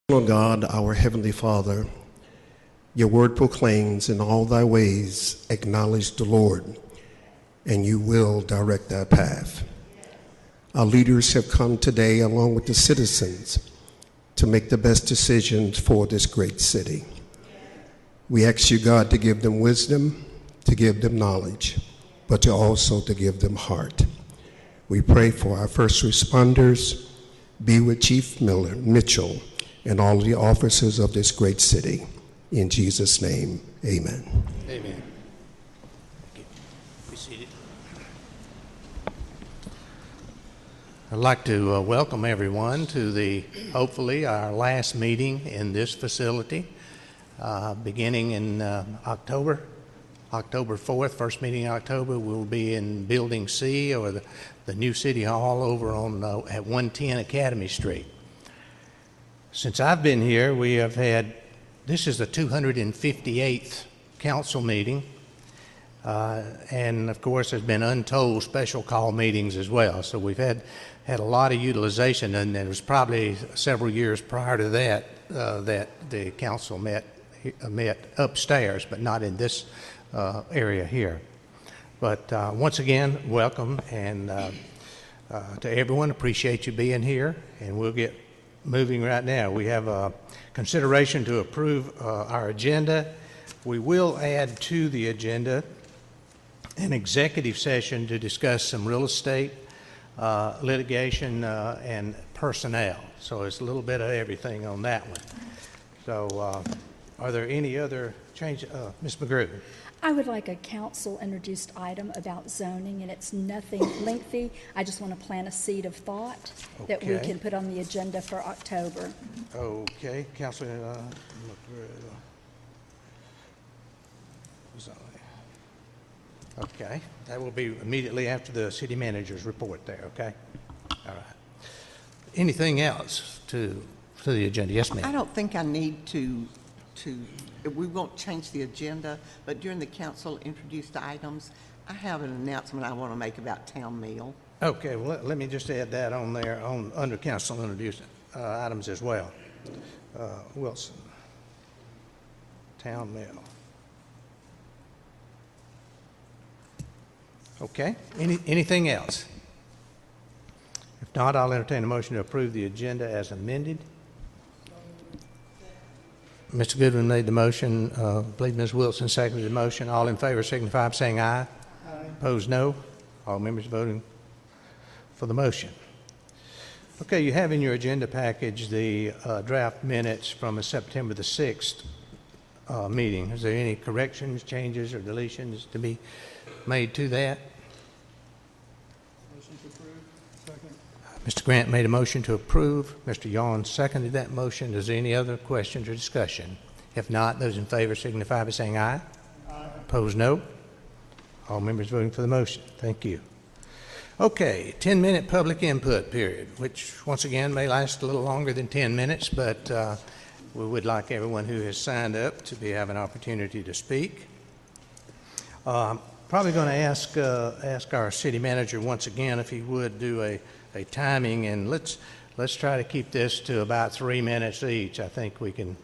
Lord God, our Heavenly Father, your word proclaims, in all thy ways acknowledge the Lord, and you will direct our path. Our leaders have come today, along with the citizens, to make the best decisions for this great city. We ask you, God, to give them wisdom, to give them knowledge, but to also to give them heart. We pray for our first responders. Be with Chief Mitchell, and all the officers of this great city. In Jesus' name, amen. Amen. Be seated. I'd like to welcome everyone to hopefully our last meeting in this facility, beginning in October 4th, first meeting in October. We'll be in Building C, or the new City Hall over on at 110 Academy Street. Since I've been here, we have had, this is the 258th council meeting, and of course there's been untold special call meetings as well. So we've had a lot of utilization, and there was probably several years prior to that that the council met upstairs, but not in this area here. But once again, welcome, and to everyone, appreciate you being here, and we'll get moving right now. We have a consideration to approve our agenda. We will add to the agenda an executive session to discuss some real estate, litigation, and personnel. So it's a little bit of everything on that one. So are there any other changes? Ms. McGrew? I would like a council-introduced item about zoning, and it's nothing lengthy. I just want to plant a seed of thought that we can put on the agenda for October. Okay, Councilor Okay, that will be immediately after the city manager's report there, okay? All right. Anything else to the agenda? Yes, ma'am. I don't think I need to we won't change the agenda, but during the council introduced items, I have an announcement I want to make about town meal. Okay, well, let me just add that on there under council introduced items as well. Wilson, town meal. Okay, anything else? If not, I'll entertain a motion to approve the agenda as amended. Mr. Goodwin made the motion. I believe Ms. Wilson seconded the motion. All in favor signify by saying aye. Aye. Opposed, no. All members voting for the motion. Okay, you have in your agenda package the draft minutes from a September the 6th meeting. Is there any corrections, changes, or deletions to be made to that? Motion to approve. Second. Mr. Grant made a motion to approve. Mr. Yawn seconded that motion. Is there any other questions or discussion? If not, those in favor signify by saying aye. Aye. Opposed, no. All members voting for the motion. Thank you. Okay, 10-minute public input period, which once again may last a little longer than 10 minutes, but we would like everyone who has signed up to have an opportunity to speak. Probably going to ask our city manager once again if he would do a timing, and let's try to keep this to about 3 minutes each. I think we can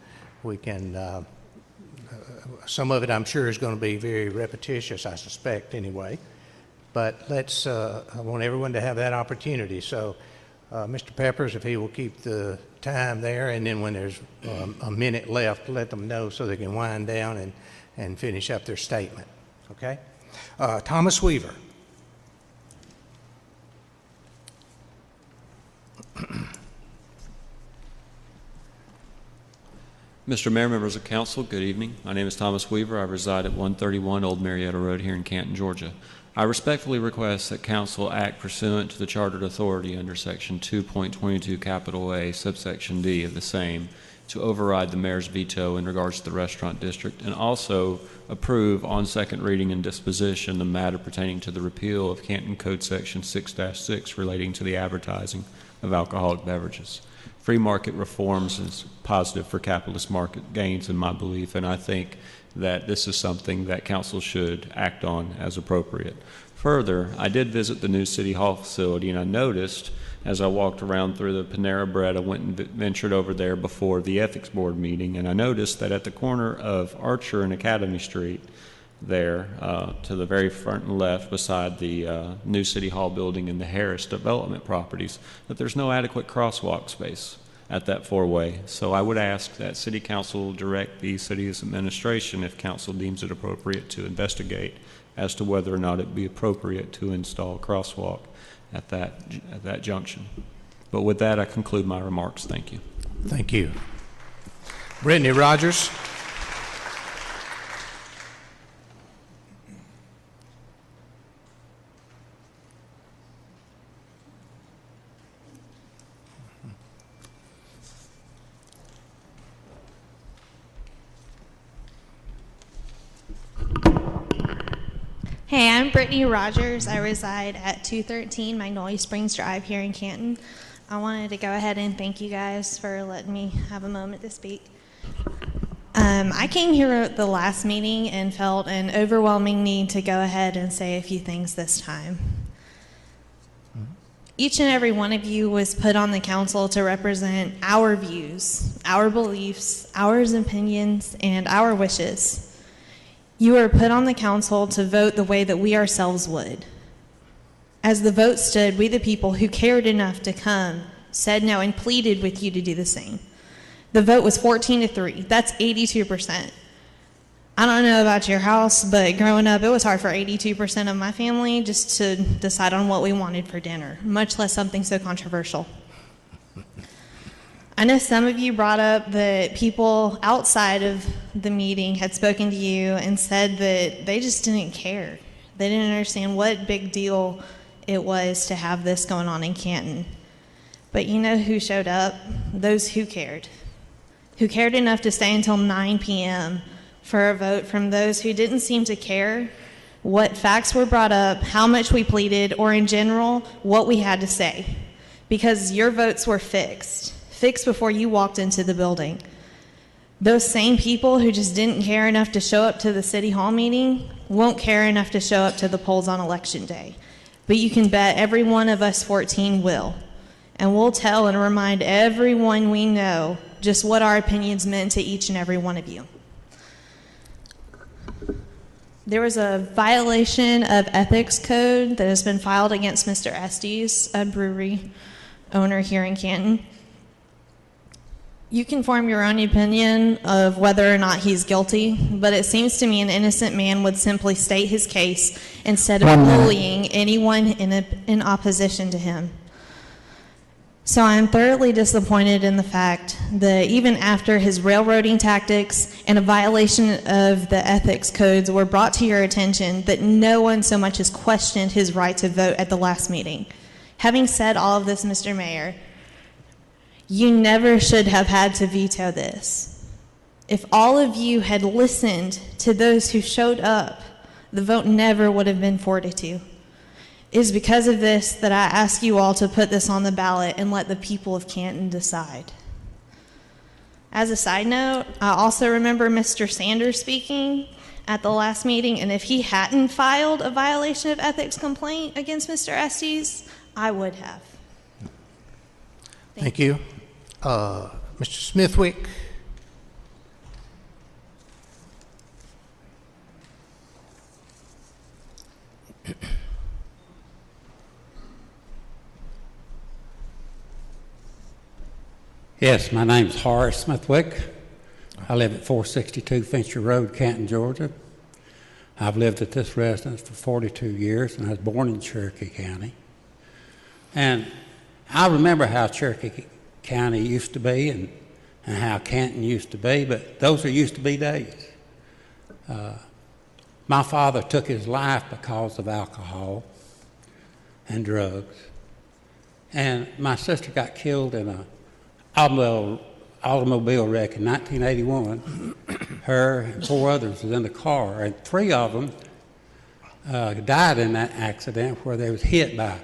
some of it I'm sure is going to be very repetitious, I suspect anyway, but I want everyone to have that opportunity. So Mr. Peppers, if he will keep the time there, and then when there's a minute left, let them know so they can wind down and finish up their statement. Okay? Thomas Weaver. Mr. Mayor, members of council, good evening. My name is Thomas Weaver. I reside at 131 Old Marietta Road here in Canton, Georgia. I respectfully request that council act pursuant to the chartered authority under section 2.22 capital A subsection D of the same to override the mayor's veto in regards to the restaurant district, and also approve on second reading and disposition the matter pertaining to the repeal of Canton Code section 6-6 relating to the advertising of alcoholic beverages. Free market reforms is positive for capitalist market gains in my belief, and I think that this is something that council should act on as appropriate. Further, I did visit the new City Hall facility, and I noticed as I walked around through the Panera Bread. I went and ventured over there before the Ethics Board meeting, and I noticed that at the corner of Archer and Academy Street, there to the very front and left beside the new City Hall building and the Harris development properties, that there's no adequate crosswalk space at that four-way. So I would ask that City Council direct the City's administration, if Council deems it appropriate, to investigate as to whether or not it be appropriate to install a crosswalk at that junction. But with that, I conclude my remarks. Thank you. Thank you. Brittany Rogers. Hey, I'm Brittany Rogers. I reside at 213 Magnolia Springs Drive here in Canton. I wanted to go ahead and thank you guys for letting me have a moment to speak. I came here at the last meeting and felt an overwhelming need to go ahead and say a few things this time. Each and every one of you was put on the council to represent our views, our beliefs, our opinions, and our wishes. You were put on the council to vote the way that we ourselves would. As the vote stood, we the people who cared enough to come said no and pleaded with you to do the same. The vote was 14-3. That's 82%. I don't know about your house, but growing up, it was hard for 82% of my family just to decide on what we wanted for dinner, much less something so controversial. I know some of you brought up that people outside of the meeting had spoken to you and said that they just didn't care. They didn't understand what big deal it was to have this going on in Canton. But you know who showed up? Those who cared enough to stay until 9 p.m. for a vote from those who didn't seem to care what facts were brought up, how much we pleaded, or in general, what we had to say. Because your votes were fixed before you walked into the building. Those same people who just didn't care enough to show up to the City Hall meeting won't care enough to show up to the polls on Election Day. But you can bet every one of us 14 will. And we'll tell and remind everyone we know just what our opinions meant to each and every one of you. There was a violation of ethics code that has been filed against Mr. Estes, a brewery owner here in Canton. You can form your own opinion of whether or not he's guilty, but it seems to me an innocent man would simply state his case instead of bullying anyone in opposition to him. So I am thoroughly disappointed in the fact that even after his railroading tactics and a violation of the ethics codes were brought to your attention, that no one so much as questioned his right to vote at the last meeting. Having said all of this, Mr. Mayor, you never should have had to veto this. If all of you had listened to those who showed up, the vote never would have been 4-2. It is because of this that I ask you all to put this on the ballot and let the people of Canton decide. As a side note, I also remember Mr. Sanders speaking at the last meeting, and if he hadn't filed a violation of ethics complaint against Mr. Estes, I would have. Thank you. Mr. Smithwick. Yes, my name is Horace Smithwick. I live at 462 Fincher Road, Canton, Georgia. I've lived at this residence for 42 years, and I was born in Cherokee County. And I remember how Cherokee County used to be and how Canton used to be, but those are used to be days. My father took his life because of alcohol and drugs. And my sister got killed in an automobile wreck in 1981. Her and 4 others was in the car, and 3 of them died in that accident where they was hit by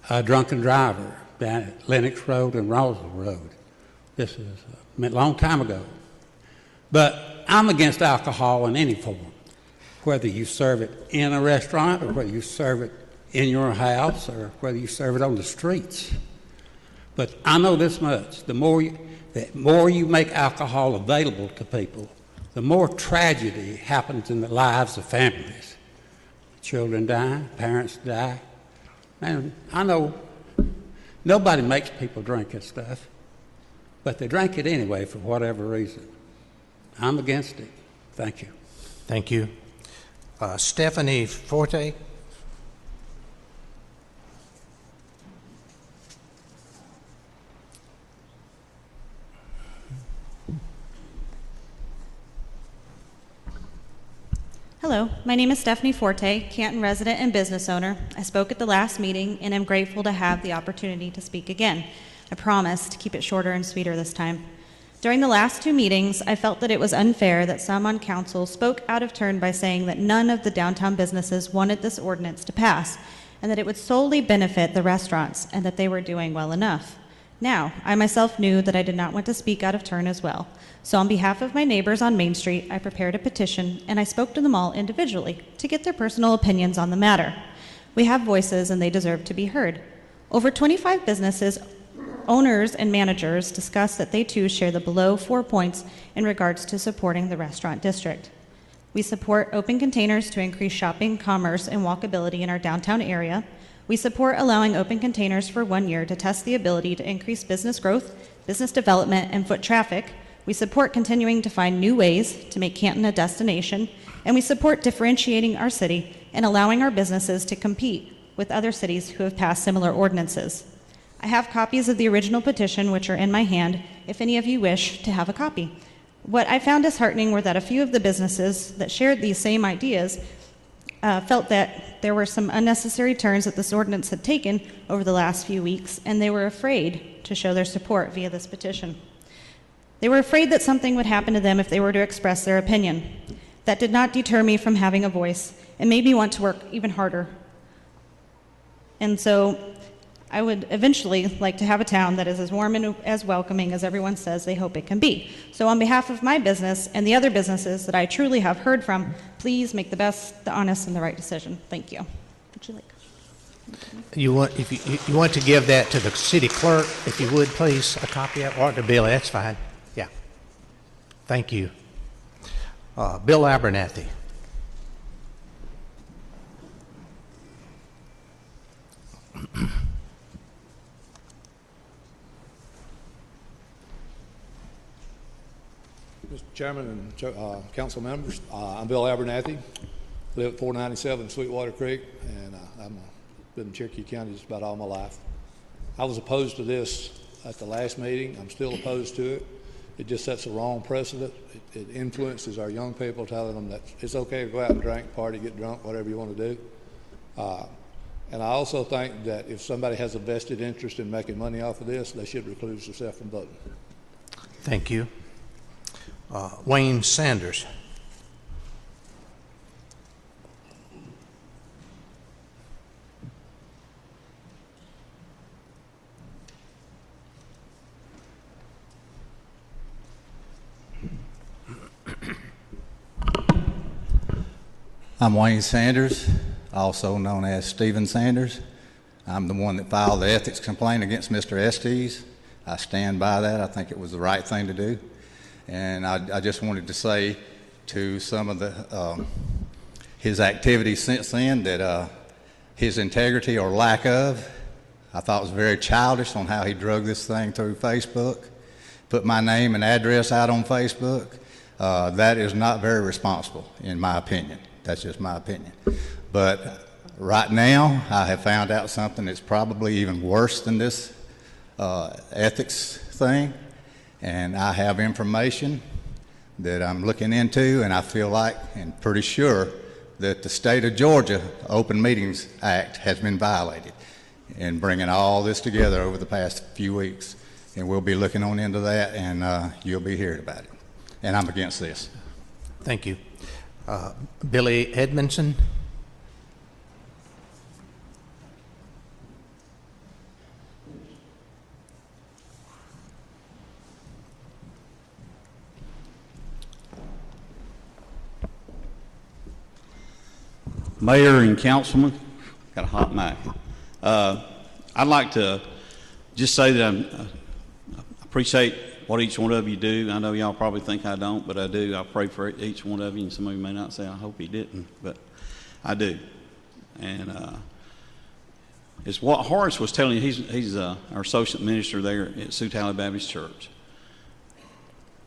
a drunken driver down at Lennox Road and Roswell Road. This is a long time ago. But I'm against alcohol in any form, whether you serve it in a restaurant or whether you serve it in your house or whether you serve it on the streets. But I know this much, the more you make alcohol available to people, the more tragedy happens in the lives of families. Children die, parents die. Man, I know nobody makes people drink this stuff, but they drink it anyway for whatever reason. I'm against it. Thank you. Thank you. Stephanie Forte? Hello, my name is Stephanie Forte, Canton resident and business owner. I spoke at the last meeting and am grateful to have the opportunity to speak again. I promise to keep it shorter and sweeter this time. During the last 2 meetings, I felt that it was unfair that some on council spoke out of turn by saying that none of the downtown businesses wanted this ordinance to pass, and that it would solely benefit the restaurants, and that they were doing well enough. Now, I myself knew that I did not want to speak out of turn as well. So on behalf of my neighbors on Main Street, I prepared a petition, and I spoke to them all individually to get their personal opinions on the matter. We have voices, and they deserve to be heard. Over 25 businesses, owners, and managers discussed that they too share the below 4 points in regards to supporting the restaurant district. We support open containers to increase shopping, commerce, and walkability in our downtown area. We support allowing open containers for 1 year to test the ability to increase business growth, business development, and foot traffic. We support continuing to find new ways to make Canton a destination, and we support differentiating our city and allowing our businesses to compete with other cities who have passed similar ordinances. I have copies of the original petition, which are in my hand, if any of you wish to have a copy. What I found disheartening were that a few of the businesses that shared these same ideas felt that there were some unnecessary turns that this ordinance had taken over the last few weeks, and they were afraid to show their support via this petition. They were afraid that something would happen to them if they were to express their opinion. That did not deter me from having a voice and made me want to work even harder. And so I would eventually like to have a town that is as warm and as welcoming as everyone says they hope it can be. So on behalf of my business and the other businesses that I truly have heard from, please make the best, the honest, and the right decision. Thank you. Would you like? You want to give that to the city clerk, if you would, please, a copy of it, or to Billy, that's fine. Yeah. Thank you. Bill Abernathy. Mr. Chairman and council members, I'm Bill Abernathy, live at 497 Sweetwater Creek, and I've been in Cherokee County just about all my life. I was opposed to this at the last meeting. I'm still opposed to it. It just sets a wrong precedent. It influences our young people, telling them that it's okay to go out and drink, party, get drunk, whatever you want to do. And I also think that if somebody has a vested interest in making money off of this, they should recluse themselves from voting. Thank you. Wayne Sanders. I'm Wayne Sanders, also known as Stephen Sanders. I'm the one that filed the ethics complaint against Mr. Estes. I stand by that. I think it was the right thing to do. And I just wanted to say to some of the his activities since then that his integrity or lack of, I thought was very childish on how he drug this thing through Facebook, put my name and address out on Facebook. That is not very responsible, in my opinion. That's just my opinion. But right now, I have found out something that's probably even worse than this ethics thing. And I have information that I'm looking into, and I feel like and pretty sure that the state of Georgia Open Meetings Act has been violated in bringing all this together over the past few weeks. And we'll be looking on into that, and you'll be hearing about it. And I'm against this. Thank you. Billy Edmondson. Mayor and councilman, got a hot mic. I'd like to just say that I appreciate what each one of you do. I know y'all probably think I don't, but I do. I pray for each one of you, and some of you may not say, I hope he didn't, but I do. And it's what Horace was telling you. He's our associate minister there at Sioux Tally Baptist Church,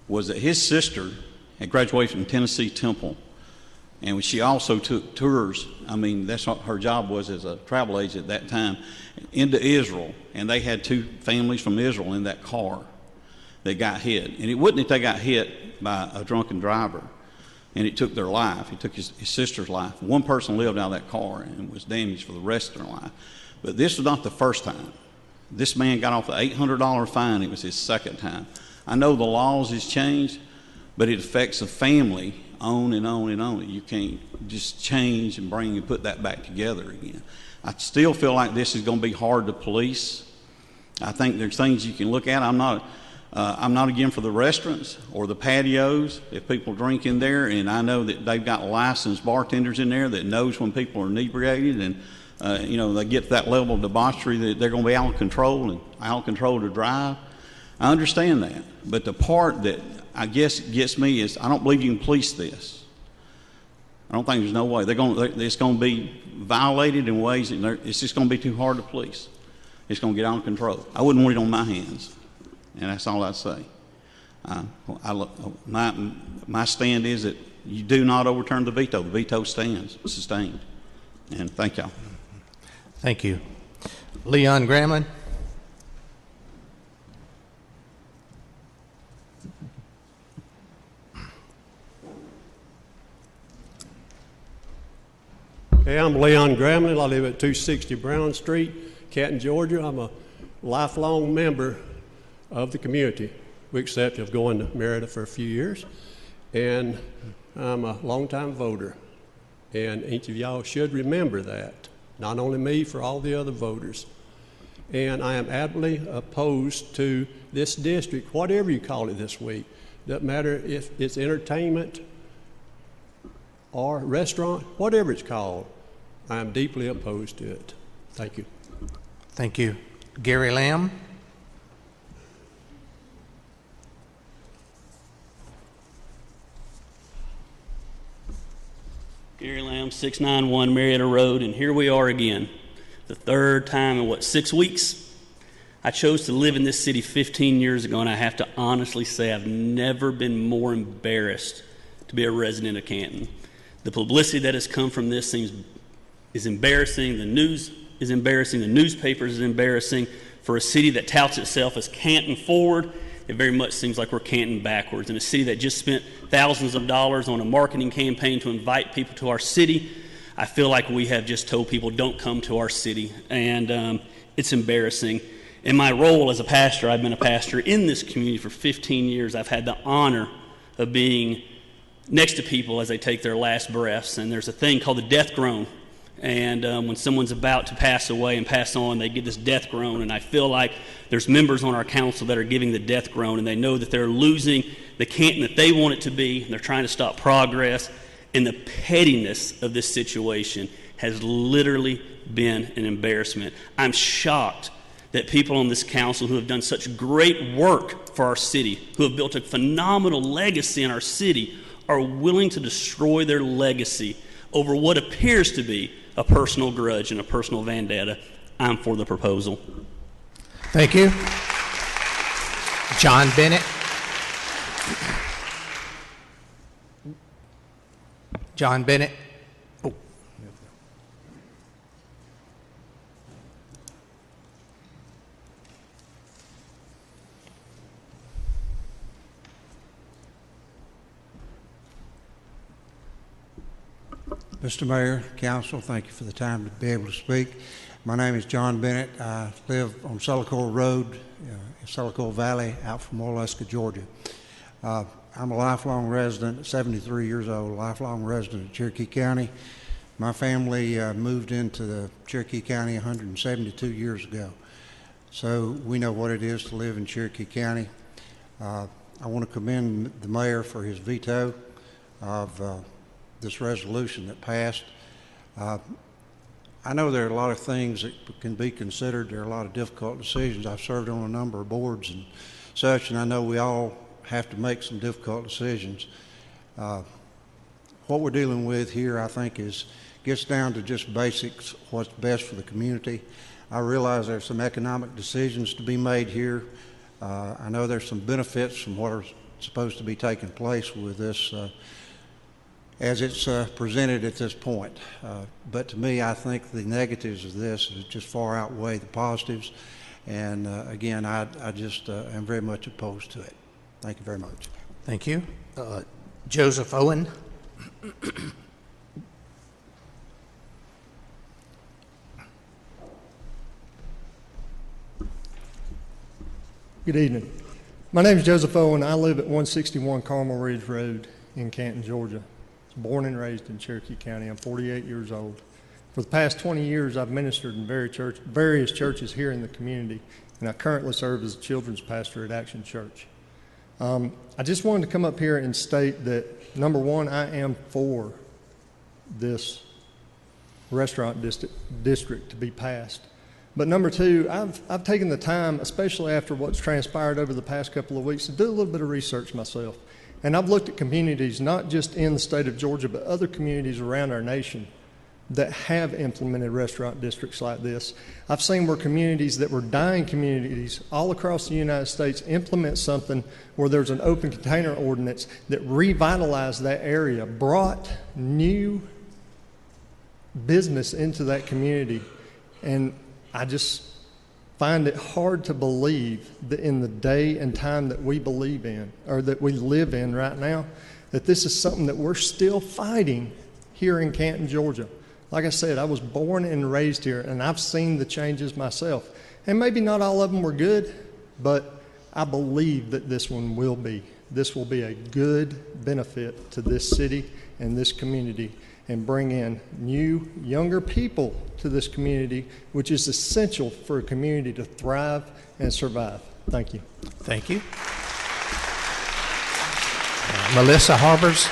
was that his sister had graduated from Tennessee Temple, and she also took tours. I mean, that's what her job was as a travel agent at that time, into Israel. And they had 2 families from Israel in that car that got hit. And it wasn't that they got hit by a drunken driver and it took their life. It took his sister's life. One person lived out of that car and was damaged for the rest of their life. But this was not the first time. This man got off the $800 fine. It was his second time. I know the laws has changed, but it affects the family on and on and on. You can't just change and put that back together again. I still feel like this is going to be hard to police. I think there's things you can look at. I'm not again for the restaurants or the patios if people drink in there, and I know that they've got licensed bartenders in there that knows when people are inebriated, and they get to that level of debauchery that they're going to be out of control to drive. I understand that, but the part that I guess gets me is I don't believe you can police this. I don't think there's no way. It's going to be violated in ways that it's just going to be too hard to police. It's going to get out of control. I wouldn't want it on my hands, and that's all I'd say. My stand is that you do not overturn the veto. The veto stands, sustained. And thank y'all. Thank you. Leon Gramlin. Hey, I'm Leon Gramlin. I live at 260 Brown Street, Canton, Georgia. I'm a lifelong member of the community, with the exception of going to Merida for a few years. And I'm a longtime voter. And each of y'all should remember that. Not only me, for all the other voters. And I am adamantly opposed to this district, whatever you call it this week. Doesn't matter if it's entertainment or restaurant, whatever it's called. I am deeply opposed to it. Thank you. Thank you. Gary Lamb. Gary Lamb, 691 Marietta Road, and here we are again. The third time in, 6 weeks? I chose to live in this city 15 years ago, and I have to honestly say I've never been more embarrassed to be a resident of Canton. The publicity that has come from this is embarrassing. The news is embarrassing. The newspapers is embarrassing. For a city that touts itself as Canton forward, it very much seems like we're Canton backwards. In a city that just spent thousands of dollars on a marketing campaign to invite people to our city, I feel like we have just told people don't come to our city, and it's embarrassing. In my role as a pastor, I've been a pastor in this community for 15 years. I've had the honor of being next to people as they take their last breaths, and there's a thing called the death groan. And when someone's about to pass away and pass on, they get this death groan, and I feel like there's members on our council that are giving the death groan, and they know that they're losing the Canton that they want it to be, and they're trying to stop progress, and the pettiness of this situation has literally been an embarrassment. I'm shocked that people on this council who have done such great work for our city, who have built a phenomenal legacy in our city, are willing to destroy their legacy over what appears to be a personal grudge and a personal vendetta. I'm for the proposal. Thank you. John Bennett. John Bennett. Oh. Mr. Mayor, Council, thank you for the time to be able to speak. My name is John Bennett. I live on Sellicoe Road in Sellicoe Valley out from Molluska, Georgia. I'm a lifelong resident, 73 years old, lifelong resident of Cherokee County. My family moved into Cherokee County 172 years ago. So we know what it is to live in Cherokee County. I want to commend the mayor for his veto of this resolution that passed. I know there are a lot of things that can be considered. There are a lot of difficult decisions. I've served on a number of boards and such, and I know we all have to make some difficult decisions. What we're dealing with here, I think, gets down to just basics, what's best for the community. I realize there's some economic decisions to be made here. I know there's some benefits from what are supposed to be taking place with this as it's presented at this point. But to me, I think the negatives of this just far outweigh the positives. And again, I just am very much opposed to it. Thank you very much. Thank you. Joseph Owen. Good evening. My name is Joseph Owen. I live at 161 Carmel Ridge Road in Canton, Georgia. I was born and raised in Cherokee County. I'm 48 years old. For the past 20 years, I've ministered in various churches here in the community, and I currently serve as a children's pastor at Action Church. I just wanted to come up here and state that, number one, I am for this restaurant district to be passed. But number two, I've taken the time, especially after what's transpired over the past couple of weeks, to do a little bit of research myself. And I've looked at communities, not just in the state of Georgia, but other communities around our nation that have implemented restaurant districts like this. I've seen where communities that were dying communities all across the United States implement something where there's an open container ordinance that revitalized that area, brought new business into that community. And I just find it hard to believe that in the day and time that we believe in, or that we live in right now, that this is something that we're still fighting here in Canton, Georgia. Like I said, I was born and raised here, and I've seen the changes myself. And maybe not all of them were good, but I believe that this one will be. This will be a good benefit to this city and this community, and bring in new, younger people to this community, which is essential for a community to thrive and survive. Thank you. Thank you. Melissa Harbers.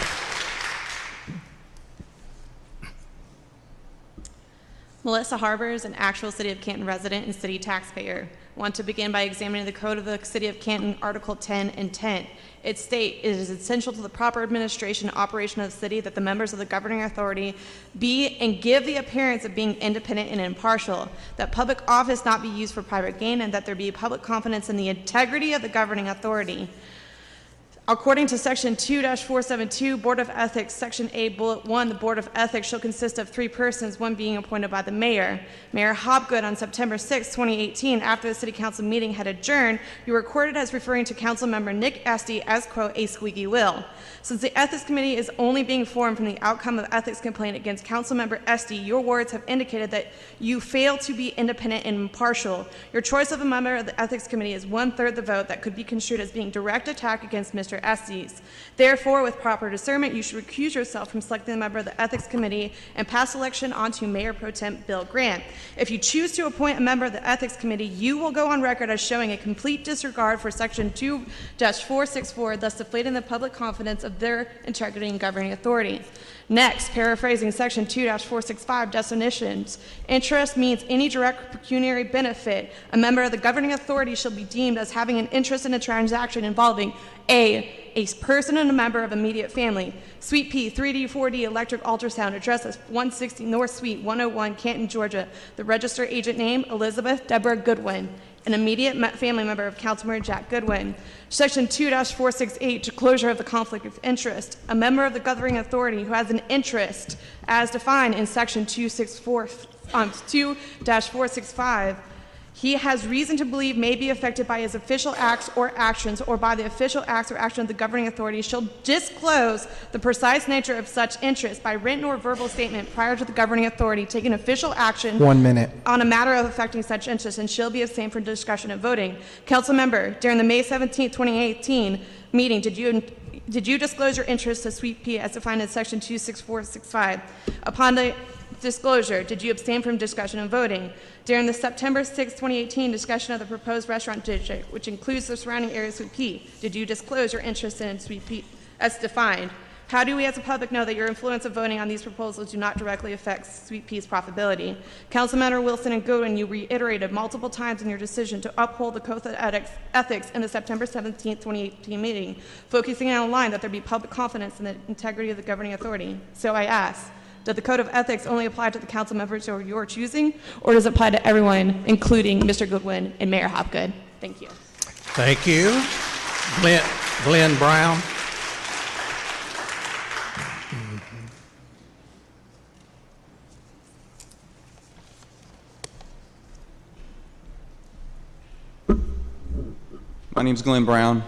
Melissa Harbers, an actual City of Canton resident and city taxpayer. I want to begin by examining the Code of the City of Canton, Article 10 intent. It states, it is essential to the proper administration and operation of the city that the members of the governing authority be and give the appearance of being independent and impartial, that public office not be used for private gain, and that there be public confidence in the integrity of the governing authority. According to Section 2-472, Board of Ethics, Section A, Bullet 1, the Board of Ethics shall consist of 3 persons, one being appointed by the mayor. Mayor Hopgood, on September 6, 2018, after the City Council meeting had adjourned, you were recorded as referring to Council Member Nick Esty as, quote, a squeaky wheel. Since the Ethics Committee is only being formed from the outcome of ethics complaint against Council Member Esty, your words have indicated that you fail to be independent and impartial. Your choice of a member of the Ethics Committee is 1/3 the vote that could be construed as being direct attack against Mr. Estes. Therefore, with proper discernment, you should recuse yourself from selecting a member of the Ethics Committee and pass election on to Mayor Pro Tem Bill Grant. If you choose to appoint a member of the Ethics Committee, you will go on record as showing a complete disregard for Section 2-464, thus deflating the public confidence of their integrity and governing authority. Next, paraphrasing Section 2-465 definitions, interest means any direct pecuniary benefit. A member of the governing authority shall be deemed as having an interest in a transaction involving a person and a member of immediate family. Suite P, 3D, 4D electric ultrasound, address as 160 North Suite, 101, Canton, Georgia. The registered agent name, Elizabeth Deborah Goodwin. An immediate family member of Councilmember Jack Goodwin. Section 2-468, disclosure of the conflict of interest. A member of the governing authority who has an interest as defined in Section 2-465, he has reason to believe may be affected by his official acts or actions or by the official acts or actions of the governing authority shall disclose the precise nature of such interest by written or verbal statement prior to the governing authority taking official action 1 minute. on a matter of affecting such interest and shall be abstained from discussion of voting. Council member, during the May 17, 2018 meeting, did you disclose your interest to Suite P as defined in Section 2-465? Upon the disclosure, did you abstain from discussion and voting? During the September 6, 2018 discussion of the proposed restaurant district, which includes the surrounding areas of Suite P, did you disclose your interest in Suite P as defined? How do we as a public know that your influence of voting on these proposals do not directly affect Sweet Pea's profitability? Councilmember Wilson and Godwin, you reiterated multiple times in your decision to uphold the Code of Ethics in the September 17, 2018 meeting, focusing on a line that there be public confidence in the integrity of the governing authority. So I ask, does the Code of Ethics only apply to the council members of your choosing, or does it apply to everyone, including Mr. Goodwin and Mayor Hopgood? Thank you. Thank you. Glenn Brown. My name's Glenn Brown.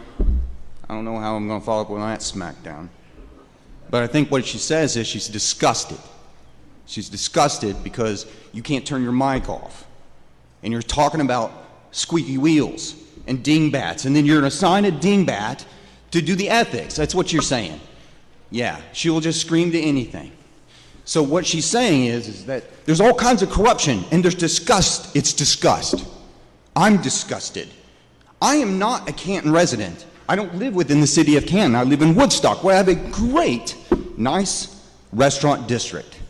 I don't know how I'm going to follow up on that smackdown. But I think what she says is she's disgusted. She's disgusted because you can't turn your mic off. And you're talking about squeaky wheels and dingbats, and then you're going to assign a dingbat to do the ethics. That's what you're saying. Yeah, she will just scream to anything. So what she's saying is that there's all kinds of corruption, and there's disgust. It's disgust. I'm disgusted. I am not a Canton resident. I don't live within the city of Canton. I live in Woodstock, where I have a great, nice restaurant district.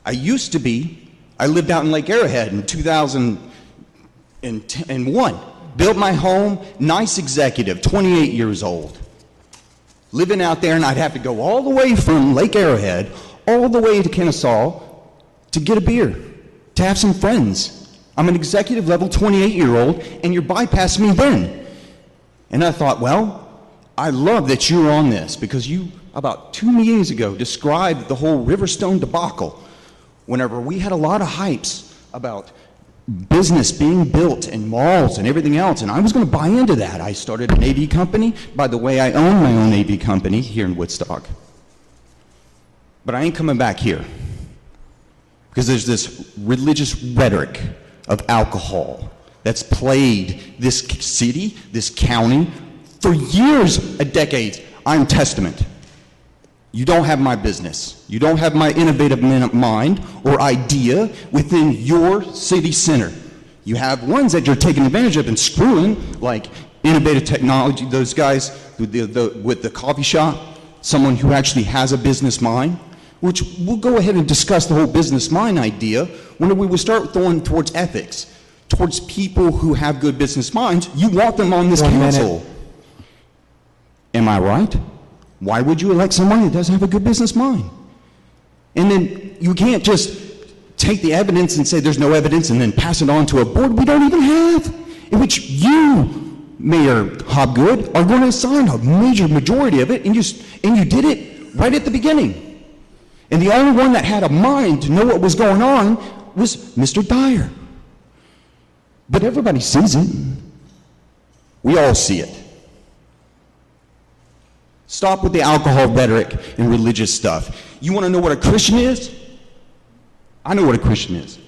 I lived out in Lake Arrowhead in 2001. Built my home, nice executive, 28 years old. Living out there, and I'd have to go all the way from Lake Arrowhead, all the way to Kennesaw to get a beer, to have some friends. I'm an executive level 28-year-old, and you're bypassing me then. And I thought, well, I love that you're on this, because you, about 2 meetings ago, described the whole Riverstone debacle whenever we had a lot of hypes about business being built and malls and everything else, and I was going to buy into that. I started an AV company. By the way, I own my own AV company here in Woodstock. But I ain't coming back here, because there's this religious rhetoric of alcohol that's plagued this city, this county, for years, decades. I'm testament. You don't have my business. You don't have my innovative mind or idea within your city center. You have ones that you're taking advantage of and screwing, like Innovative Technology, those guys with the coffee shop, someone who actually has a business mind, which we'll go ahead and discuss the whole business mind idea when we will start throwing towards ethics, towards people who have good business minds. You want them on this council. Am I right? Why would you elect someone that doesn't have a good business mind? And then you can't just take the evidence and say there's no evidence and then pass it on to a board we don't even have, in which you, Mayor Hopgood, are going to assign a major majority of it, and you did it right at the beginning. And the only one that had a mind to know what was going on was Mr. Dyer. But everybody sees it. We all see it. Stop with the alcohol rhetoric and religious stuff. You want to know what a Christian is? I know what a Christian is.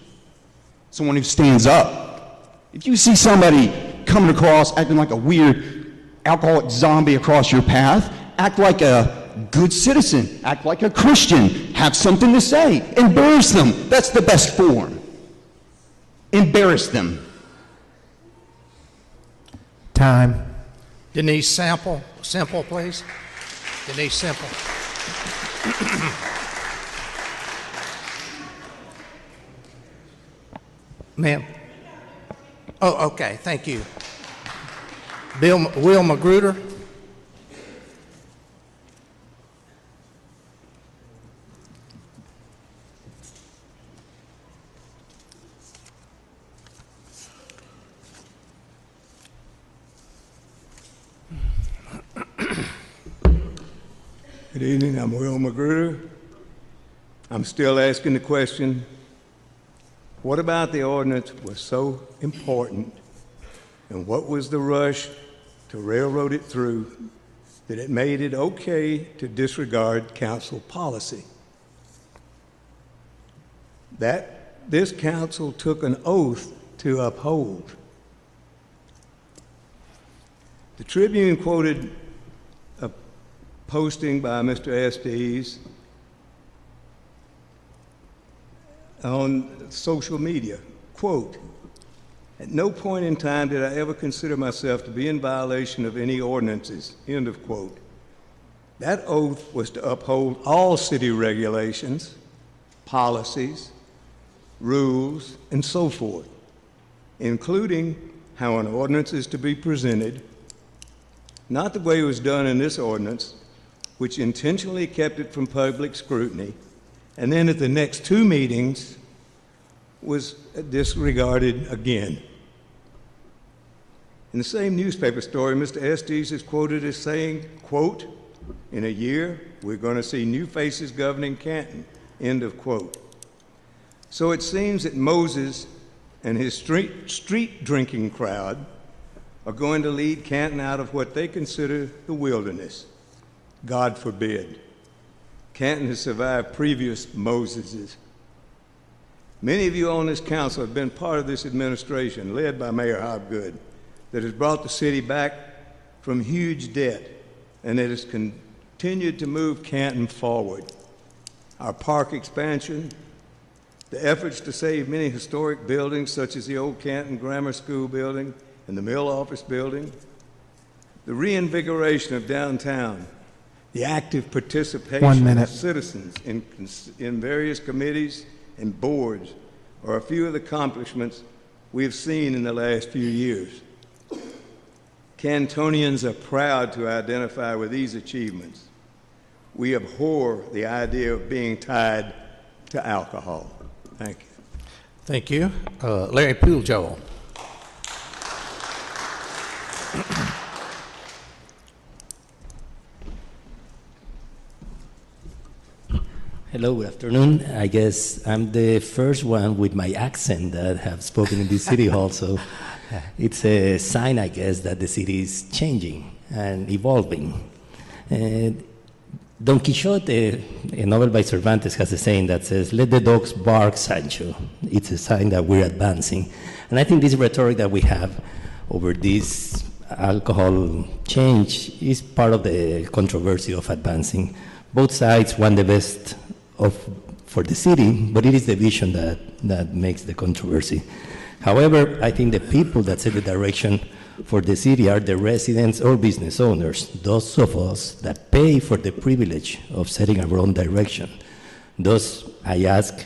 Someone who stands up. If you see somebody coming across acting like a weird alcoholic zombie across your path, act like a good citizen, act like a Christian, have something to say, embarrass them. That's the best form. Embarrass them. Time. Denise Simple, please. Denise Simple. Ma'am. Oh, okay, thank you. Will Magruder. Good evening, I'm Will Magruder. I'm still asking the question, what about the ordinance was so important, and what was the rush to railroad it through that it made it okay to disregard council policy? That this council took an oath to uphold. The Tribune quoted a posting by Mr. Estes on social media, quote, "At no point in time did I ever consider myself to be in violation of any ordinances," end of quote. That oath was to uphold all city regulations, policies, rules, and so forth, including how an ordinance is to be presented, not the way it was done in this ordinance, which intentionally kept it from public scrutiny, and then at the next 2 meetings was disregarded again. In the same newspaper story, Mr. Estes is quoted as saying, quote, "In a year, we're going to see new faces governing Canton," end of quote. So it seems that Moses and his street drinking crowd are going to lead Canton out of what they consider the wilderness. God forbid. Canton has survived previous Moseses. Many of you on this council have been part of this administration, led by Mayor Hobgood, that has brought the city back from huge debt and that has continued to move Canton forward. Our park expansion, the efforts to save many historic buildings such as the old Canton Grammar School building and the mill office building, the reinvigoration of downtown, the active participation of citizens in various committees and boards are a few of the accomplishments we have seen in the last few years. Cantonians are proud to identify with these achievements. We abhor the idea of being tied to alcohol. Thank you. Thank you. Larry Poole, Joel. Hello, good afternoon. I guess I'm the first one with my accent that have spoken in this city hall, so it's a sign, I guess, that the city is changing and evolving. Don Quixote, a novel by Cervantes, has a saying that says, "Let the dogs bark, Sancho." It's a sign that we're advancing. And I think this rhetoric that we have over this alcohol change is part of the controversy of advancing. Both sides want the best for the city, but it is the vision that makes the controversy. However, I think the people that set the direction for the city are the residents or business owners, those of us that pay for the privilege of setting our own direction. Thus, I ask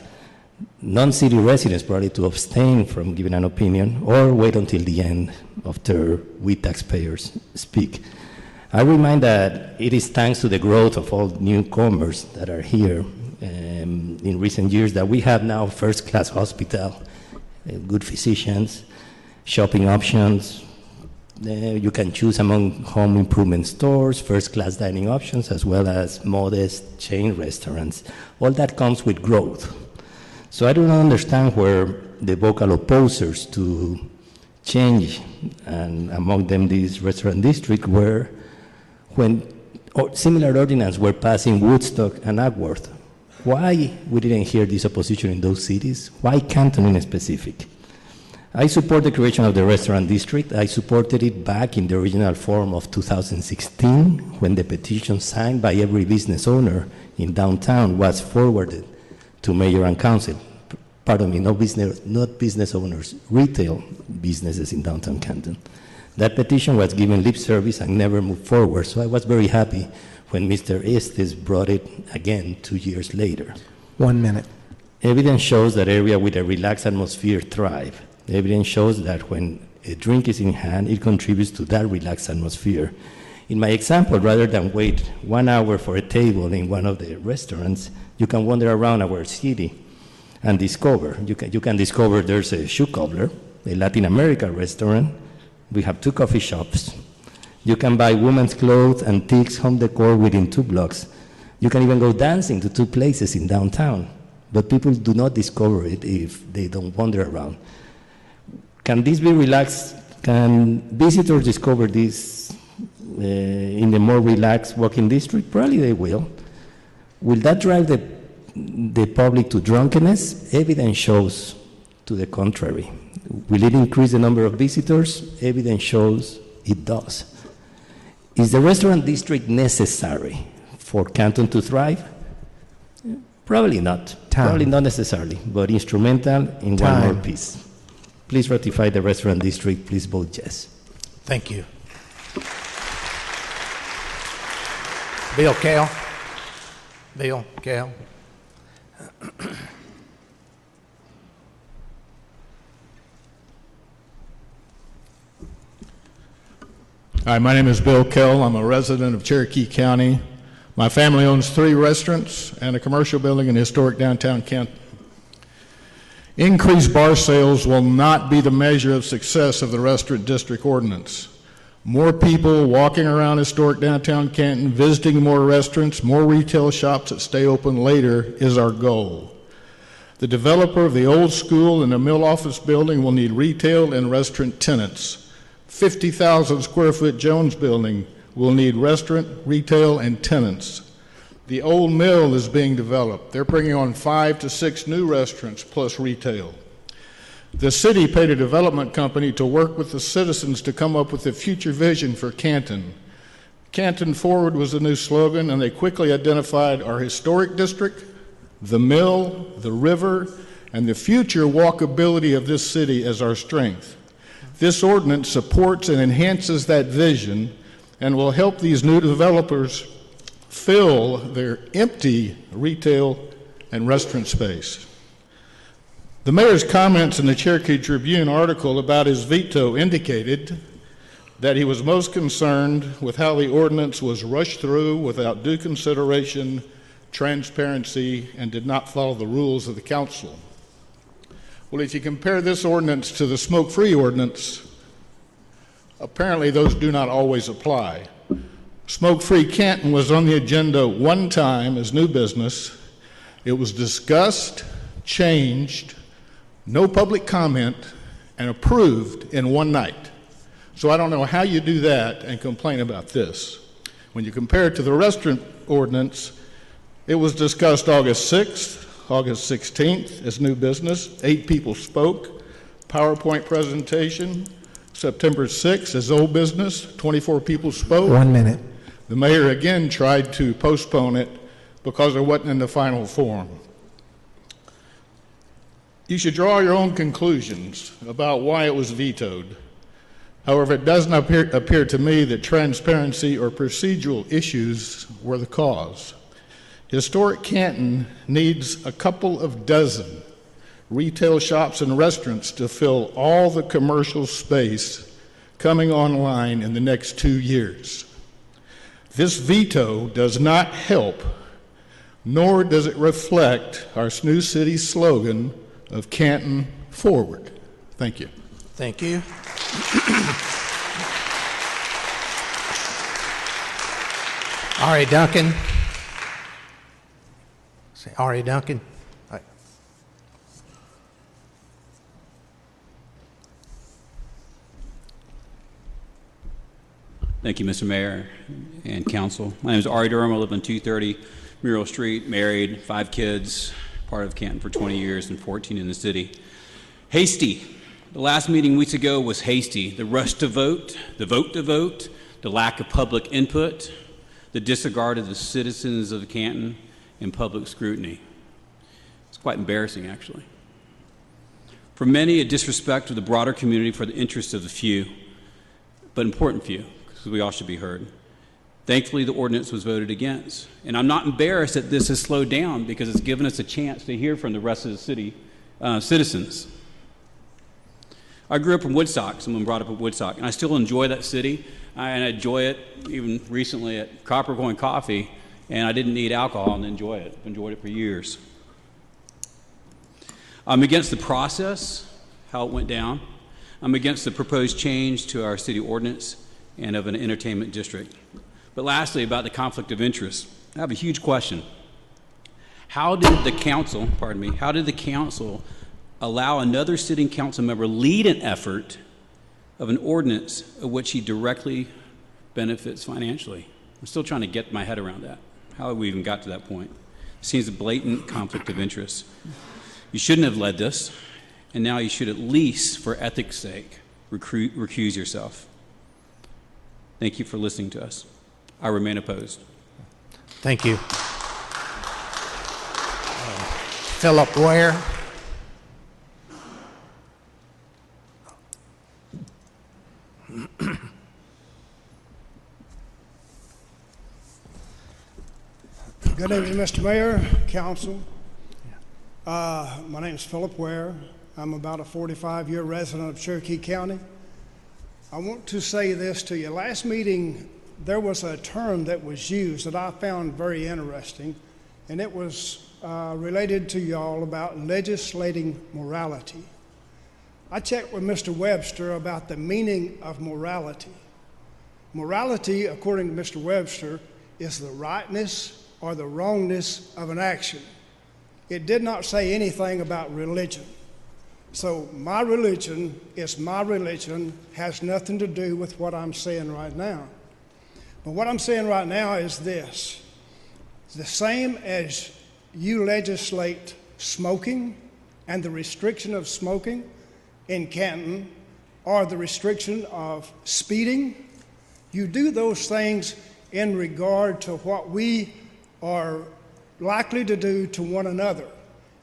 non-city residents probably to abstain from giving an opinion or wait until the end after we taxpayers speak. I remind that it is thanks to the growth of all newcomers that are here in recent years that we have now first-class hospital, good physicians, shopping options. You can choose among home improvement stores, first-class dining options, as well as modest chain restaurants. All that comes with growth. So I do not understand where the vocal opposers to change, and among them this restaurant district, were when similar ordinances were passed in Woodstock and Agworth. Why we didn't hear this opposition in those cities? Why Canton in specific? I support the creation of the restaurant district. I supported it back in the original form of 2016 when the petition signed by every business owner in downtown was forwarded to mayor and council. Pardon me, not business owners, retail businesses in downtown Canton. That petition was given lip service and never moved forward, so I was very happy when Mr. Estes brought it again 2 years later. 1 minute. Evidence shows that area with a relaxed atmosphere thrive. Evidence shows that when a drink is in hand, it contributes to that relaxed atmosphere. In my example, rather than wait 1 hour for a table in one of the restaurants, you can wander around our city and discover. You can discover there's a shoe cobbler, a Latin American restaurant. We have 2 coffee shops. You can buy women's clothes, antiques, home decor within 2 blocks. You can even go dancing to 2 places in downtown. But people do not discover it if they don't wander around. Can this be relaxed? Can visitors discover this in the more relaxed walking district? Probably they will. Will that drive the public to drunkenness? Evidence shows to the contrary. Will it increase the number of visitors? Evidence shows it does. Is the restaurant district necessary for Canton to thrive? Probably not. Probably not necessarily, but instrumental in one more piece. Please ratify the restaurant district. Please vote yes. Thank you. Bill Kell. Bill Kell. Hi, my name is Bill Kell. I'm a resident of Cherokee County. My family owns 3 restaurants and a commercial building in historic downtown Canton. Increased bar sales will not be the measure of success of the restaurant district ordinance. More people walking around historic downtown Canton, visiting more restaurants, more retail shops that stay open later is our goal. The developer of the old school and the mill office building will need retail and restaurant tenants. 50,000 square foot Jones building will need restaurant, retail, and tenants. The old mill is being developed. They're bringing on 5 to 6 new restaurants plus retail. The city paid a development company to work with the citizens to come up with a future vision for Canton. Canton Forward was the new slogan, and they quickly identified our historic district, the mill, the river, and the future walkability of this city as our strength. This ordinance supports and enhances that vision and will help these new developers fill their empty retail and restaurant space. The mayor's comments in the Cherokee Tribune article about his veto indicated that he was most concerned with how the ordinance was rushed through without due consideration, transparency, and did not follow the rules of the council. Well, if you compare this ordinance to the smoke-free ordinance, apparently those do not always apply. Smoke-free Canton was on the agenda one time as new business. It was discussed, changed, no public comment, and approved in one night. So I don't know how you do that and complain about this. When you compare it to the restaurant ordinance, it was discussed August 6th, August 16th as new business. 8 people spoke. PowerPoint presentation. September 6th as old business. 24 people spoke. 1 minute. The mayor again tried to postpone it because it wasn't in the final form. You should draw your own conclusions about why it was vetoed. However, it doesn't appear to me that transparency or procedural issues were the cause. Historic Canton needs a couple of dozen retail shops and restaurants to fill all the commercial space coming online in the next 2 years. This veto does not help, nor does it reflect our new city slogan of Canton Forward. Thank you. Thank you. Ari Duncan. Say Ari Duncan. Right. Thank you, Mr. Mayor and Council. My name is Ari Durham. I live on 230 Muriel Street, married, 5 kids, part of Canton for 20 years and 14 in the city. Hasty. The last meeting weeks ago was hasty. The rush to vote, the vote to vote, the lack of public input, the disregard of the citizens of Canton, and public scrutiny. It's quite embarrassing, actually. For many, a disrespect to the broader community for the interests of the few, but important few, because we all should be heard. Thankfully, the ordinance was voted against. And I'm not embarrassed that this has slowed down because it's given us a chance to hear from the rest of the city citizens. I grew up in Woodstock. Someone brought up Woodstock, and I still enjoy that city. And I enjoy it even recently at Copper Coin Coffee, and I didn't need alcohol and enjoy it. I've enjoyed it for years. I'm against the process, how it went down. I'm against the proposed change to our city ordinance and of an entertainment district. But lastly, about the conflict of interest, I have a huge question. How did the council allow another sitting council member lead an effort of an ordinance of which he directly benefits financially? I'm still trying to get my head around that. How have we even got to that point? It seems a blatant conflict of interest. You shouldn't have led this, and now you should at least, for ethics' sake, recuse yourself. Thank you for listening to us. I remain opposed. Thank you. Philip Ware. Good evening, Mr. Mayor, Council. My name is Philip Ware. I'm about a 45-year resident of Cherokee County. I want to say this to you. Last meeting, there was a term that was used that I found very interesting, and it was related to y'all about legislating morality. I checked with Mr. Webster about the meaning of morality. Morality, according to Mr. Webster, is the rightness or the wrongness of an action. It did not say anything about religion. So my religion is my religion, has nothing to do with what I'm saying right now. But what I'm saying right now is this. The same as you legislate smoking and the restriction of smoking in Canton, or the restriction of speeding, you do those things in regard to what we are likely to do to one another.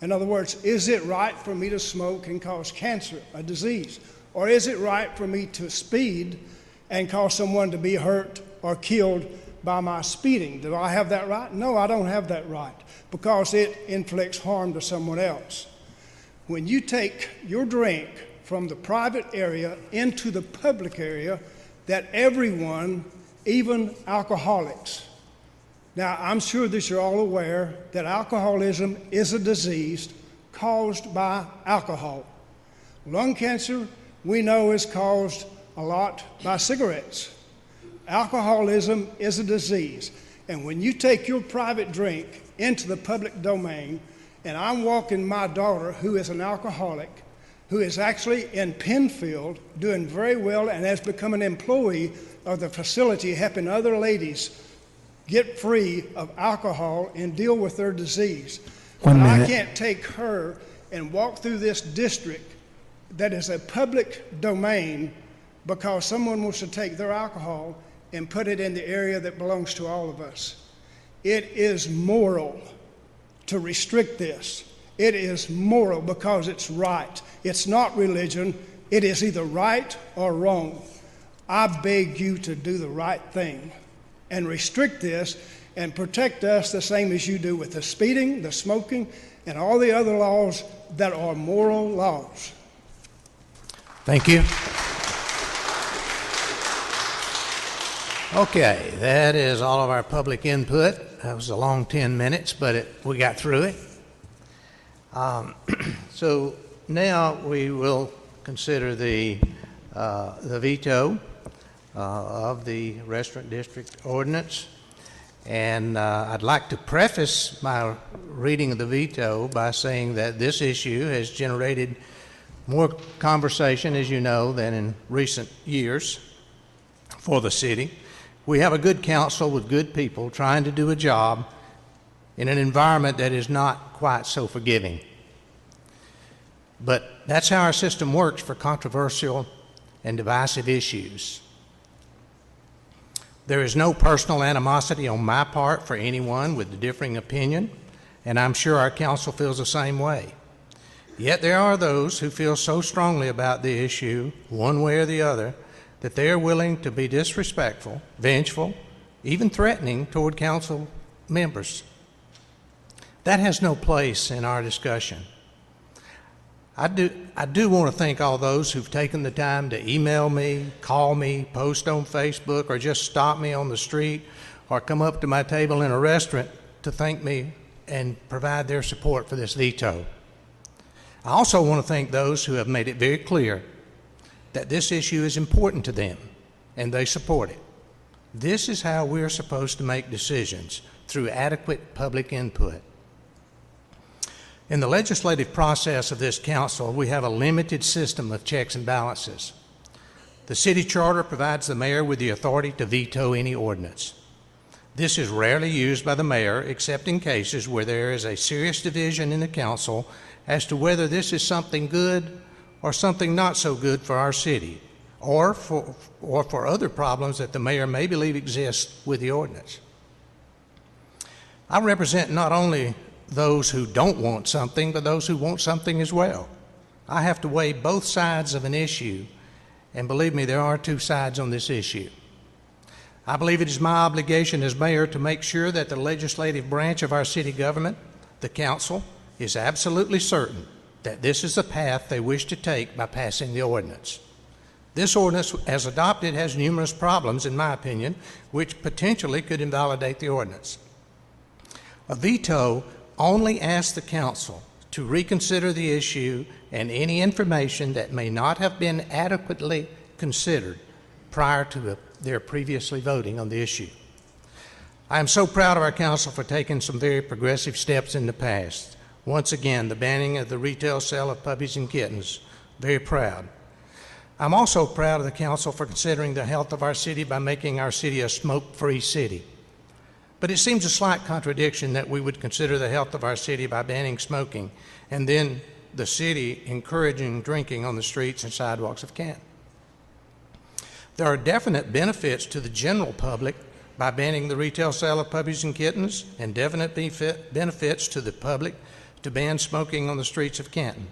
In other words, is it right for me to smoke and cause cancer, a disease? Or is it right for me to speed and cause someone to be hurt or killed by my speeding? Do I have that right? No, I don't have that right, because it inflicts harm to someone else. When you take your drink from the private area into the public area, that everyone, even alcoholics. Now, I'm sure that you're all aware that alcoholism is a disease caused by alcohol. Lung cancer, we know, is caused a lot by cigarettes. Alcoholism is a disease. And when you take your private drink into the public domain, and I'm walking my daughter, who is an alcoholic, who is actually in Penfield doing very well and has become an employee of the facility, helping other ladies get free of alcohol and deal with their disease. But I can't take her and walk through this district that is a public domain because someone wants to take their alcohol and put it in the area that belongs to all of us. It is moral to restrict this. It is moral because it's right. It's not religion. It is either right or wrong. I beg you to do the right thing and restrict this and protect us the same as you do with the speeding, the smoking, and all the other laws that are moral laws. Thank you. Okay, that is all of our public input. That was a long 10 minutes, but we got through it. So now we will consider the veto of the restaurant district ordinance. And I'd like to preface my reading of the veto by saying that this issue has generated more conversation, as you know, than in recent years for the city. We have a good council with good people trying to do a job in an environment that is not quite so forgiving. But that's how our system works for controversial and divisive issues. There is no personal animosity on my part for anyone with a differing opinion, and I'm sure our council feels the same way. Yet there are those who feel so strongly about the issue, one way or the other, that they are willing to be disrespectful, vengeful, even threatening toward council members. That has no place in our discussion. I do want to thank all those who've taken the time to email me, call me, post on Facebook, or just stop me on the street or come up to my table in a restaurant to thank me and provide their support for this veto. I also want to thank those who have made it very clear that this issue is important to them and they support it. This is how we're supposed to make decisions, through adequate public input. In the legislative process of this council, we have a limited system of checks and balances. The city charter provides the mayor with the authority to veto any ordinance. This is rarely used by the mayor, except in cases where there is a serious division in the council as to whether this is something good or something not so good for our city, or for other problems that the mayor may believe exist with the ordinance. I represent not only those who don't want something, but those who want something as well. I have to weigh both sides of an issue, and believe me, there are two sides on this issue. I believe it is my obligation as mayor to make sure that the legislative branch of our city government, the council, is absolutely certain that this is the path they wish to take by passing the ordinance. This ordinance, as adopted, has numerous problems, in my opinion, which potentially could invalidate the ordinance. A veto only asks the council to reconsider the issue and any information that may not have been adequately considered prior to their previously voting on the issue. I am so proud of our council for taking some very progressive steps in the past. Once again, the banning of the retail sale of puppies and kittens, very proud. I'm also proud of the council for considering the health of our city by making our city a smoke-free city. But it seems a slight contradiction that we would consider the health of our city by banning smoking and then the city encouraging drinking on the streets and sidewalks of Canton. There are definite benefits to the general public by banning the retail sale of puppies and kittens, and definite benefits to the public to ban smoking on the streets of Canton.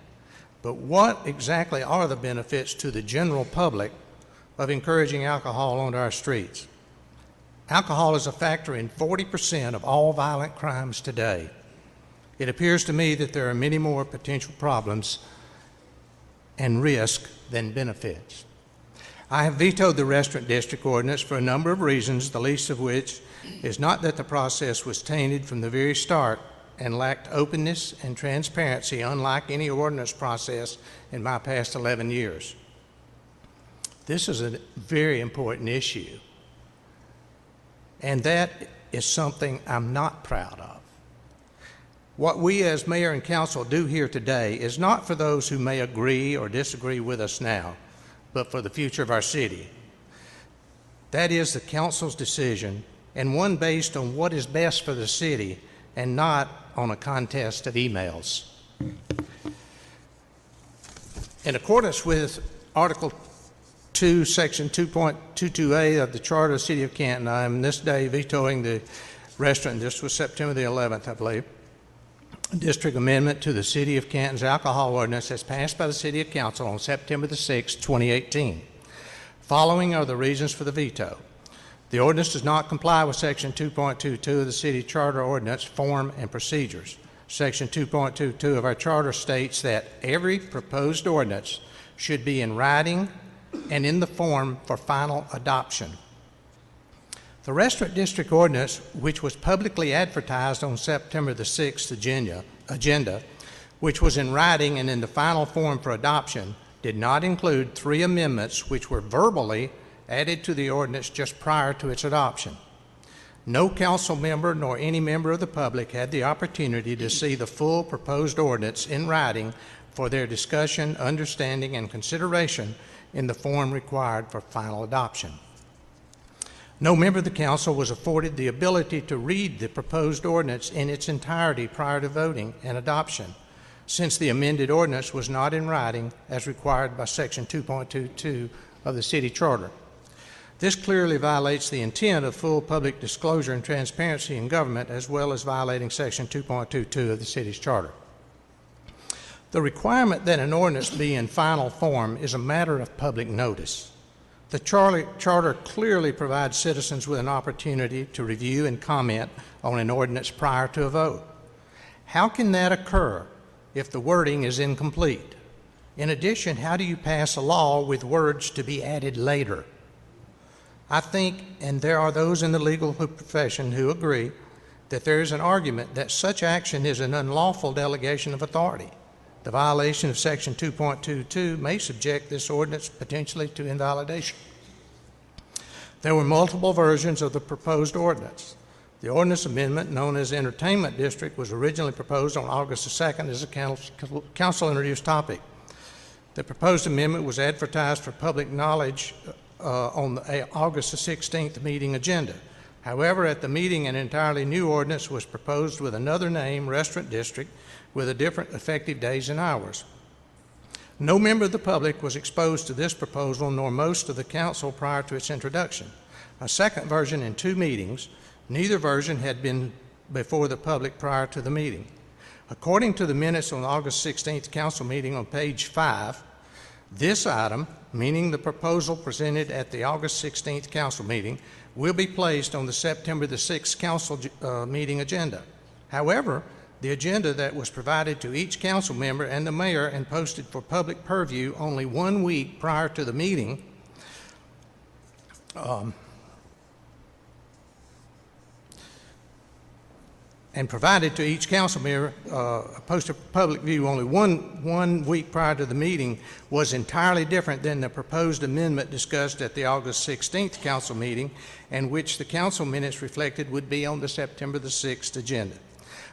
But what exactly are the benefits to the general public of encouraging alcohol onto our streets? Alcohol is a factor in 40% of all violent crimes today. It appears to me that there are many more potential problems and risks than benefits. I have vetoed the restaurant district ordinance for a number of reasons, the least of which is not that the process was tainted from the very start and lacked openness and transparency, unlike any ordinance process in my past 11 years. This is a very important issue, and that is something I'm not proud of. What we as mayor and council do here today is not for those who may agree or disagree with us now, but for the future of our city. That is the council's decision, and one based on what is best for the city and not on a contest of emails. In accordance with Article 2, Section 2.22a of the Charter of the City of Canton, I am this day vetoing the restaurant. This was September the 11th, I believe. District amendment to the City of Canton's alcohol ordinance as passed by the City of Council on September the 6th, 2018. Following are the reasons for the veto. The ordinance does not comply with Section 2.22 of the City Charter Ordinance Form and Procedures. Section 2.22 of our charter states that every proposed ordinance should be in writing and in the form for final adoption. The Restaurant District Ordinance, which was publicly advertised on September the 6th agenda, which was in writing and in the final form for adoption, did not include 3 amendments which were verbally added to the ordinance just prior to its adoption. No council member nor any member of the public had the opportunity to see the full proposed ordinance in writing for their discussion, understanding, and consideration in the form required for final adoption. No member of the council was afforded the ability to read the proposed ordinance in its entirety prior to voting and adoption, since the amended ordinance was not in writing as required by Section 2.22 of the City Charter. This clearly violates the intent of full public disclosure and transparency in government, as well as violating Section 2.22 of the City's Charter. The requirement that an ordinance be in final form is a matter of public notice. The Charter clearly provides citizens with an opportunity to review and comment on an ordinance prior to a vote. How can that occur if the wording is incomplete? In addition, how do you pass a law with words to be added later? I think, and there are those in the legal profession who agree, that there is an argument that such action is an unlawful delegation of authority. The violation of Section 2.22 may subject this ordinance potentially to invalidation. There were multiple versions of the proposed ordinance. The ordinance amendment, known as Entertainment District, was originally proposed on August the 2nd as a council-introduced topic. The proposed amendment was advertised for public knowledge on the August the 16th meeting agenda. However, at the meeting, an entirely new ordinance was proposed with another name, Restaurant District, with a different effective days and hours. No member of the public was exposed to this proposal, nor most of the council prior to its introduction. A second version in 2 meetings, neither version had been before the public prior to the meeting. According to the minutes on August 16th council meeting on page 5, this item, meaning the proposal presented at the August 16th council meeting, will be placed on the September the 6th council meeting agenda. However, the agenda that was provided to each council member and the mayor and posted for public purview only 1 week prior to the meeting and provided to each council member, posted for public view only one week prior to the meeting, was entirely different than the proposed amendment discussed at the August 16th council meeting, and which the council minutes reflected would be on the September the 6th agenda.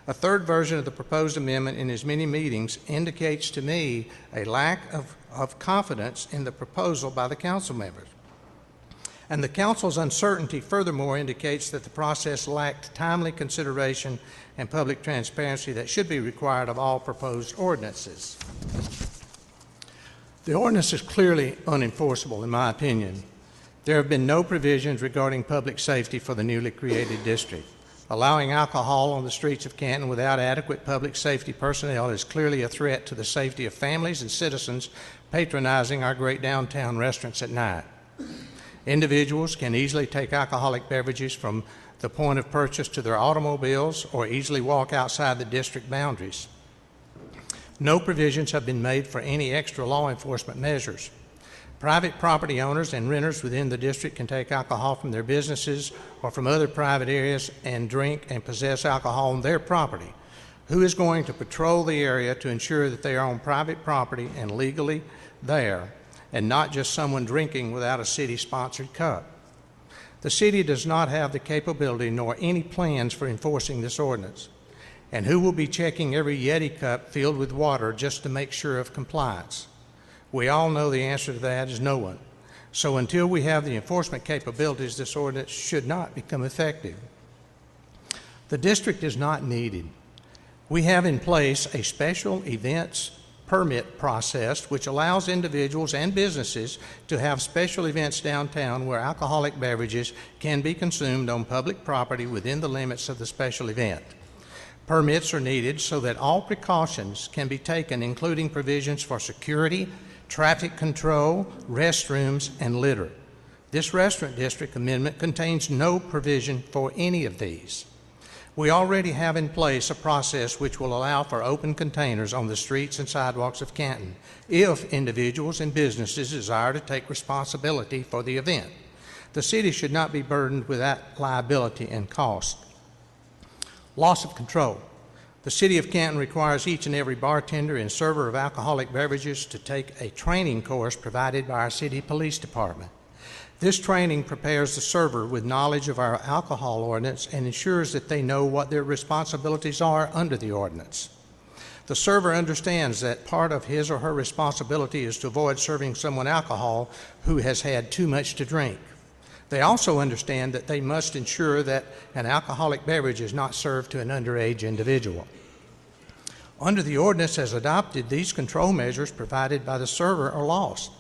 A third version of the proposed amendment in as many meetings indicates to me a lack of confidence in the proposal by the council members. And the council's uncertainty furthermore indicates that the process lacked timely consideration and public transparency that should be required of all proposed ordinances. The ordinance is clearly unenforceable, in my opinion. There have been no provisions regarding public safety for the newly created district. Allowing alcohol on the streets of Canton without adequate public safety personnel is clearly a threat to the safety of families and citizens patronizing our great downtown restaurants at night. Individuals can easily take alcoholic beverages from the point of purchase to their automobiles or easily walk outside the district boundaries. No provisions have been made for any extra law enforcement measures. Private property owners and renters within the district can take alcohol from their businesses or from other private areas and drink and possess alcohol on their property. Who is going to patrol the area to ensure that they are on private property and legally there, and not just someone drinking without a city-sponsored cup? The city does not have the capability nor any plans for enforcing this ordinance. And who will be checking every Yeti cup filled with water just to make sure of compliance? We all know the answer to that is no one. So until we have the enforcement capabilities, this ordinance should not become effective. The district is not needed. We have in place a special events permit process which allows individuals and businesses to have special events downtown where alcoholic beverages can be consumed on public property within the limits of the special event. Permits are needed so that all precautions can be taken, including provisions for security, traffic control, restrooms, and litter. This restaurant district amendment contains no provision for any of these. We already have in place a process which will allow for open containers on the streets and sidewalks of Canton if individuals and businesses desire to take responsibility for the event. The city should not be burdened with that liability and cost. Loss of control. The City of Canton requires each and every bartender and server of alcoholic beverages to take a training course provided by our city police department. This training prepares the server with knowledge of our alcohol ordinance and ensures that they know what their responsibilities are under the ordinance. The server understands that part of his or her responsibility is to avoid serving someone alcohol who has had too much to drink. They also understand that they must ensure that an alcoholic beverage is not served to an underage individual. Under the ordinance as adopted, these control measures provided by the server are lost.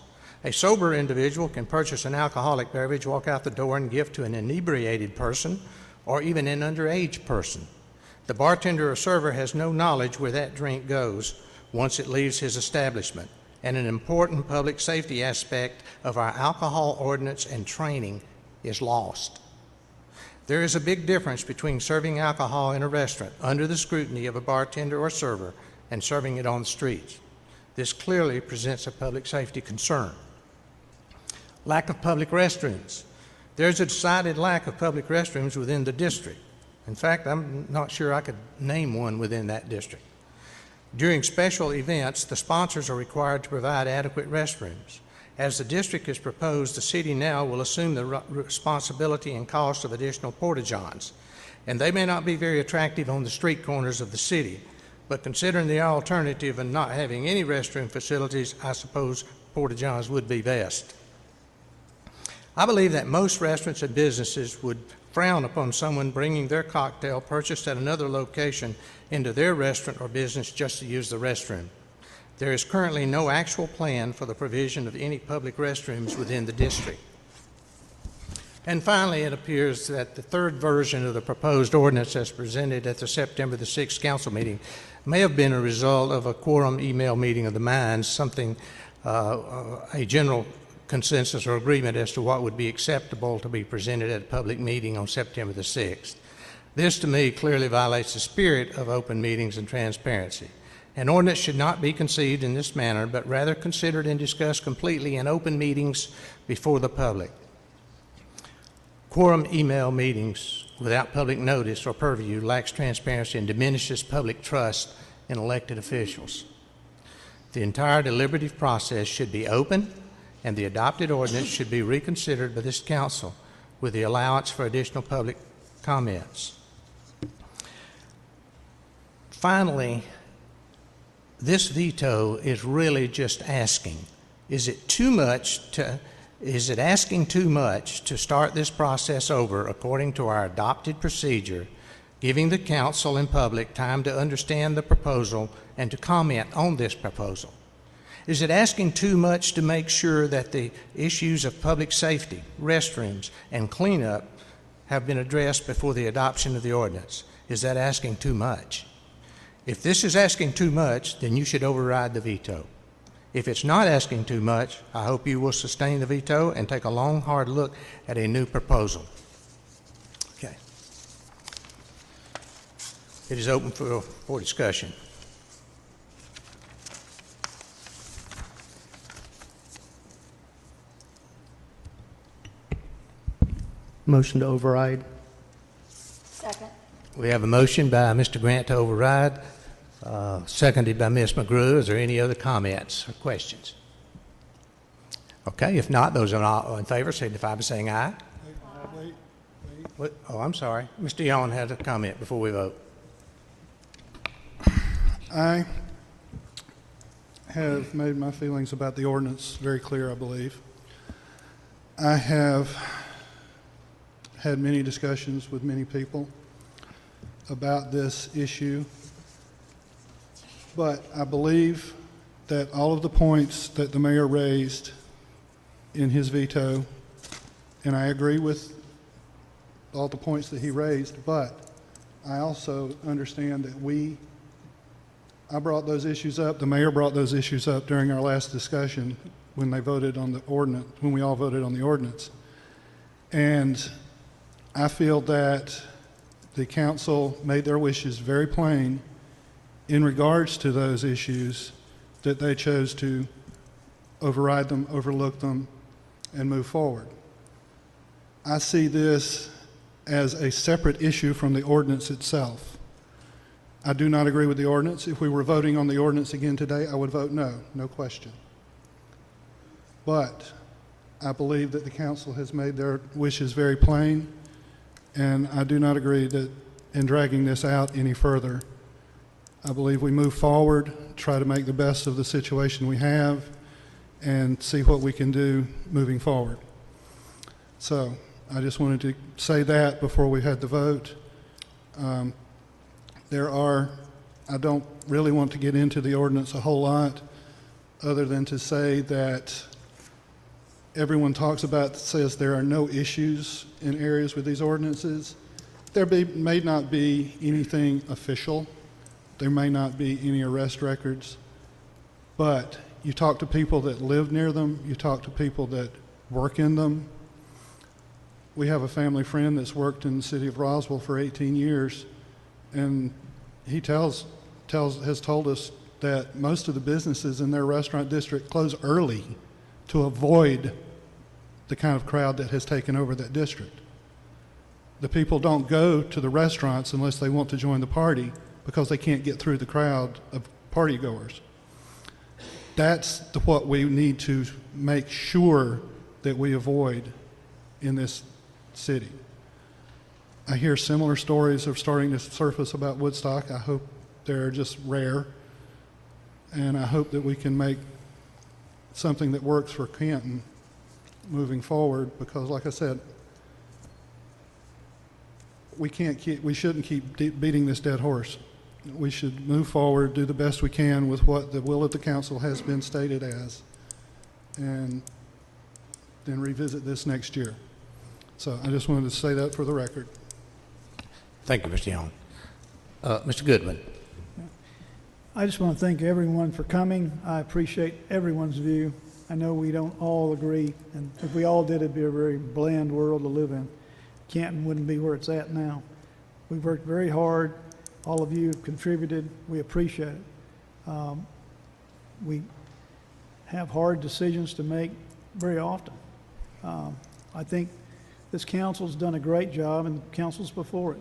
A sober individual can purchase an alcoholic beverage, walk out the door, and give to an inebriated person or even an underage person. The bartender or server has no knowledge where that drink goes once it leaves his establishment, and an important public safety aspect of our alcohol ordinance and training is lost. There is a big difference between serving alcohol in a restaurant under the scrutiny of a bartender or server and serving it on the streets. This clearly presents a public safety concern. Lack of public restrooms. There's a decided lack of public restrooms within the district. In fact, I'm not sure I could name one within that district. During special events, the sponsors are required to provide adequate restrooms. As the district is proposed, the city now will assume the responsibility and cost of additional porta-johns. And they may not be very attractive on the street corners of the city, but considering the alternative of not having any restroom facilities, I suppose porta-johns would be best. I believe that most restaurants and businesses would frown upon someone bringing their cocktail purchased at another location into their restaurant or business just to use the restroom. There is currently no actual plan for the provision of any public restrooms within the district. And finally, it appears that the third version of the proposed ordinance as presented at the September the 6th council meeting may have been a result of a quorum email meeting of the minds, something a general consensus or agreement as to what would be acceptable to be presented at a public meeting on September the 6th. This, to me, clearly violates the spirit of open meetings and transparency. An ordinance should not be conceived in this manner, but rather considered and discussed completely in open meetings before the public. Quorum email meetings without public notice or purview lacks transparency and diminishes public trust in elected officials. The entire deliberative process should be open, and the adopted ordinance should be reconsidered by this council with the allowance for additional public comments. Finally, this veto is really just asking. Is it asking too much to start this process over according to our adopted procedure, giving the council and public time to understand the proposal and to comment on this proposal? Is it asking too much to make sure that the issues of public safety, restrooms, and cleanup have been addressed before the adoption of the ordinance? Is that asking too much? If this is asking too much, then you should override the veto. If it's not asking too much, I hope you will sustain the veto and take a long, hard look at a new proposal. Okay. It is open for discussion. Motion to override. Second. We have a motion by Mr. Grant to override, seconded by Ms. McGrew. Is there any other comments or questions? Okay, if not, those are in favor signify by saying aye. Wait. Oh, I'm sorry. Mr. Young had a comment before we vote. I have made my feelings about the ordinance very clear, I believe. I have had many discussions with many people about this issue, but I believe that all of the points that the mayor raised in his veto, and I agree with all the points that he raised, but I also understand that I brought those issues up, the mayor brought those issues up during our last discussion when they voted on the ordinance, when we all voted on the ordinance. And I feel that the council made their wishes very plain in regards to those issues, that they chose to override them, overlook them, and move forward. I see this as a separate issue from the ordinance itself. I do not agree with the ordinance. If we were voting on the ordinance again today, I would vote no, no question. But I believe that the council has made their wishes very plain, and I do not agree that in dragging this out any further. I believe we move forward, try to make the best of the situation we have, and see what we can do moving forward. So I just wanted to say that before we had the vote. I don't really want to get into the ordinance a whole lot, other than to say that everyone says there are no issues in areas with these ordinances. There may not be anything official. There may not be any arrest records. But you talk to people that live near them. You talk to people that work in them. We have a family friend that's worked in the city of Roswell for 18 years, and he has told us that most of the businesses in their restaurant district close early to avoid the kind of crowd that has taken over that district. The people don't go to the restaurants unless they want to join the party because they can't get through the crowd of party goers. That's what we need to make sure that we avoid in this city. I hear similar stories are starting to surface about Woodstock. I hope they're just rare, and I hope that we can make something that works for Canton moving forward, because like I said, we shouldn't keep beating this dead horse. We should move forward, do the best we can with what the will of the council has been stated as, and then revisit this next year. So I just wanted to say that for the record. Thank you, Mr. Young. Mr. Goodman. I just want to thank everyone for coming. I appreciate everyone's view. I know we don't all agree, and if we all did, it'd be a very bland world to live in. Canton wouldn't be where it's at now. We've worked very hard. All of you have contributed. We appreciate it. We have hard decisions to make very often. I think this council's done a great job, and councils before it.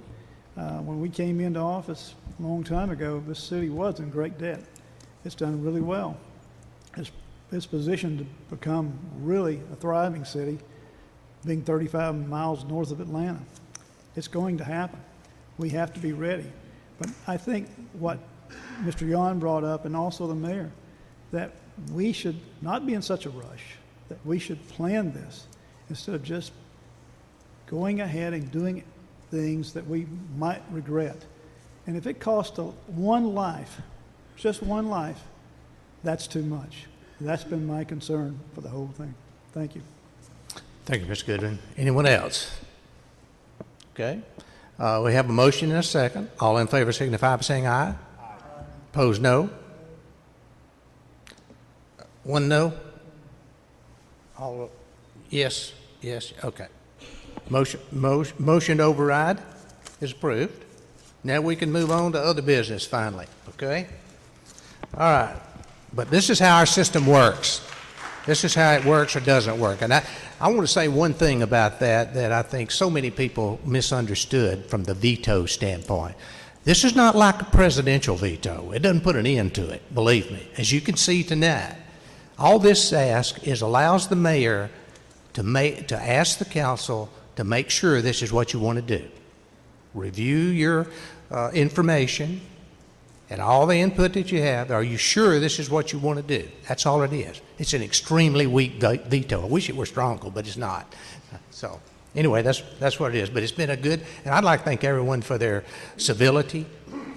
When we came into office a long time ago, this city was in great debt. It's done really well. It's positioned to become really a thriving city, being 35 miles north of Atlanta. It's going to happen. We have to be ready. But I think what Mr. Yon brought up, and also the mayor, that we should not be in such a rush, that we should plan this instead of just going ahead and doing things that we might regret. And if it costs one life, just one life, that's too much. That's been my concern for the whole thing. Thank you. Thank you, Mr. Goodwin. Anyone else? Okay. We have a motion and a second. All in favor signify by saying aye. Aye. Opposed, no. One no. All yes, yes. Okay. Motion to override is approved. Now we can move on to other business finally. Okay. All right. But this is how our system works. This is how it works or doesn't work. And I want to say one thing about that I think so many people misunderstood from the veto standpoint. This is not like a presidential veto. It doesn't put an end to it, believe me. As you can see tonight, all this asks is allows the mayor to ask the council to make sure this is what you want to do. Review your information and all the input that you have. Are you sure this is what you want to do? That's all it is. It's an extremely weak veto. I wish it were stronger, but it's not. So anyway, that's what it is. But it's been a good, and I'd like to thank everyone for their civility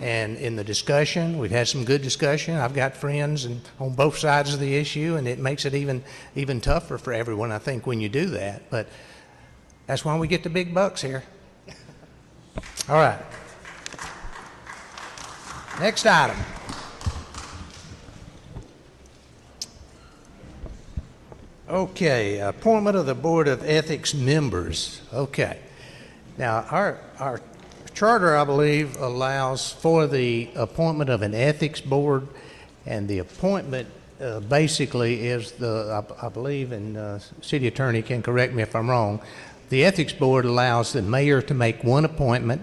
and in the discussion. We've had some good discussion. I've got friends on both sides of the issue, and it makes it even tougher for everyone, I think, when you do that. But that's why we get the big bucks here. All right. Next item. Okay, appointment of the Board of Ethics members. Okay. Now, our charter, I believe, allows for the appointment of an ethics board, and the appointment basically is I believe, and city attorney can correct me if I'm wrong, the ethics board allows the mayor to make one appointment.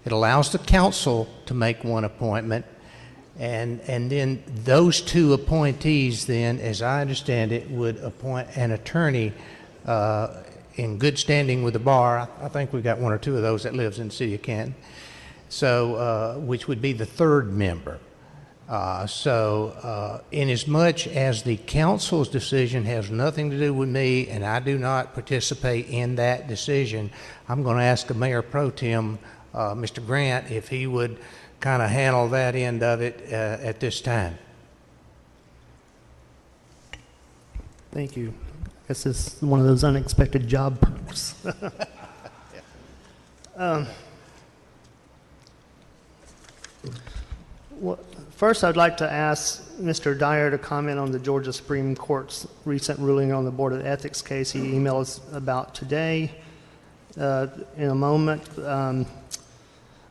It allows the council to make one appointment, and then those two appointees then, as I understand it, would appoint an attorney in good standing with the bar. I think we've got one or two of those that lives in the city of Canton, so which would be the third member. Inasmuch as the council's decision has nothing to do with me and I do not participate in that decision, I'm going to ask the Mayor Pro Tem, Mr. Grant, if he would kind of handle that end of it at this time. Thank you. This is one of those unexpected job perks. Well, first, I'd like to ask Mr. Dyer to comment on the Georgia Supreme Court's recent ruling on the Board of Ethics case he emailed us about today in a moment.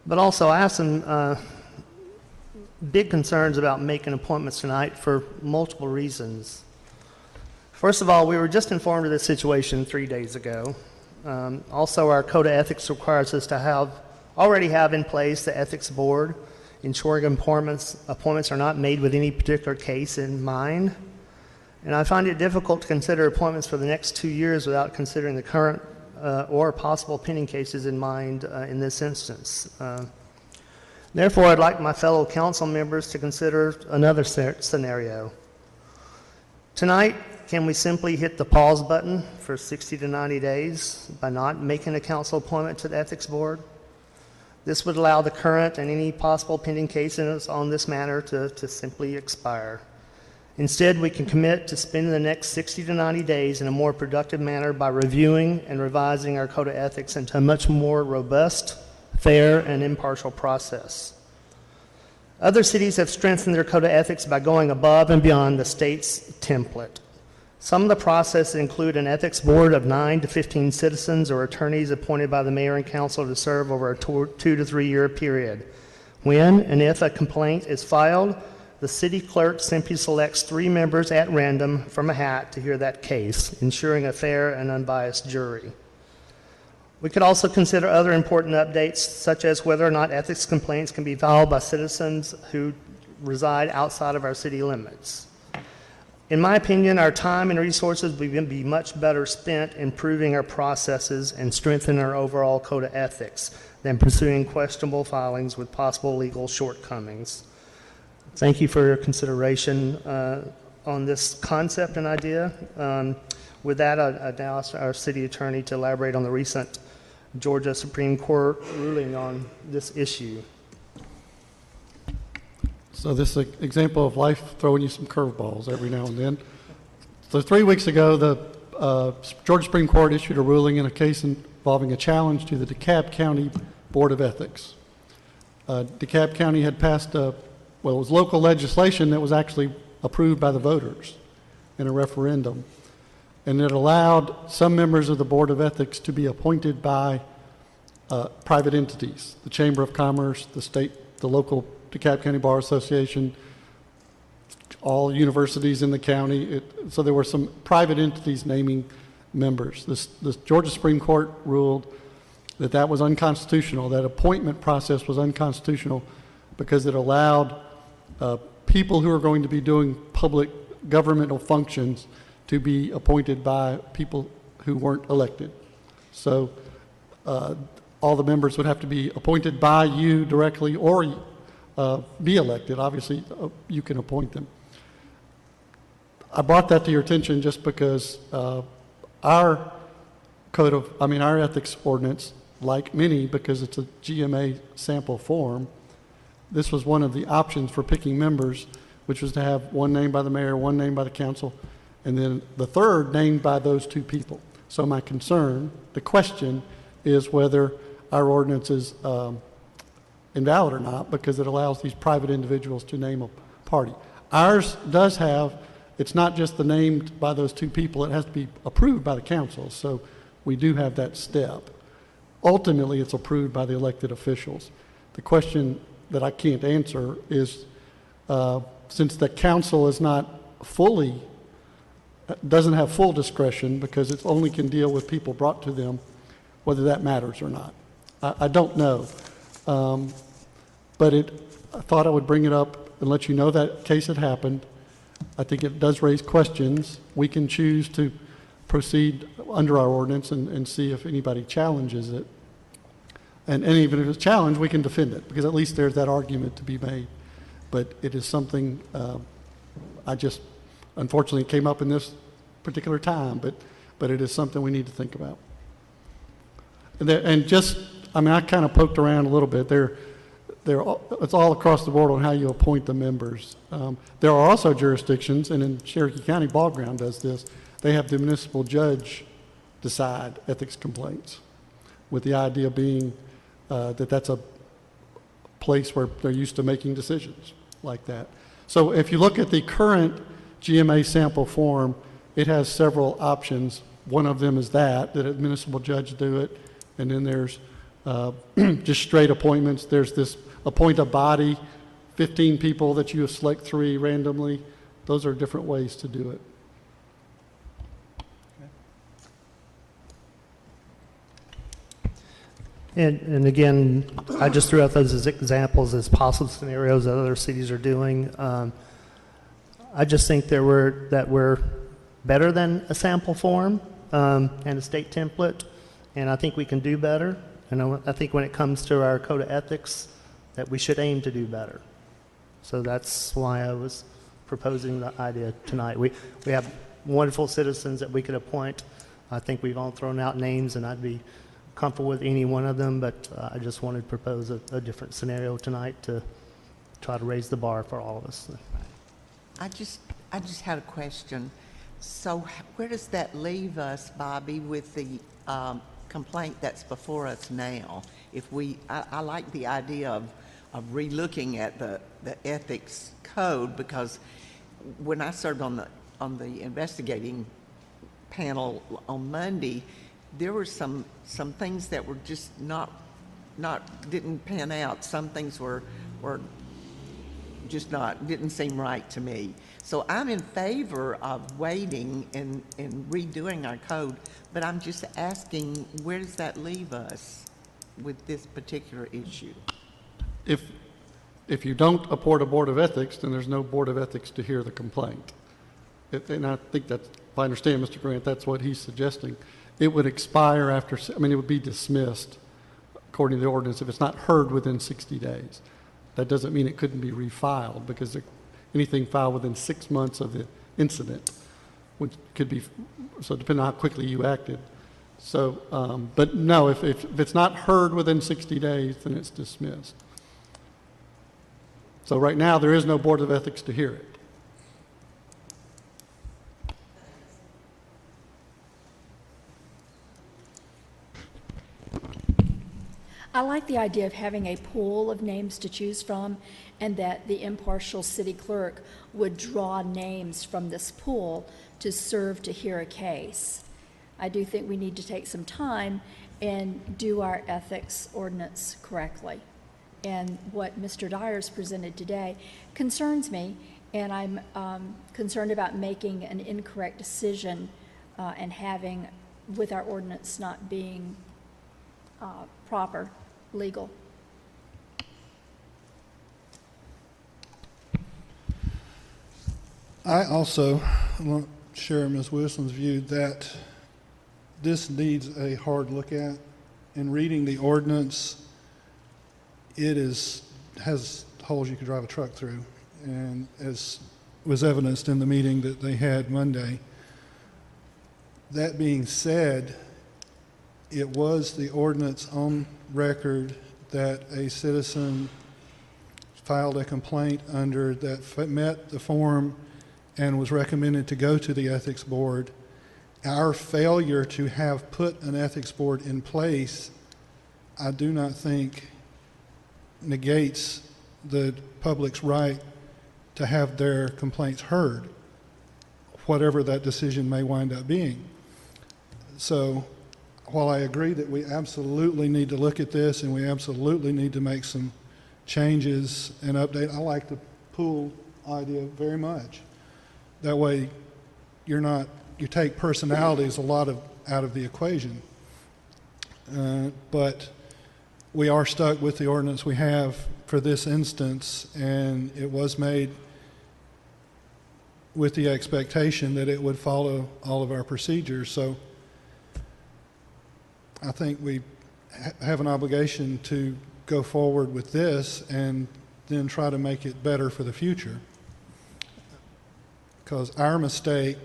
But also, I have some big concerns about making appointments tonight for multiple reasons. First of all, we were just informed of this situation 3 days ago. Also, our Code of Ethics requires us to already have in place the Ethics Board, ensuring appointments are not made with any particular case in mind. And I find it difficult to consider appointments for the next 2 years without considering the current or possible pending cases in mind in this instance. Therefore, I'd like my fellow council members to consider another scenario. Tonight, can we simply hit the pause button for 60 to 90 days by not making a council appointment to the Ethics Board? This would allow the current and any possible pending cases on this matter to simply expire. Instead, we can commit to spending the next 60 to 90 days in a more productive manner by reviewing and revising our Code of Ethics into a much more robust, fair, and impartial process. Other cities have strengthened their Code of Ethics by going above and beyond the state's template. Some of the processes include an ethics board of 9 to 15 citizens or attorneys appointed by the mayor and council to serve over a 2 to 3 year period. When and if a complaint is filed, the city clerk simply selects 3 members at random from a hat to hear that case, ensuring a fair and unbiased jury. We could also consider other important updates, such as whether or not ethics complaints can be filed by citizens who reside outside of our city limits. In my opinion, our time and resources would be much better spent improving our processes and strengthening our overall code of ethics than pursuing questionable filings with possible legal shortcomings. Thank you for your consideration on this concept and idea. With that, I'd now ask our city attorney to elaborate on the recent Georgia Supreme Court ruling on this issue. So this is an example of life throwing you some curveballs every now and then. So 3 weeks ago, the Georgia Supreme Court issued a ruling in a case involving a challenge to the DeKalb County Board of Ethics. DeKalb County had passed it was local legislation that was actually approved by the voters in a referendum. And it allowed some members of the Board of Ethics to be appointed by private entities, the Chamber of Commerce, the local DeKalb County Bar Association, all universities in the county. So there were some private entities naming members. The Georgia Supreme Court ruled that that was unconstitutional, that appointment process was unconstitutional because it allowed people who are going to be doing public governmental functions to be appointed by people who weren't elected. So all the members would have to be appointed by you directly or be elected. Obviously, you can appoint them. I brought that to your attention just because our ethics ordinance, like many, because it's a GMA sample form, this was one of the options for picking members, which was to have one named by the mayor, one named by the council, and then the third named by those 2 people. So my concern, the question, is whether our ordinance is invalid or not, because it allows these private individuals to name a party. Ours does have, it's not just the named by those 2 people, it has to be approved by the council, so we do have that step. Ultimately, it's approved by the elected officials. The question that I can't answer is, since the council is not doesn't have full discretion because it only can deal with people brought to them, whether that matters or not. I don't know. But I thought I would bring it up and let you know that case had happened. I think it does raise questions. We can choose to proceed under our ordinance and see if anybody challenges it. And even if it's challenged, we can defend it, because at least there's that argument to be made. But it is something unfortunately it came up in this particular time, but it is something we need to think about. I kind of poked around a little bit. It's all across the board on how you appoint the members. There are also jurisdictions, and in Cherokee County, Ball Ground does this, they have the municipal judge decide ethics complaints, with the idea being that that's a place where they're used to making decisions like that. So if you look at the current GMA sample form, it has several options. One of them is that a municipal judge do it, and then there's just straight appointments. There's this appoint a body, 15 people that you select 3 randomly. Those are different ways to do it. And again, I just threw out those as examples as possible scenarios that other cities are doing. I just think that we're better than a sample form and a state template, and I think we can do better. And I think when it comes to our code of ethics, that we should aim to do better. So that's why I was proposing the idea tonight. We have wonderful citizens that we could appoint. I think we've all thrown out names, and I'd be comfortable with any one of them, but I just wanted to propose a different scenario tonight to try to raise the bar for all of us. I just had a question. So where does that leave us, Bobby, with the complaint that's before us now? I like the idea of re-looking at the ethics code, because when I served on the the investigating panel on Monday, there were some things that were just didn't pan out. Some things were just didn't seem right to me. So I'm in favor of waiting and redoing our code, but I'm just asking, where does that leave us with this particular issue? If you don't appoint a Board of Ethics, then there's no Board of Ethics to hear the complaint. And I think that, if I understand Mr. Grant, that's what he's suggesting. It would expire after, it would be dismissed according to the ordinance if it's not heard within 60 days. That doesn't mean it couldn't be refiled, because anything filed within 6 months of the incident, which could be, so depending on how quickly you acted. So, but no, if it's not heard within 60 days, then it's dismissed. So right now, there is no Board of Ethics to hear it. I like the idea of having a pool of names to choose from, and that the impartial city clerk would draw names from this pool to serve to hear a case. I do think we need to take some time and do our ethics ordinance correctly. And what Mr. Dyer's presented today concerns me, and I'm concerned about making an incorrect decision and having, with our ordinance not being proper, legal. I also want to share Ms. Wilson's view that this needs a hard look at. In reading the ordinance, it has holes you could drive a truck through, and as was evidenced in the meeting that they had Monday. That being said, it was the ordinance on record that a citizen filed a complaint under that met the form and was recommended to go to the ethics board. Our failure to have put an ethics board in place, I do not think negates the public's right to have their complaints heard, whatever that decision may wind up being. So while I agree that we absolutely need to look at this and we absolutely need to make some changes and update, I like the pool idea very much. That way you take personalities out of the equation. But we are stuck with the ordinance we have for this instance, and it was made with the expectation that it would follow all of our procedures. So I think we have an obligation to go forward with this and then try to make it better for the future. Because our mistake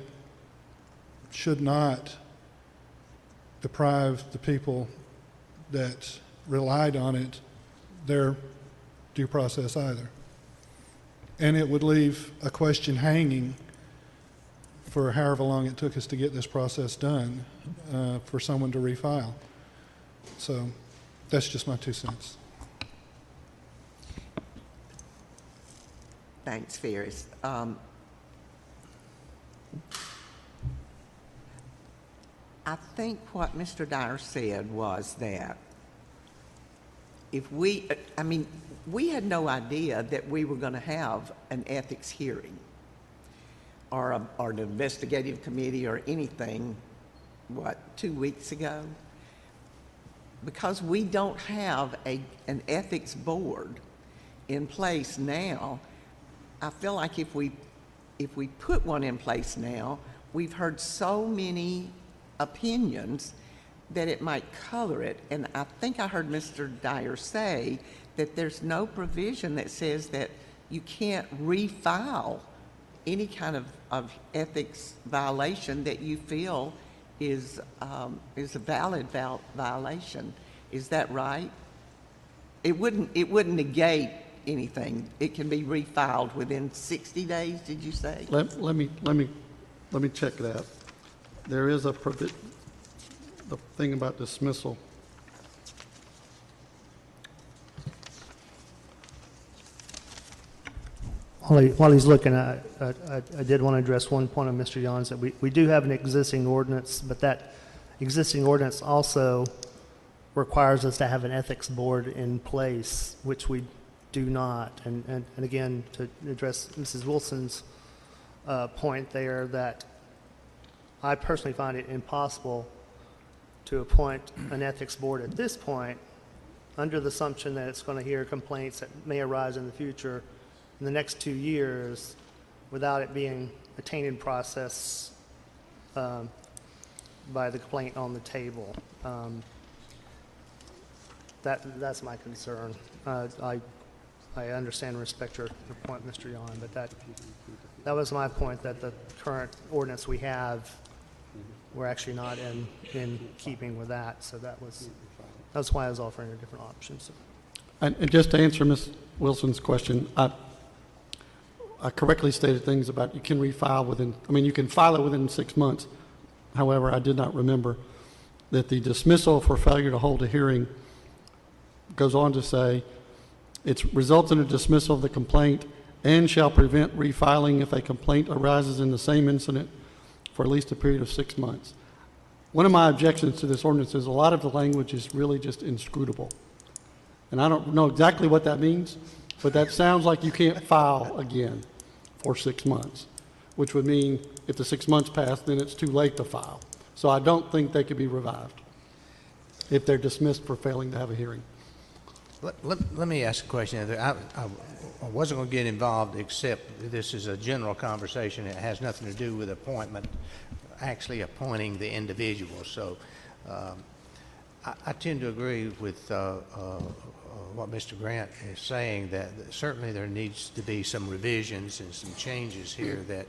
should not deprive the people that relied on it their due process either. And it would leave a question hanging for however long it took us to get this process done for someone to refile. So that's just my 2 cents. Thanks, Ferris. I think what Mr. Dyer said was that if we had no idea that we were going to have an ethics hearing or an investigative committee or anything, 2 weeks ago? Because we don't have an ethics board in place now, I feel like if we put one in place now, we've heard so many opinions that it might color it. And I think I heard Mr. Dyer say that there's no provision that says that you can't refile any kind of ethics violation that you feel is a valid violation. Is that right? It wouldn't negate anything. It can be refiled within 60 days, did you say? Let me check that. There is the thing about dismissal. While he's looking, I did want to address one point of Mr. Yon's, that we do have an existing ordinance, but that existing ordinance also requires us to have an ethics board in place, which we do not. And again, to address Mrs. Wilson's point there, that I personally find it impossible to appoint an ethics board at this point under the assumption that it's going to hear complaints that may arise in the future in the next 2 years without it being a tainted process by the complaint on the table. That's my concern. I understand and respect your point, Mr. Yon, but that was my point, that the current ordinance we have, we're actually not in keeping with that. So that's why I was offering a different option. So. And just to answer Ms. Wilson's question, I correctly stated things about you can refile within, you can file it within 6 months. However, I did not remember that the dismissal for failure to hold a hearing goes on to say it results in a dismissal of the complaint and shall prevent refiling if a complaint arises in the same incident for at least a period of 6 months. One of my objections to this ordinance is a lot of the language is really just inscrutable. And I don't know exactly what that means, but that sounds like you can't file again for 6 months, which would mean if the 6 months pass, then it's too late to file. So I don't think they could be revived if they're dismissed for failing to have a hearing. Let me ask a question. I wasn't going to get involved, except this is a general conversation. It has nothing to do with appointment, actually appointing the individual. So I tend to agree with what Mr. Grant is saying, that certainly there needs to be some revisions and some changes here that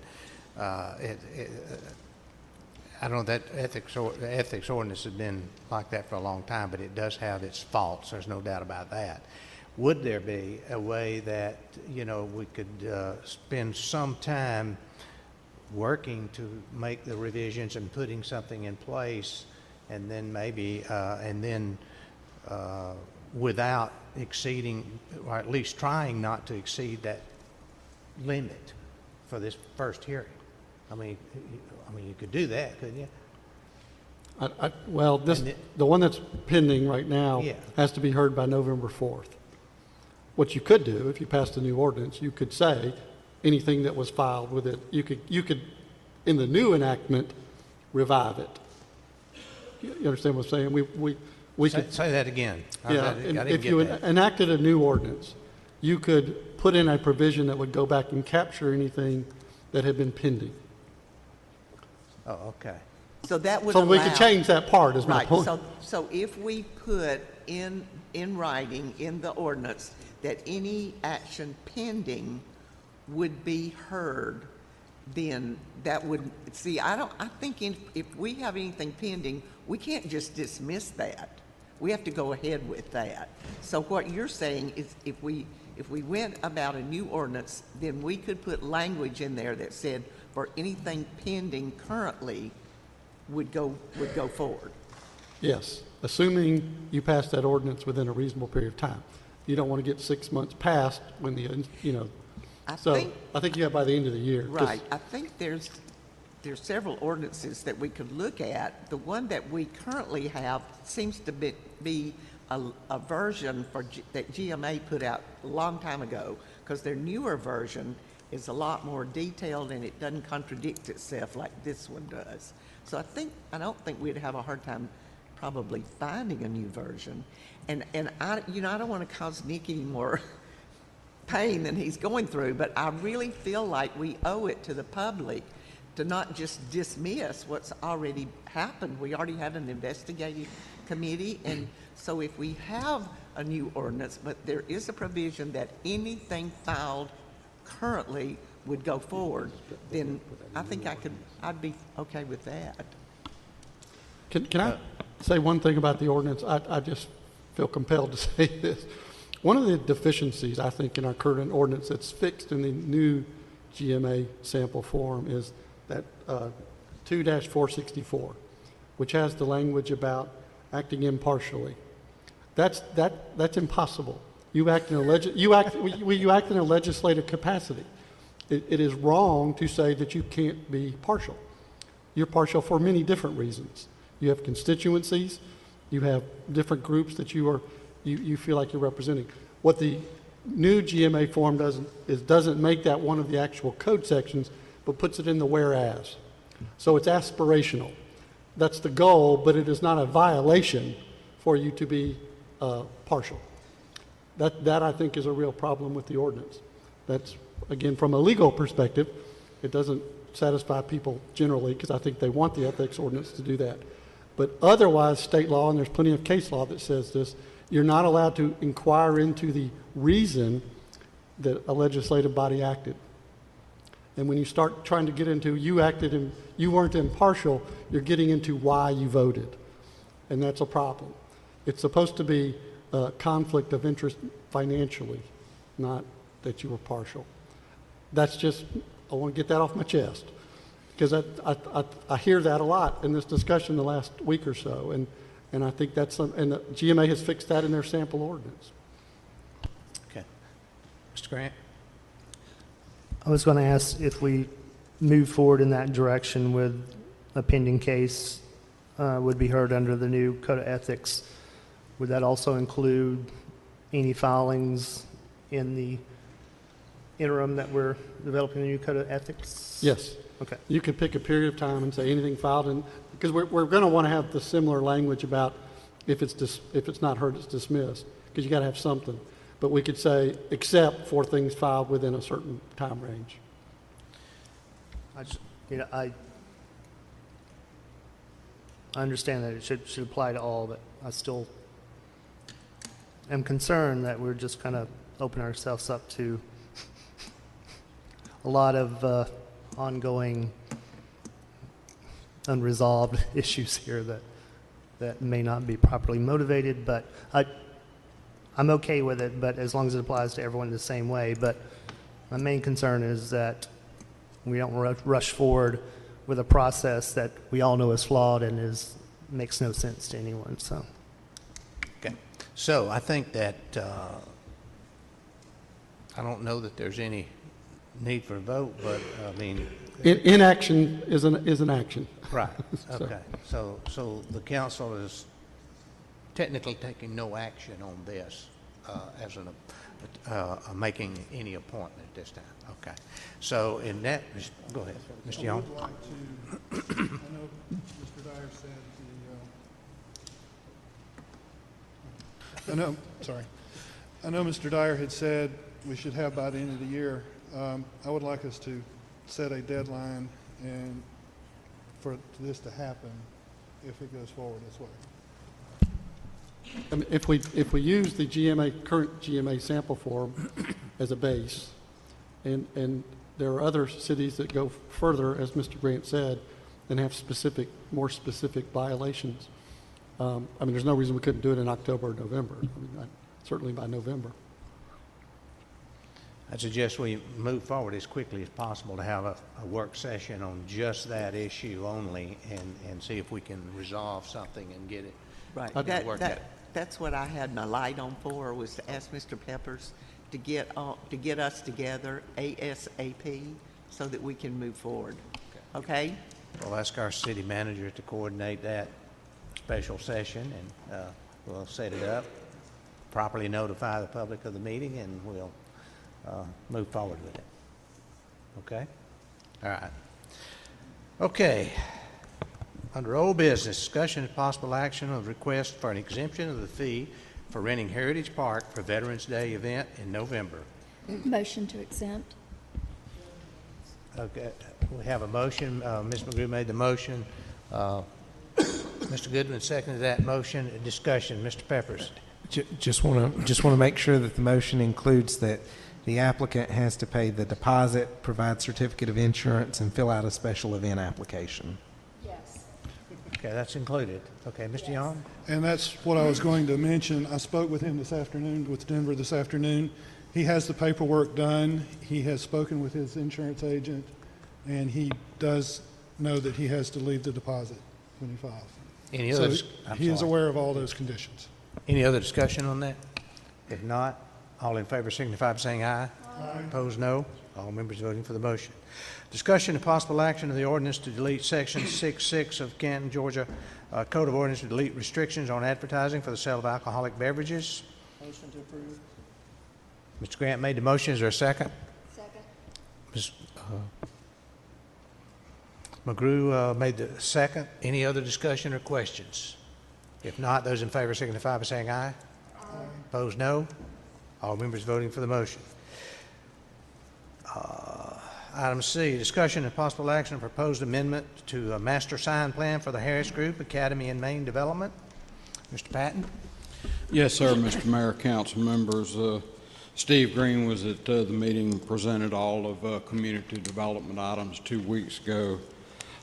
I don't know that ethics ordinance has been like that for a long time, but it does have its faults. There's no doubt about that. Would there be a way that, we could spend some time working to make the revisions and putting something in place, and then maybe, without exceeding, or at least trying not to exceed that limit for this first hearing? You could do that, couldn't you? The one that's pending right now has to be heard by November 4th. What you could do, if you passed a new ordinance, you could say anything that was filed with it, you could, in the new enactment, revive it. You understand what I'm saying? We could say that again. If you enacted a new ordinance, you could put in a provision that would go back and capture anything that had been pending. Oh, okay. So that would so allow, we could change that part, is my point. So if we put in writing in the ordinance that any action pending would be heard, then that would, I think if we have anything pending, we can't just dismiss that. We have to go ahead with that. So what you're saying is if we went about a new ordinance, then we could put language in there that said for anything pending currently would go forward. Yes, assuming you pass that ordinance within a reasonable period of time. You don't want to get 6 months past when I think you have by the end of the year. Right. I think there's several ordinances that we could look at. The one that we currently have seems to be a version that GMA put out a long time ago, because their newer version is a lot more detailed and it doesn't contradict itself like this one does. So I don't think we'd have a hard time probably finding a new version. And I don't want to cause Nick any more pain than he's going through, but I really feel like we owe it to the public to not just dismiss what's already happened. We already had an investigative committee, and so if we have a new ordinance, but there is a provision that anything filed currently would go forward, then I think I'd be okay with that. Can I say one thing about the ordinance? I just feel compelled to say this. One of the deficiencies, I think, in our current ordinance that's fixed in the new GMA sample form is that 2-464, which has the language about acting impartially. That's impossible. You act in a legislative capacity. It is wrong to say that you can't be partial. You're partial for many different reasons. You have constituencies, you have different groups that you feel like you're representing. What the new GMA form doesn't make that one of the actual code sections, but puts it in the whereas. So it's aspirational. That's the goal, but it is not a violation for you to be partial. That I think is a real problem with the ordinance. That's, again, from a legal perspective, it doesn't satisfy people generally, because I think they want the ethics ordinance to do that. But otherwise, state law, and there's plenty of case law that says this, you're not allowed to inquire into the reason that a legislative body acted. And when you start trying to get into you acted and you weren't impartial, you're getting into why you voted. And that's a problem. It's supposed to be a conflict of interest financially, not that you were partial. That's just, I want to get that off my chest, because I hear that a lot in this discussion the last week or so, and I think that's and the GMA has fixed that in their sample ordinance. Okay. Mr. Grant? I was going to ask if we move forward in that direction with a pending case would be heard under the new Code of Ethics. Would that also include any filings in the interim that we're developing the new Code of Ethics? Yes. Okay. You could pick a period of time and say anything filed in, because we're going to want to have the similar language about if it's not heard, it's dismissed, because you got to have something. But we could say except for things filed within a certain time range. I understand that it should apply to all, but I still am concerned that we're just kind of opening ourselves up to a lot of ongoing unresolved issues here that may not be properly motivated, but I'm okay with it, but as long as it applies to everyone the same way. But my main concern is that we don't rush forward with a process that we all know is flawed and makes no sense to anyone. So, okay. So I think that I don't know that there's any need for a vote, but I mean, inaction is an action. Right. Okay. So the council is technically taking no action on this as making any appointment at this time. Okay. So in that, go ahead, Mr. Young. I would like to, I know Mr. Dyer said I know Mr. Dyer had said we should have by the end of the year. I would like us to set a deadline and for this to happen if it goes forward this way. I mean, if we use the current GMA sample form as a base, and there are other cities that go further, as Mr. Grant said, and have more specific violations. I mean, there's no reason we couldn't do it in October or November. I mean, certainly by November. I suggest we move forward as quickly as possible to have a work session on just that issue only, and see if we can resolve something and get it. Right. That's what I had my light on for, was to ask Mr. Peppers to get us together ASAP so that we can move forward. Okay? We'll ask our city manager to coordinate that special session, and we'll set it up, properly notify the public of the meeting, and we'll move forward with it. Okay? All right. Okay. Under old business, discussion and possible action of request for an exemption of the fee for renting Heritage Park for Veterans Day event in November. Motion to exempt. Okay. We have a motion. Ms. McGrew made the motion. Mr. Goodman seconded that motion. Discussion. Mr. Peppers. Just want to make sure that the motion includes that the applicant has to pay the deposit, provide certificate of insurance, and fill out a special event application. Yes. Okay, that's included. Okay, Mr. Young? And that's what I was going to mention. I spoke with him this afternoon, with Denver this afternoon. He has the paperwork done. He has spoken with his insurance agent, and he does know that he has to leave the deposit when he files. Any other? He is aware of all those conditions. Any other discussion on that? If not, all in favor signify by saying aye. Opposed, no. All members voting for the motion. Discussion and possible action of the ordinance to delete Section 6.6 of Canton, Georgia Code of Ordinance to delete restrictions on advertising for the sale of alcoholic beverages. Motion to approve. Mr. Grant made the motion. Is there a second? Second. Ms. McGrew made the second. Any other discussion or questions? If not, those in favor signify by saying aye. Aye. Opposed, no. All members voting for the motion. Item C, discussion and possible action of proposed amendment to a master sign plan for the Harris Group Academy and Main Development. Mr. Patton? Yes, sir, Mr. Mayor, council members. Steve Green was at the meeting and presented all of community development items 2 weeks ago.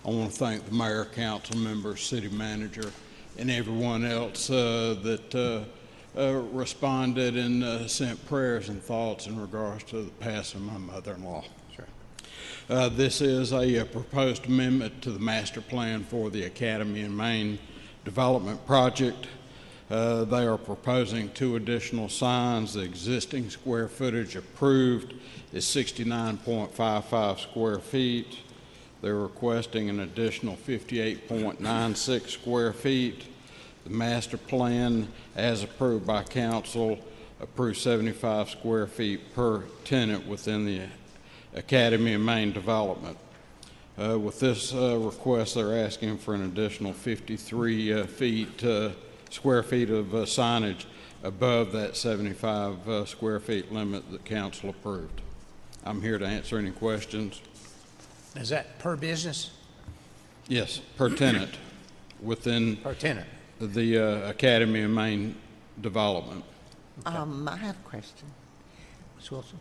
I want to thank the mayor, council members, city manager, and everyone else that responded and sent prayers and thoughts in regards to the passing of my mother-in-law. Sure. This is a proposed amendment to the master plan for the Academy and Main Development Project. They are proposing 2 additional signs. The existing square footage approved is 69.55 square feet. They're requesting an additional 58.96 square feet. The master plan, as approved by council, approved 75 square feet per tenant within the Academy and Main Development. With this request, they're asking for an additional 53 square feet of signage above that 75 square feet limit that council approved. I'm here to answer any questions. Is that per business? Yes, per tenant within per tenant. The Academy and Main Development. I have a question. Ms. Wilson?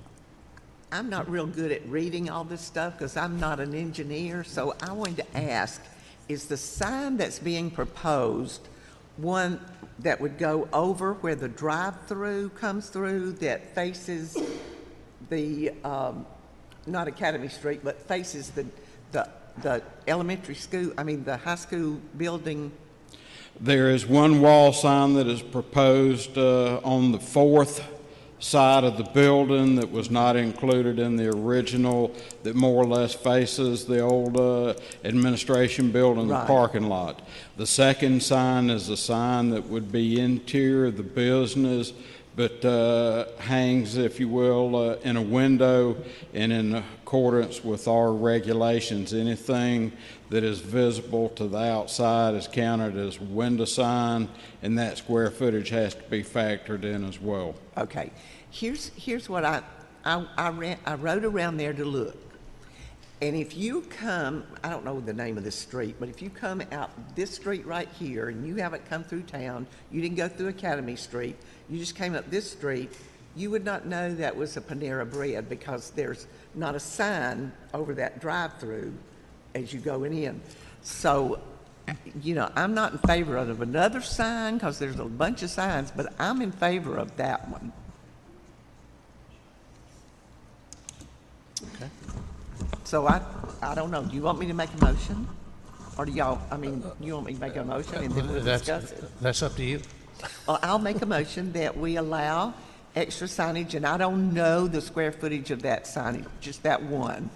I'm not real good at reading all this stuff because I'm not an engineer, so I wanted to ask, is the sign that's being proposed one that would go over where the drive-through comes through that faces the, not Academy Street, but faces the elementary school, the high school building? There is one wall sign that is proposed on the 4th side of the building that was not included in the original, that more or less faces the old administration building, right, the parking lot. The second sign is a sign that would be interior of the business, but hangs, if you will, in a window, and in accordance with our regulations, anything that is visible to the outside is counted as window sign, and that square footage has to be factored in as well. Okay, here's what I rode around there to look, and if you come, I don't know the name of this street, but if you come out this street right here and you haven't come through town, you didn't go through Academy Street, you just came up this street, you would not know that was a Panera Bread because there's not a sign over that drive-through as you go in. So, I'm not in favor of another sign because there's a bunch of signs, but I'm in favor of that one. Okay. So I don't know. Do you want me to make a motion? Or do y'all, you want me to make a motion and then we'll discuss it? That's up to you. Well, I'll make a motion that we allow extra signage, and I don't know the square footage of that signage, just that one.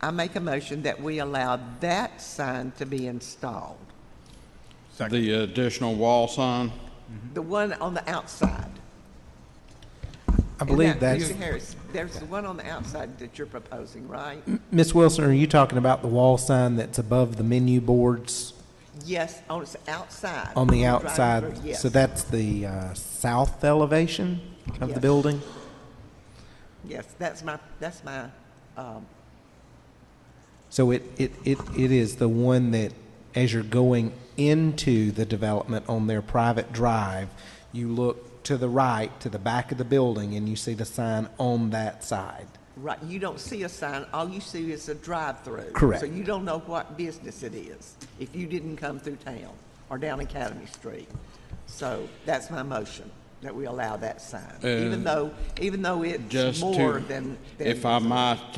I make a motion that we allow that sign to be installed. Second. The additional wall sign? Mm-hmm. The one on the outside. I believe that's... Mr. Harris, there's the one on the outside that you're proposing, right? Ms. Wilson, are you talking about the wall sign that's above the menu boards? Yes, on the outside. On the outside. Yes. So that's the south elevation of the building? Yes, that's my So it is the one that, as you're going into the development on their private drive, you look to the right, to the back of the building, and you see the sign on that side. Right, you don't see a sign, all you see is a drive-through. Correct. So you don't know what business it is if you didn't come through town or down Academy Street. So that's my motion, that we allow that sign, even though it's more than. If I might,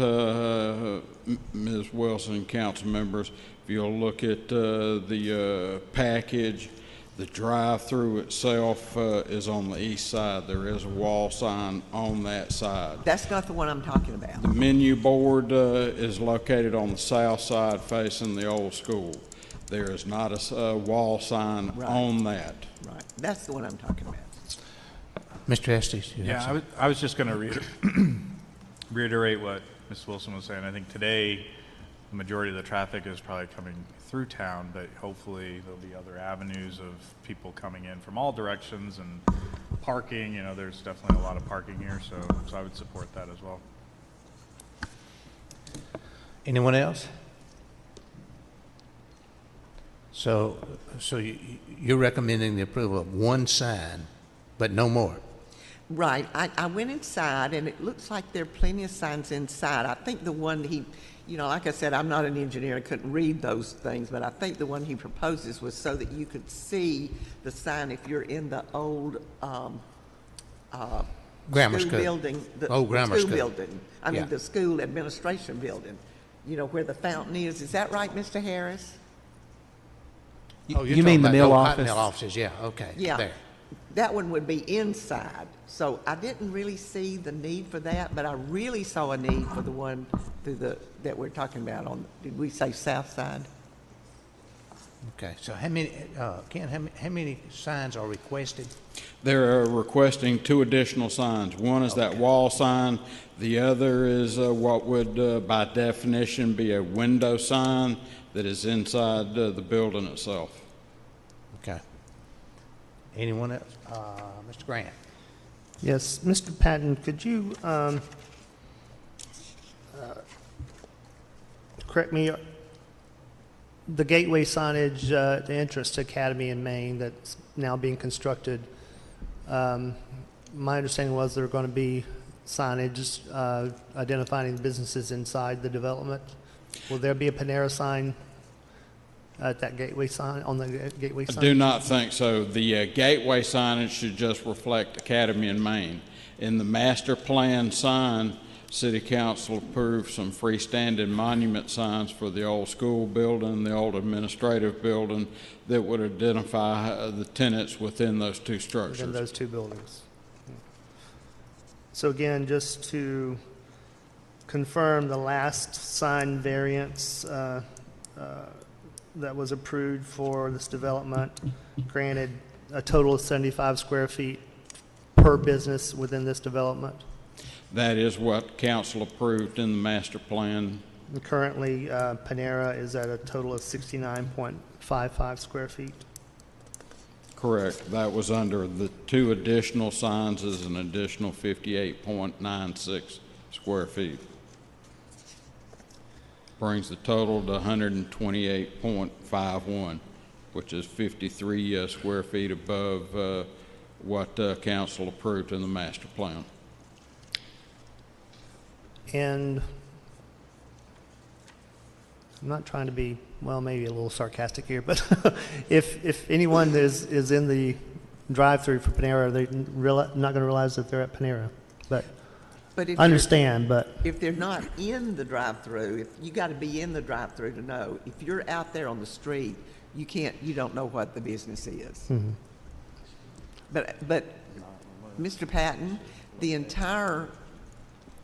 Ms. Wilson, council members, if you'll look at the package, The drive-through itself is on the east side. There is a wall sign on that side. That's not the one I'm talking about. The menu board is located on the south side facing the old school. There is not a wall sign on that. Right. That's the one I'm talking about. Mr. Estes, you have Yeah, something? I was just going to reiterate what Ms. Wilson was saying. I think today the majority of the traffic is probably coming through town, but hopefully there'll be other avenues of people coming in from all directions and parking. You know, there's definitely a lot of parking here, so I would support that as well. Anyone else? So you're recommending the approval of one sign, but no more? Right. I went inside, and it looks like there are plenty of signs inside. I think the one like I said, I'm not an engineer. I couldn't read those things, but I think the one he proposes was so that you could see the sign if you're in the old grammar school school building. grammar school school building. I mean, Yeah. the school administration building. You know, where the fountain is. Is that right, Mr. Harris? Oh, you're You mean talking the about mill old office? cotton mill offices, yeah, okay. Yeah. There. That one would be inside. So I didn't really see the need for that, but I really saw a need for the one that we're talking about on, did we say south side? Okay, so how many, Ken, how many signs are requested? They're requesting 2 additional signs. One is that wall sign. The other is what would, by definition, be a window sign that is inside the building itself. Okay. Anyone else? Mr. Grant? Yes, Mr. Patton, could you correct me? The gateway signage, the entrance to Academy in Maine that's now being constructed, my understanding was there were going to be signage identifying the businesses inside the development. Will there be a Panera sign at that gateway sign, on the gateway sign? I do not think so. The gateway signage should just reflect Academy in Maine. In the master plan sign, City Council approved some freestanding monument signs for the old school building, the old administrative building, that would identify the tenants within those 2 structures. Within those 2 buildings. So again, just to confirm, the last sign variance that was approved for this development granted a total of 75 square feet per business within this development. That is what council approved in the master plan. And currently, Panera is at a total of 69.55 square feet. Correct. That was under the 2 additional signs as an additional 58.96 square feet. Brings the total to 128.51, which is 53 square feet above what council approved in the master plan. And I'm not trying to be, well, maybe a little sarcastic here, but if anyone is in the drive-through for Panera, they're not going to realize that they're at Panera. But if I understand, but if they're not in the drive-through, if you got to be in the drive-through to know. If you're out there on the street, you don't know what the business is. Mm-hmm. But Mr. Patton,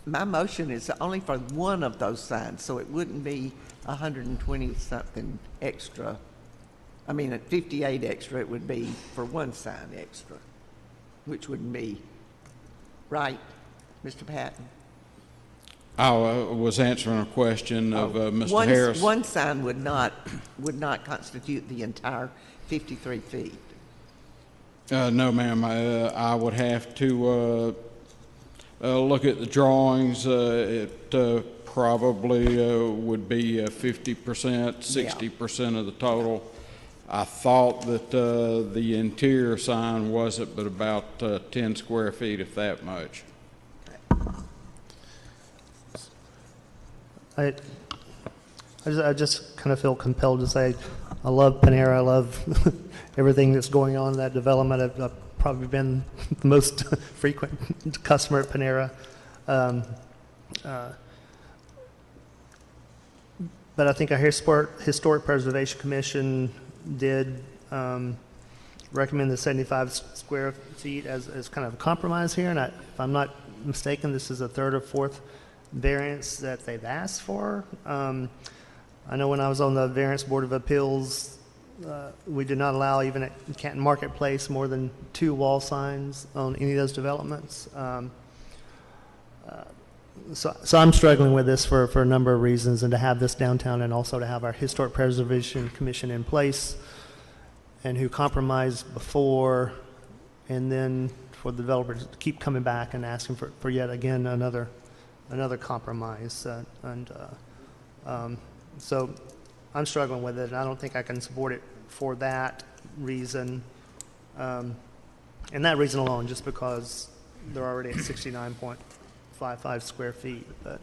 my motion is only for one of those signs, so it wouldn't be 120-something extra. I mean, at 58 extra, it would be for one sign extra, which wouldn't be right, Mr. Patton? I was answering a question of Mr. Harris. One sign would not constitute the entire 53 feet. No, ma'am. I would have to look at the drawings. It probably would be 50%, 60% of the total. I thought that the interior sign wasn't but about 10 square feet, if that much. I just kind of feel compelled to say I love Panera. I love everything that's going on in that development. I've probably been the most frequent customer at Panera. But I think our Historic Preservation Commission did recommend the 75 square feet as kind of a compromise here, and if I'm not mistaken, this is the third or fourth variance that they've asked for. I know when I was on the Variance Board of Appeals, we did not allow, even at Canton Marketplace, more than 2 wall signs on any of those developments. So I'm struggling with this for a number of reasons, and to have this downtown and also to have our Historic Preservation Commission in place and who compromised before, and then for the developers to keep coming back and asking for yet again another compromise. So I'm struggling with it, and I don't think I can support it for that reason, and that reason alone, just because they're already at 69.55 square feet. But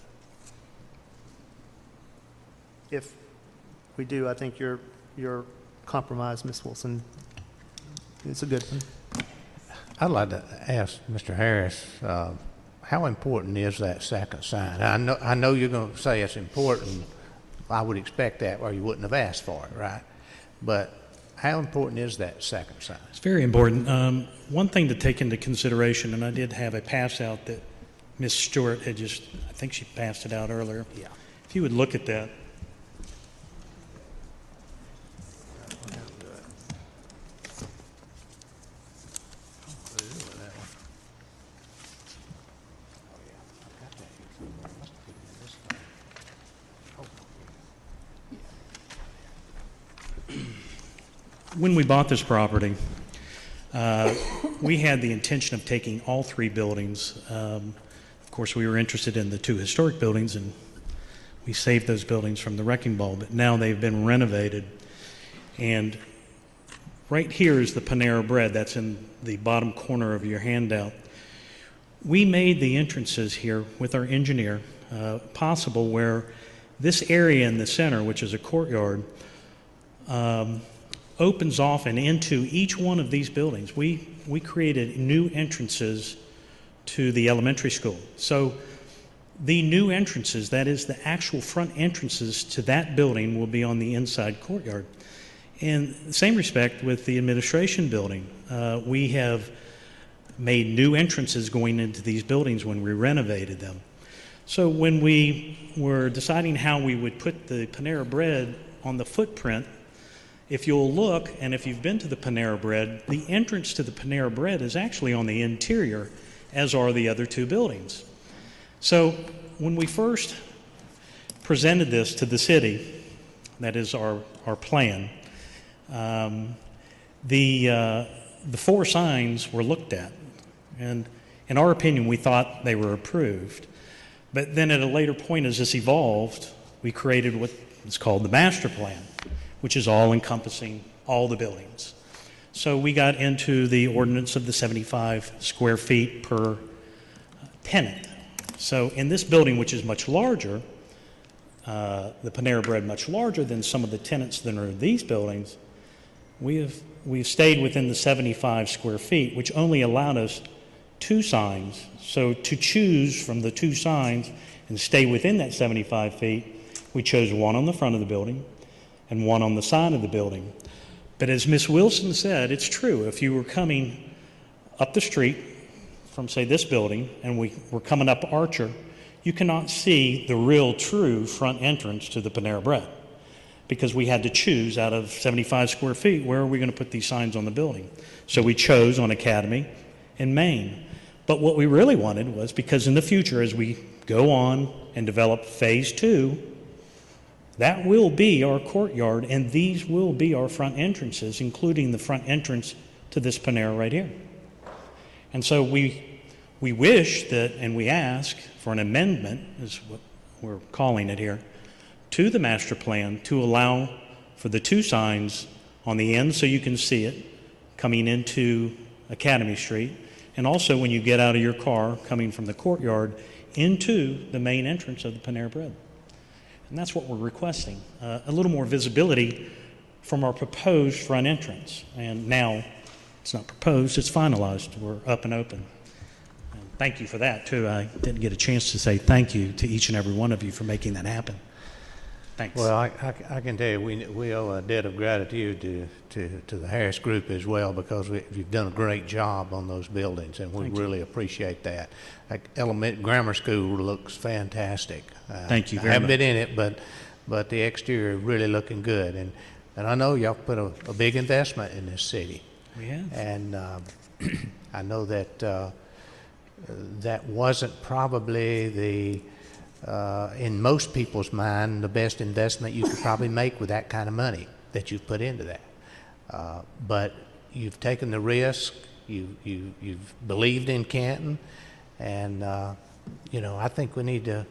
if we do, I think your compromise, Ms. Wilson, it's a good one. I'd like to ask Mr. Harris, how important is that second sign? I know you're going to say it's important. I would expect that, or you wouldn't have asked for it, right? But how important is that second sign? It's very important. One thing to take into consideration, and I did have a pass out that Ms. Stewart had just, I think she passed it out earlier. Yeah. If you would look at that. When we bought this property, we had the intention of taking all 3 buildings. Of course, we were interested in the 2 historic buildings, and we saved those buildings from the wrecking ball, but now they've been renovated. And right here is the Panera Bread. That's in the bottom corner of your handout. We made the entrances here with our engineer possible, where this area in the center, which is a courtyard, opens off and into each one of these buildings. We created new entrances to the elementary school. So the new entrances, that is the actual front entrances to that building, will be on the inside courtyard. In the same respect with the administration building, we have made new entrances going into these buildings when we renovated them. So when we were deciding how we would put the Panera Bread on the footprint, if you'll look, and if you've been to the Panera Bread, the entrance to the Panera Bread is actually on the interior, as are the other 2 buildings. So when we first presented this to the city, that is our plan, the 4 signs were looked at, and in our opinion, we thought they were approved. But then at a later point, as this evolved, we created what is called the master plan, which is all-encompassing all the buildings. So we got into the ordinance of the 75 square feet per tenant. So in this building, which is much larger, the Panera Bread much larger than some of the tenants that are in these buildings, we've stayed within the 75 square feet, which only allowed us 2 signs. So to choose from the 2 signs and stay within that 75 feet, we chose one on the front of the building and one on the side of the building. But as Ms. Wilson said, it's true. If you were coming up the street from, say, this building, and we were coming up Archer, you cannot see the real true front entrance to the Panera Bread, because we had to choose out of 75 square feet, where are we going to put these signs on the building? So we chose on Academy and Main. But what we really wanted was, because in the future, as we go on and develop phase 2, that will be our courtyard, and these will be our front entrances, including the front entrance to this Panera right here. And so we wish that, and we ask for an amendment, is what we're calling it here, to the master plan to allow for the 2 signs on the end so you can see it coming into Academy Street, and also when you get out of your car coming from the courtyard into the main entrance of the Panera Bread. And that's what we're requesting, a little more visibility from our proposed front entrance. And now it's not proposed, it's finalized. We're up and open. And thank you for that, too. I didn't get a chance to say thank you to each and every one of you for making that happen. Thanks. Well, I can tell you, we owe a debt of gratitude to the Harris Group as well, because you've done a great job on those buildings, and we really appreciate that. Like grammar school looks fantastic. Thank you very I haven't much. been in it, but the exterior is really looking good, and I know y'all put a big investment in this city. We have. And I know that that wasn't probably in most people's mind, the best investment you could probably make with that kind of money that you've put into that. But you've taken the risk, you've believed in Canton, and I think we need to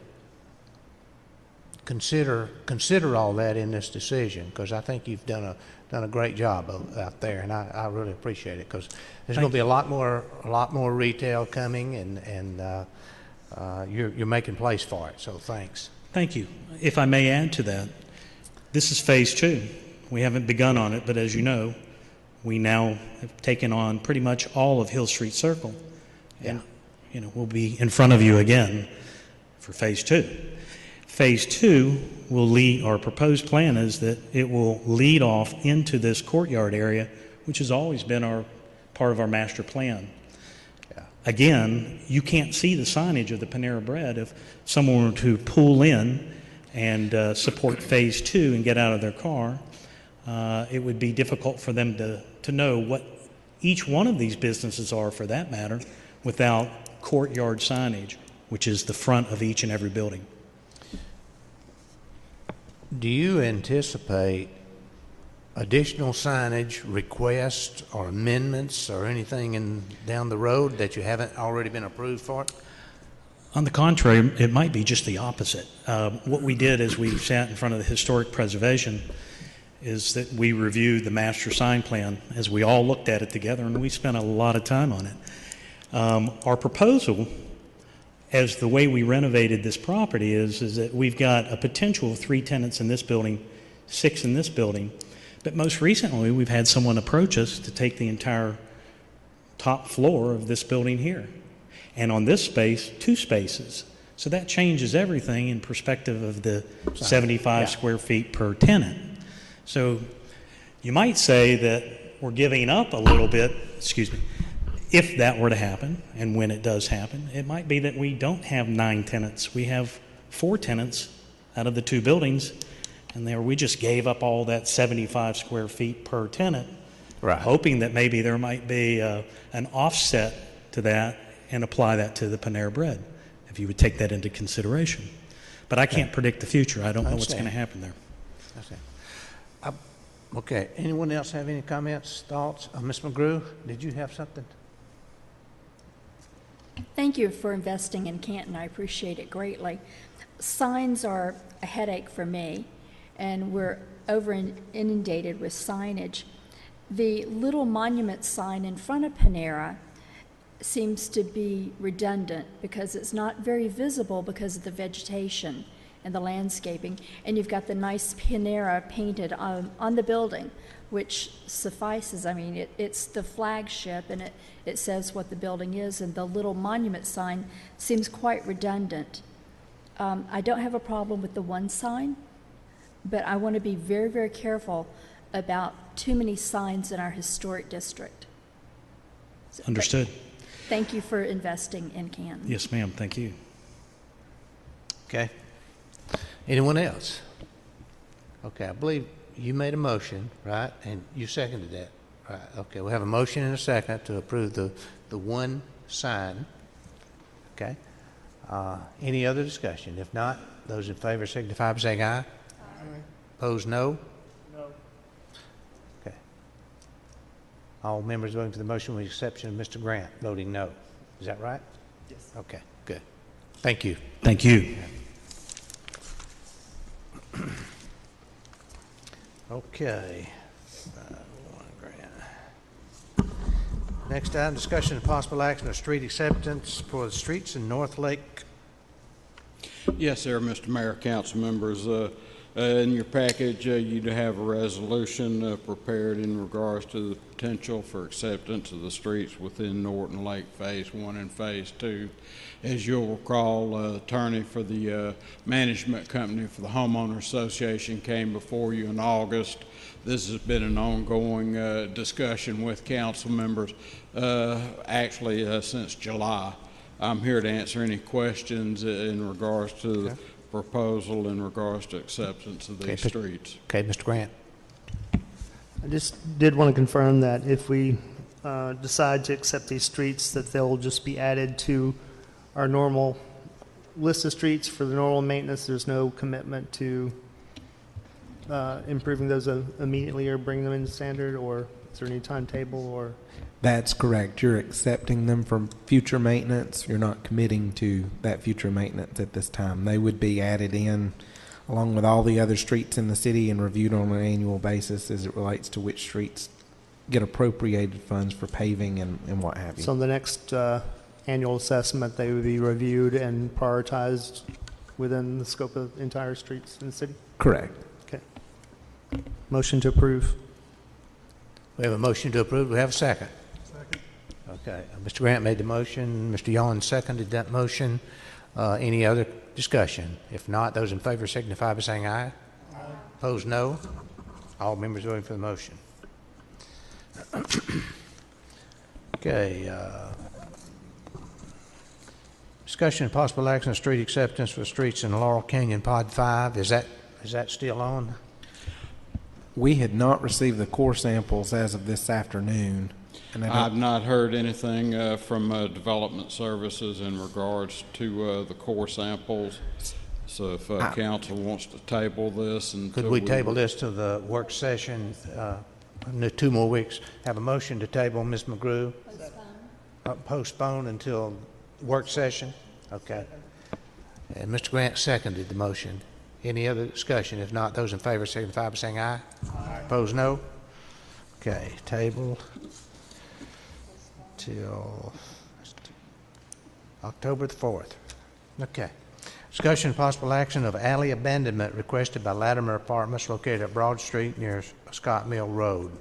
consider all that in this decision, because I think you've done a great job out there, and I really appreciate it, because there's going to be a lot more retail coming, and you're making place for it. So thanks. Thank you. If I may add to that, this is phase 2. We haven't begun on it, but as you know, we now have taken on pretty much all of Hill Street Circle, and we'll be in front of you again for phase 2. Phase 2 will lead, our proposed plan is that it will lead off into this courtyard area, which has always been part of our master plan. Again, you can't see the signage of the Panera Bread. If someone were to pull in and support phase 2 and get out of their car, it would be difficult for them to know what each one of these businesses are, for that matter, without courtyard signage, which is the front of each and every building. Do you anticipate additional signage requests or amendments or anything down the road that you haven't already been approved for? On the contrary, it might be just the opposite. What we did is we sat in front of the Historic Preservation is that we reviewed the master sign plan as we all looked at it together, and we spent a lot of time on it. Our proposal, as the way we renovated this property, is that we've got a potential of 3 tenants in this building, 6 in this building. But most recently, we've had someone approach us to take the entire top floor of this building here. And on this space, 2 spaces. So that changes everything in perspective of the 75 square feet per tenant. So you might say that we're giving up a little bit, if that were to happen, and when it does happen, it might be that we don't have 9 tenants. We have 4 tenants out of the 2 buildings, and there we just gave up all that 75 square feet per tenant, hoping that maybe there might be an offset to that and apply that to the Panera Bread, if you would take that into consideration. But I can't predict the future. I don't know what's going to happen there. Okay. Anyone else have any comments, thoughts? Ms. McGrew, did you have something? Thank you for investing in Canton. I appreciate it greatly. Signs are a headache for me, and we're inundated with signage. The little monument sign in front of Panera seems to be redundant because it's not very visible because of the vegetation and the landscaping, and you've got the nice Panera painted on the building, which suffices. I mean, it's the flagship, and it says what the building is, and the little monument sign seems quite redundant. I don't have a problem with the one sign, but I want to be very, very careful about too many signs in our historic district. Understood. Thank you for investing in Canton. Yes, ma'am. Thank you. Okay. Anyone else? Okay, I believe you made a motion, right? And you seconded that, right? Okay, we have a motion and a second to approve the one sign. Okay. Any other discussion? If not, those in favor signify by saying aye. Aye. Opposed, no? No. Okay. All members voting for the motion with the exception of Mr. Grant voting no. Is that right? Yes. Okay, good. Thank you. Thank you. Okay. Next item, discussion and possible action of street acceptance for the streets in North Lake. Yes, sir, Mr. Mayor, council members. In your package, you do have a resolution prepared in regards to the potential for acceptance of the streets within Norton Lake Phase 1 and Phase 2. As you'll recall, attorney for the management company for the Homeowner Association came before you in August. This has been an ongoing discussion with council members, actually since July. I'm here to answer any questions in regards to the proposal in regards to acceptance of these streets. Okay, Mr. Grant. I just did want to confirm that if we decide to accept these streets, that they'll just be added to our normal list of streets for the normal maintenance. There's no commitment to improving those immediately or bringing them into standard, or is there any timetable? Or That's correct. You're accepting them from future maintenance. You're not committing to that future maintenance at this time. They would be added in along with all the other streets in the city and reviewed on an annual basis as it relates to which streets get appropriated funds for paving and what have you. so the next annual assessment, they would be reviewed and prioritized within the scope of entire streets in the city? Correct. Okay. Motion to approve. We have a motion to approve. Do we have a second? Second. Okay. Mr. Grant made the motion. Mr. Yon seconded that motion. Any other discussion? If not, those in favor signify by saying aye. Aye. Opposed, no. All members voting for the motion. Okay. Discussion and possible action on street acceptance for streets in Laurel Canyon Pod 5. Is that still on? We had not received the core samples as of this afternoon. And I've not heard anything from Development Services in regards to the core samples. So if council wants to table this, and could we table this to the work session? 2 more weeks. Have a motion to table, Ms. McGrew. Postpone until work session. Okay. And Mr. Grant seconded the motion. Any other discussion? If not, those in favor signify by saying aye. Aye. Opposed, no. Okay, table till October the 4th. Okay. Discussion and possible action of alley abandonment requested by Latimer Apartments located at Broad Street near Scott Mill Road.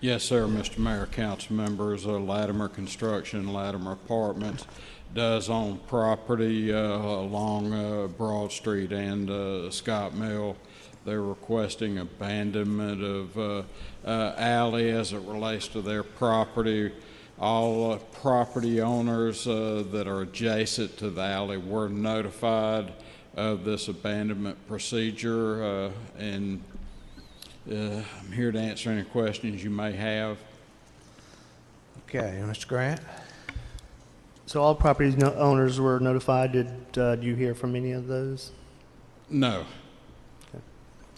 Yes, sir, Mr. Mayor, council members. Latimer Construction, Latimer Apartments does own property along Broad Street and Scott Mill. They're requesting abandonment of alley as it relates to their property. All property owners that are adjacent to the alley were notified of this abandonment procedure, and I'm here to answer any questions you may have. Okay, Mr. Grant. So all property owners were notified. Did you hear from any of those? No. Okay.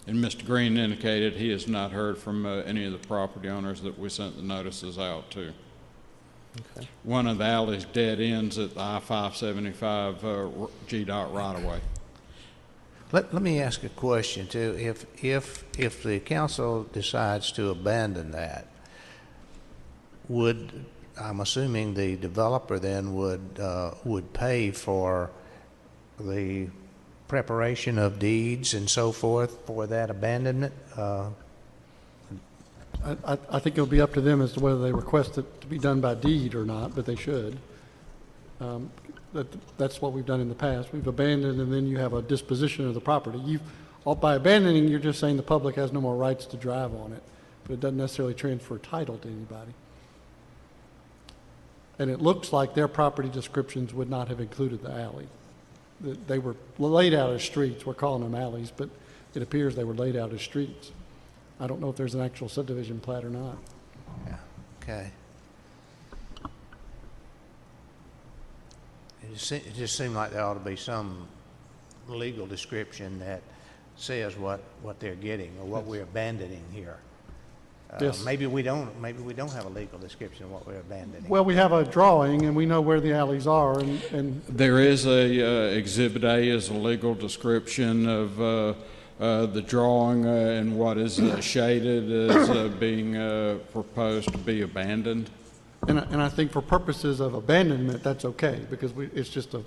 And Mr. Green indicated he has not heard from any of the property owners that we sent the notices out to. Okay. One of the alleys dead ends at the I-575 GDOT right-of-way. Let me ask a question too. If the council decides to abandon that, I'm assuming the developer then would pay for the preparation of deeds and so forth for that abandonment? I think it'll be up to them as to whether they request it to be done by deed or not, but they should. That's what we've done in the past. We've abandoned, and then you have a disposition of the property. By abandoning, you're just saying the public has no more rights to drive on it, but it doesn't necessarily transfer title to anybody. And it looks like their property descriptions would not have included the alley. They were laid out as streets. We're calling them alleys, but it appears they were laid out as streets. I don't know if there's an actual subdivision plat or not. Yeah. Okay. It just seemed like there ought to be some legal description that says what they're getting or what we're abandoning here. Yes. Maybe we don't have a legal description of what we're abandoning. Well, we have a drawing, and we know where the alleys are, and there is a Exhibit A is a legal description of the drawing and what is shaded as being proposed to be abandoned. And I think for purposes of abandonment, that's okay, because it's just a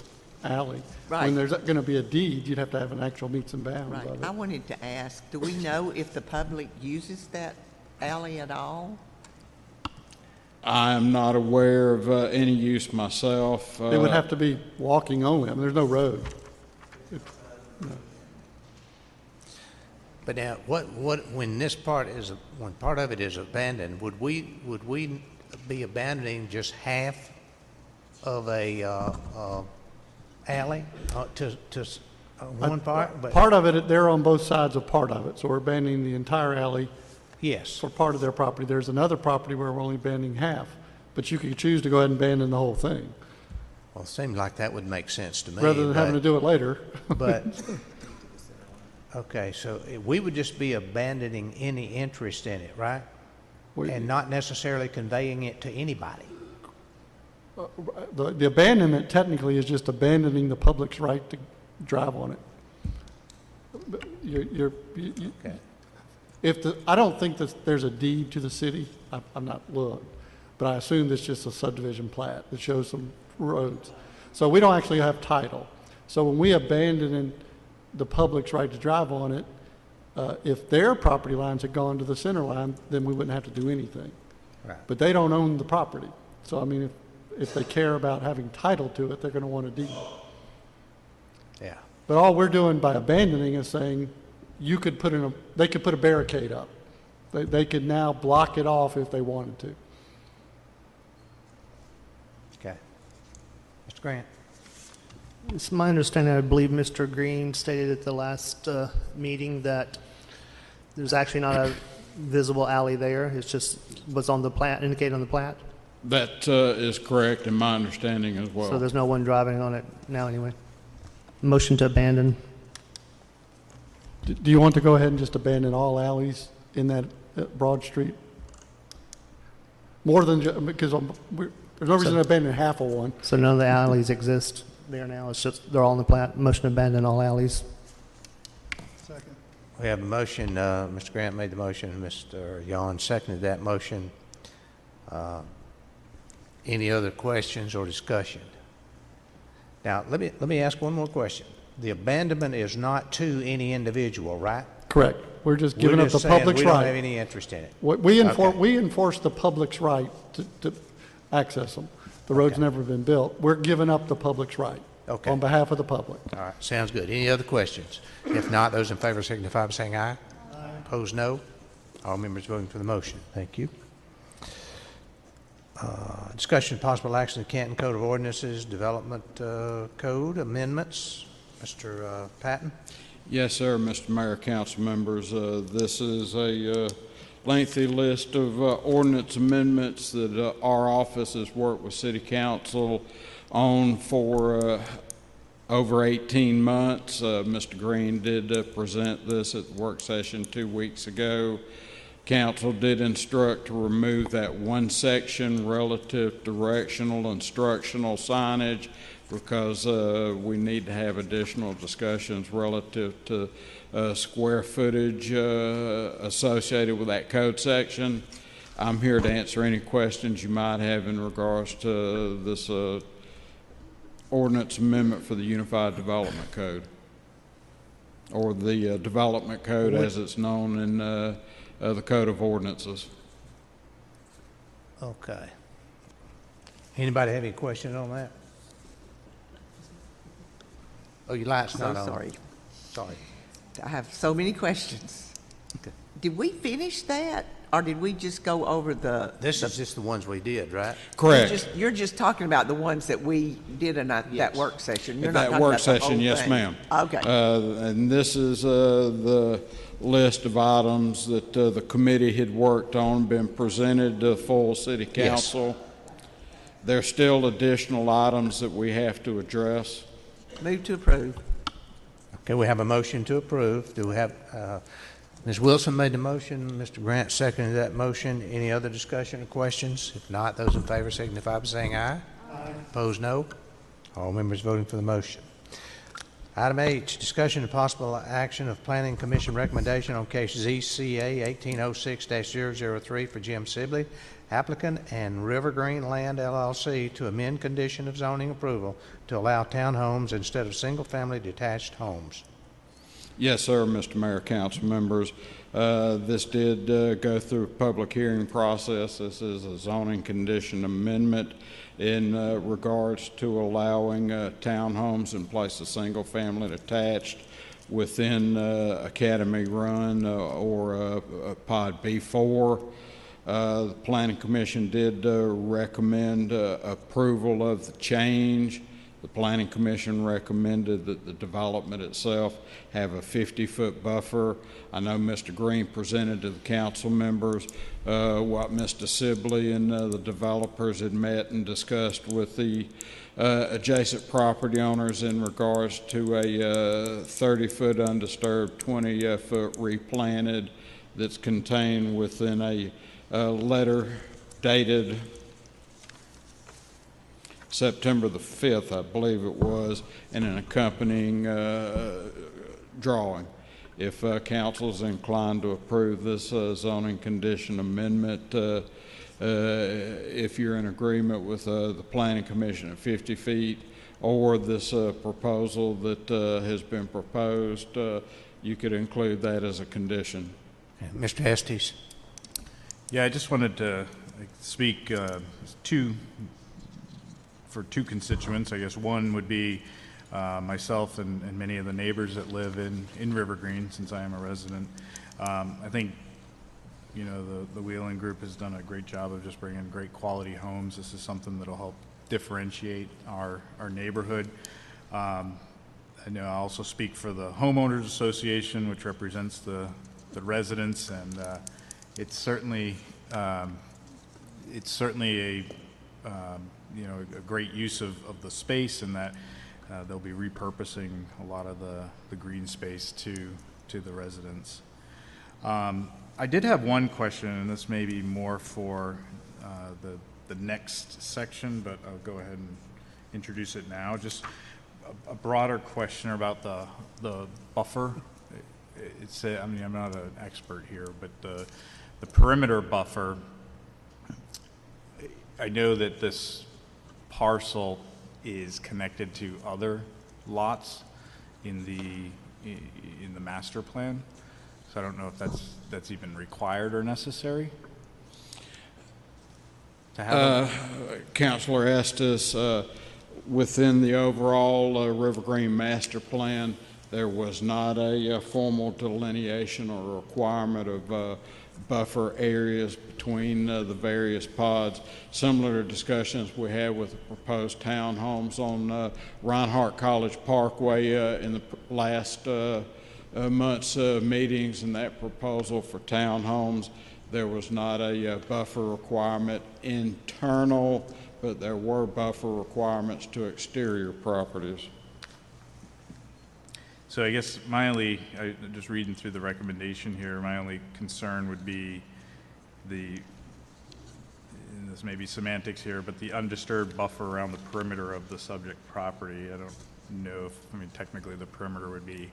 alley. Right. When there's going to be a deed, you'd have to have an actual meets and bounds Right. of it. I wanted to ask, do we know if the public uses that alley at all? I am not aware of any use myself. It would have to be walking only. I mean, there's no road. But now, when when part of it is abandoned, would we be abandoning just half of a alley to one part? But Part of it, they're on both sides of part of it, so we're abandoning the entire alley. Yes. For part of their property. There's another property where we're only abandoning half, but you could choose to go ahead and abandon the whole thing, well, it seemed like that would make sense to me. rather than having to do it later. But okay, so we would just be abandoning any interest in it, right? And not necessarily conveying it to anybody. The abandonment technically is just abandoning the public's right to drive on it. But Okay. I don't think that there's a deed to the city. I'm not looked, but I assume it's just a subdivision plat that shows some roads. So we don't actually have title. So when we abandon the public's right to drive on it, if their property lines had gone to the center line, then we wouldn't have to do anything. Right. But they don't own the property. So I mean, if they care about having title to it, they're going to want a deed. Yeah. But all we're doing by abandoning is saying, they could put a barricade up. They could now block it off if they wanted to. Okay. Mr. Grant. It's my understanding, I believe Mr. Green stated at the last meeting that there's actually not a visible alley there. It's just what's on the plat, indicated on the plat. That is correct in my understanding as well. So there's no one driving on it now anyway. Motion to abandon. Do you want to go ahead and just abandon all alleys in that Broad Street? More than, because there's no reason to abandon half of one. So none of the alleys exist there now. It's just, they're all on the plat. Motion to abandon all alleys. Second. We have a motion. Mr. Grant made the motion. Mr. Yon seconded that motion. Any other questions or discussion? Now, let me ask one more question. The abandonment is not to any individual, right? Correct. We're just giving up the saying public's we don't right. have any interest in it. We Okay. enforce the public's right to access them. The road's never been built. We're giving up the public's right Okay. on behalf of the public. All right, sounds good. Any other questions? If not, those in favor signify by saying aye. Aye. Opposed, no. All members voting for the motion. Thank you. Discussion, possible action of Canton Code of Ordinances, Development Code Amendments. Mr. Patton? Yes, sir, Mr. Mayor, council members. This is a lengthy list of ordinance amendments that our office has worked with City Council on for over 18 months. Mr. Green did present this at the work session 2 weeks ago. Council did instruct to remove that one section relative directional instructional signage because we need to have additional discussions relative to square footage associated with that code section. I'm here to answer any questions you might have in regards to this ordinance amendment for the Unified Development Code, or the Development Code as it's known in the Code of Ordinances. Okay. Anybody have any questions on that? Oh, your light's not on. Sorry. Sorry. I have so many questions. Okay. Did we finish that, or did we just go over the? This is just the ones we did, right? Correct. You're just talking about the ones that we did in that work session. You're not That talking work about the session, whole yes, thing. ma'am. Okay. And this is the list of items that the committee had worked on, been presented to full city council. There's still additional items that we have to address. Move to approve. Okay, we have a motion to approve. Do we have, Ms. Wilson made the motion, Mr. Grant seconded that motion. Any other discussion or questions? If not, those in favor signify by saying aye. Aye. Opposed, no. All members voting for the motion. Item H, discussion and possible action of Planning Commission recommendation on case ZCA 1806-003 for Jim Sibley, applicant, and River Green Land LLC to amend condition of zoning approval to allow townhomes instead of single-family detached homes. Yes, sir, Mr. Mayor, council members. This did go through a public hearing process. This is a zoning condition amendment in regards to allowing townhomes in place of single-family detached within Academy Run or Pod B4. The Planning Commission did recommend approval of the change. The Planning Commission recommended that the development itself have a 50-foot buffer. I know Mr. Green presented to the council members what Mr. Sibley and the developers had met and discussed with the adjacent property owners in regards to a 30-foot undisturbed, 20-foot replanted that's contained within a letter dated September the 5th, I believe it was, and an accompanying drawing. If council is inclined to approve this zoning condition amendment, if you're in agreement with the Planning Commission at 50 feet or this proposal that has been proposed, you could include that as a condition. Mr. Estes. Yeah, I just wanted to speak for two constituents. I guess one would be myself and many of the neighbors that live in River Green, since I am a resident. I think, you know, the Wheeling Group has done a great job of just bringing great quality homes. This is something that'll help differentiate our neighborhood. I know I also speak for the Homeowners Association, which represents the residents, and it's certainly a you know, a great use of the space, and that they'll be repurposing a lot of the green space to the residents. I did have one question, and this may be more for the next section, but I'll go ahead and introduce it now. Just a broader question about the buffer. I mean, I'm not an expert here, but the perimeter buffer, I know that this parcel is connected to other lots in the master plan, so I don't know if that's even required or necessary to have. Councilor Estes, within the overall River Green master plan, there was not a formal delineation or requirement of buffer areas between the various pods, similar to discussions we had with the proposed townhomes on Reinhardt College Parkway in the last month's meetings, and that proposal for townhomes. There was not a buffer requirement internal, but there were buffer requirements to exterior properties. So I guess just reading through the recommendation here, my only concern would be and this may be semantics here, but the undisturbed buffer around the perimeter of the subject property. I don't know I mean, technically the perimeter would be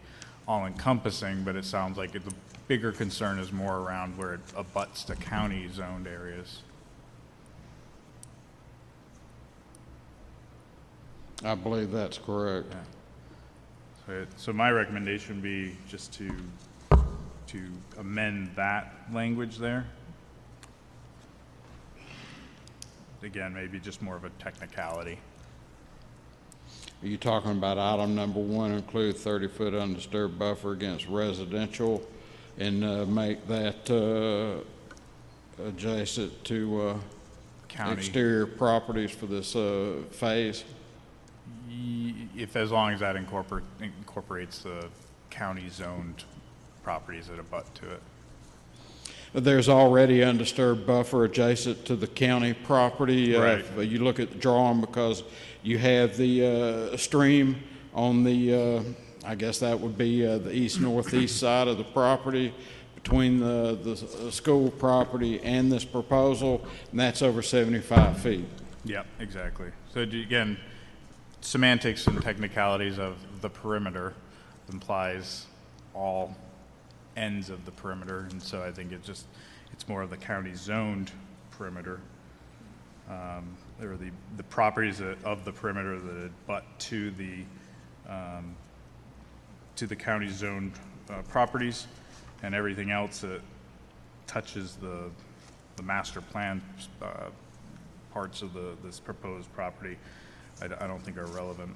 all-encompassing, but it sounds like the bigger concern is more around where it abuts to county-zoned areas. I believe that's correct. Yeah. So my recommendation would be just to amend that language there. Again, maybe just more of a technicality. Are you talking about item number 1, include 30-foot undisturbed buffer against residential, and make that adjacent to County exterior properties for this phase? As long as that incorporates the county-zoned properties that abut to it. There's already undisturbed buffer adjacent to the county property. Right. You look at the drawing, because you have the stream on the, I guess that would be the east-northeast side of the property between the school property and this proposal, and that's over 75 feet. Yeah, exactly. So again, semantics and technicalities of the perimeter implies all ends of the perimeter, and so I think it's more of the county zoned perimeter, or the properties of the perimeter that abut to the county zoned properties, and everything else that touches the master plan parts of this proposed property, I don't think are relevant.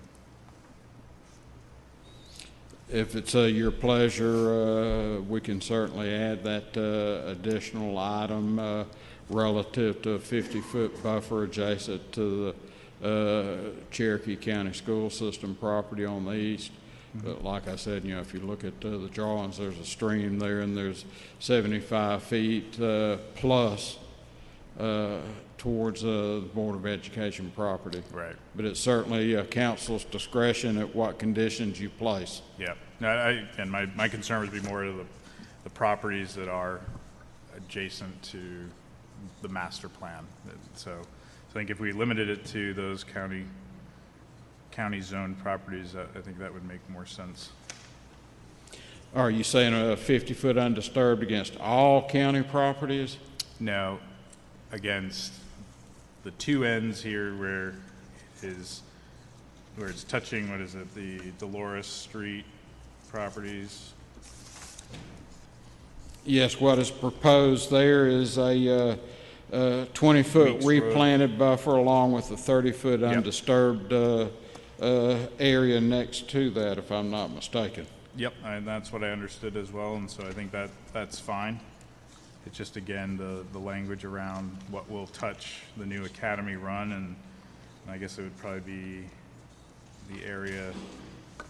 If it's your pleasure, we can certainly add that additional item relative to a 50-foot buffer adjacent to the Cherokee County School System property on the east. But like I said, if you look at the drawings, there's a stream there, and there's 75 feet plus towards the Board of Education property. Right. But it's certainly council's discretion at what conditions you place. Yeah. No, and my concern would be more to the properties that are adjacent to the master plan. So I think if we limited it to those county zoned properties, I think that would make more sense. Are you saying a 50-foot undisturbed against all county properties? No, against the two ends here where it's touching, what is it, the Dolores Street properties? Yes, what is proposed there is a 20-foot replanted buffer along with a 30-foot undisturbed area next to that, if I'm not mistaken. Yep, and that's what I understood as well, and so I think that's fine. It's just, again, the language around what will touch the new academy run, and I guess it would probably be the area,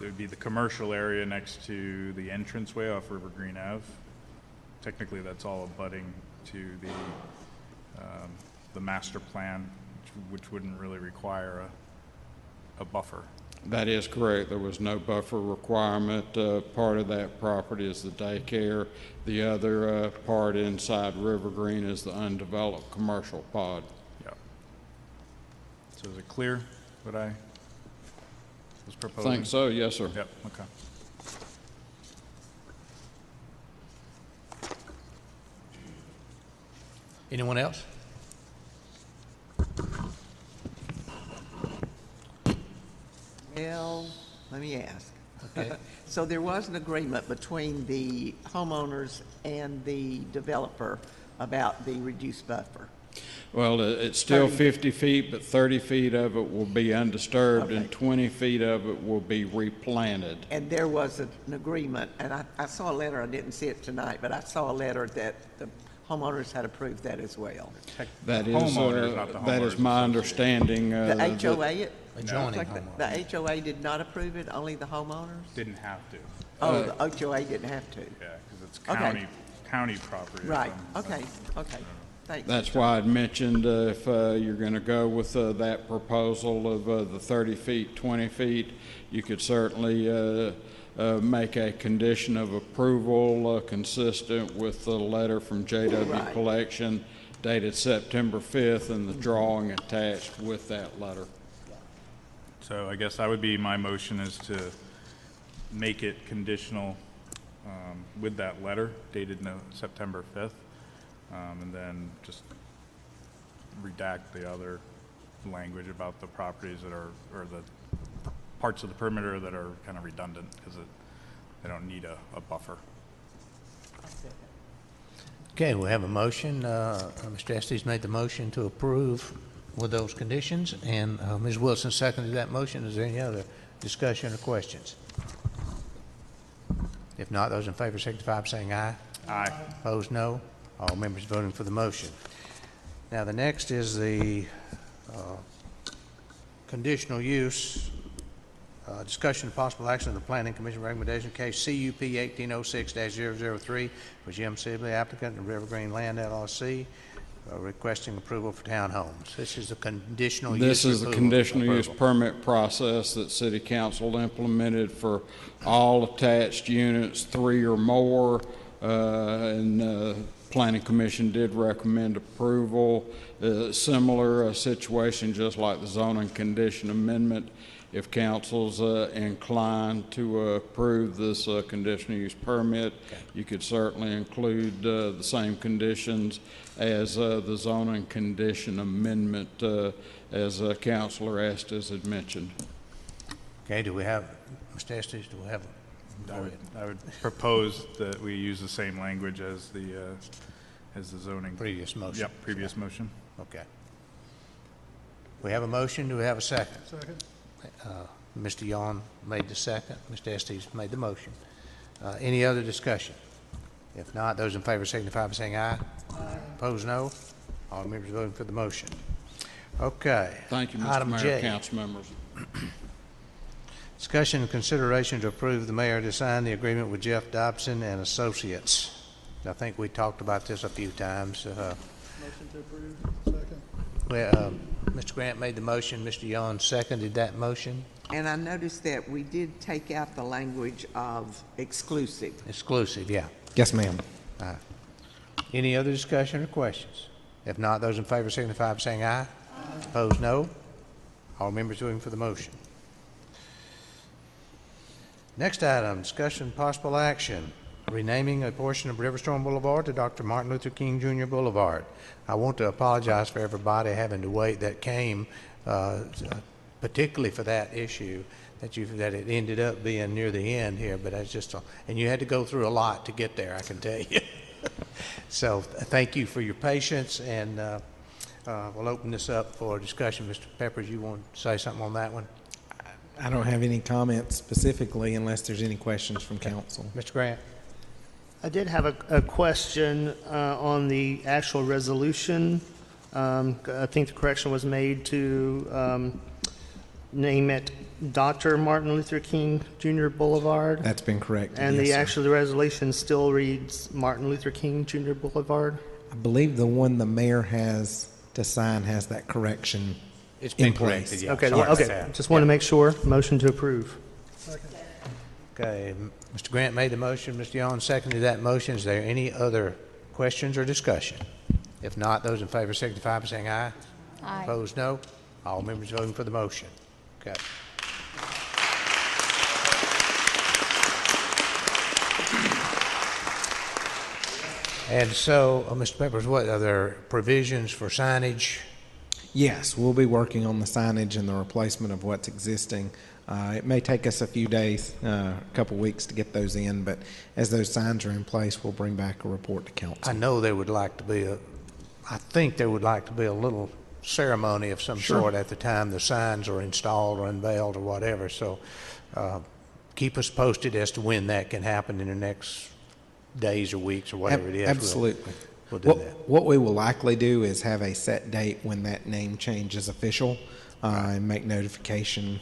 it would be the commercial area next to the entranceway off River Green Ave. Technically, that's all abutting to the master plan, which wouldn't really require a buffer. That is correct. There was no buffer requirement. Part of that property is the daycare. The other part inside River Green is the undeveloped commercial pod. Yeah. So is it clear what I was proposing? I think so, yes, sir. Yep, okay. Anyone else? Well, let me ask. Okay. So there was an agreement between the homeowners and the developer about the reduced buffer. Well, it's still 50 feet, but 30 feet of it will be undisturbed, and 20 feet of it will be replanted. And there was an agreement, and I saw a letter, I didn't see it tonight, but I saw a letter that the homeowners had approved that as well. That is my understanding. The HOA? Adjoining The HOA did not approve it, only the homeowners? Didn't have to. Oh, the HOA didn't have to? Yeah, because it's county property. Right, okay. Thanks. That's why I'd mentioned if you're going to go with that proposal of the 30 feet, 20 feet, you could certainly make a condition of approval consistent with the letter from JW Collection dated September 5th and the drawing attached with that letter. So I guess that would be my motion, is to make it conditional with that letter dated September 5th, and then just redact the other language about the properties that are, or the parts of the perimeter that are kind of redundant, because they don't need a buffer. Okay, we have a motion. Mr. Estes made the motion to approve with those conditions, and Ms. Wilson seconded that motion. Is there any other discussion or questions? If not, those in favor signify by saying aye. Aye. Opposed, no. All members voting for the motion. Now, the next is the conditional use, discussion of possible action of the Planning Commission recommendation case CUP 1806-003 for Jim Sibley, applicant in River Green Land LLC, requesting approval for townhomes. This is a conditional use. This is the conditional use permit process that City Council implemented for all attached units, 3 or more, and Planning Commission did recommend approval. Similar situation, just like the zoning condition amendment if council's inclined to approve this conditional use permit, you could certainly include the same conditions as the zoning condition amendment as Councilor Estes had mentioned. Okay, do we have, Mr. Estes, do we have? I would propose that we use the same language as the zoning. Previous motion. Yep, previous motion. Okay. We have a motion. Do we have a second? Second. Mr. Yon made the second. Mr. Estes made the motion. Any other discussion? If not, those in favor signify by saying aye. Aye. Opposed, no. All members voting for the motion. Okay. Thank you, Mr. Item Mayor, J. council members. Discussion and consideration to approve the mayor to sign the agreement with Jeff Dobson and Associates. I think we talked about this a few times. Motion to approve. Second. Well, Mr. Grant made the motion. Mr. Yon seconded that motion. And I noticed that we did take out the language of exclusive. Exclusive, yeah. Yes, ma'am. Any other discussion or questions? If not, those in favor signify by saying aye. Aye. Opposed, no. All members voting for the motion. Next item, discussion and possible action, renaming a portion of Riverstone Boulevard to Dr. Martin Luther King Jr. Boulevard. I want to apologize for everybody having to wait that came, particularly for that issue, that it ended up being near the end here, but that's just, and you had to go through a lot to get there, I can tell you. So thank you for your patience, and we'll open this up for discussion. Mr. Peppers, you want to say something on that one? I don't have any comments specifically unless there's any questions from council. Mr. Grant? I did have a question on the actual resolution. I think the correction was made to name it Dr. Martin Luther King Jr. Boulevard. That's been corrected. And yes, the resolution still reads Martin Luther King Jr. Boulevard. I believe the one the mayor has to sign has that correction. It's been in place. corrected, yeah. Okay, Sorry okay. about that. Just want to make sure. Motion to approve. Second. Okay, Mr. Grant made the motion. Mr. Yon seconded that motion. Is there any other questions or discussion? If not, those in favor signify by saying aye. Aye. Opposed, no. All members voting for the motion. Okay. And so, Mr. Peppers, what are there provisions for signage? Yes, we'll be working on the signage and the replacement of what's existing. It may take us a few days, a couple weeks to get those in, but as those signs are in place, we'll bring back a report to council. I know there would like to be I think there would like to be a little ceremony of some sort at the time the signs are installed or unveiled or whatever. So keep us posted as to when that can happen in the next days or weeks or whatever it is. Absolutely. We'll do that. What we will likely do is have a set date when that name change is official and make notification.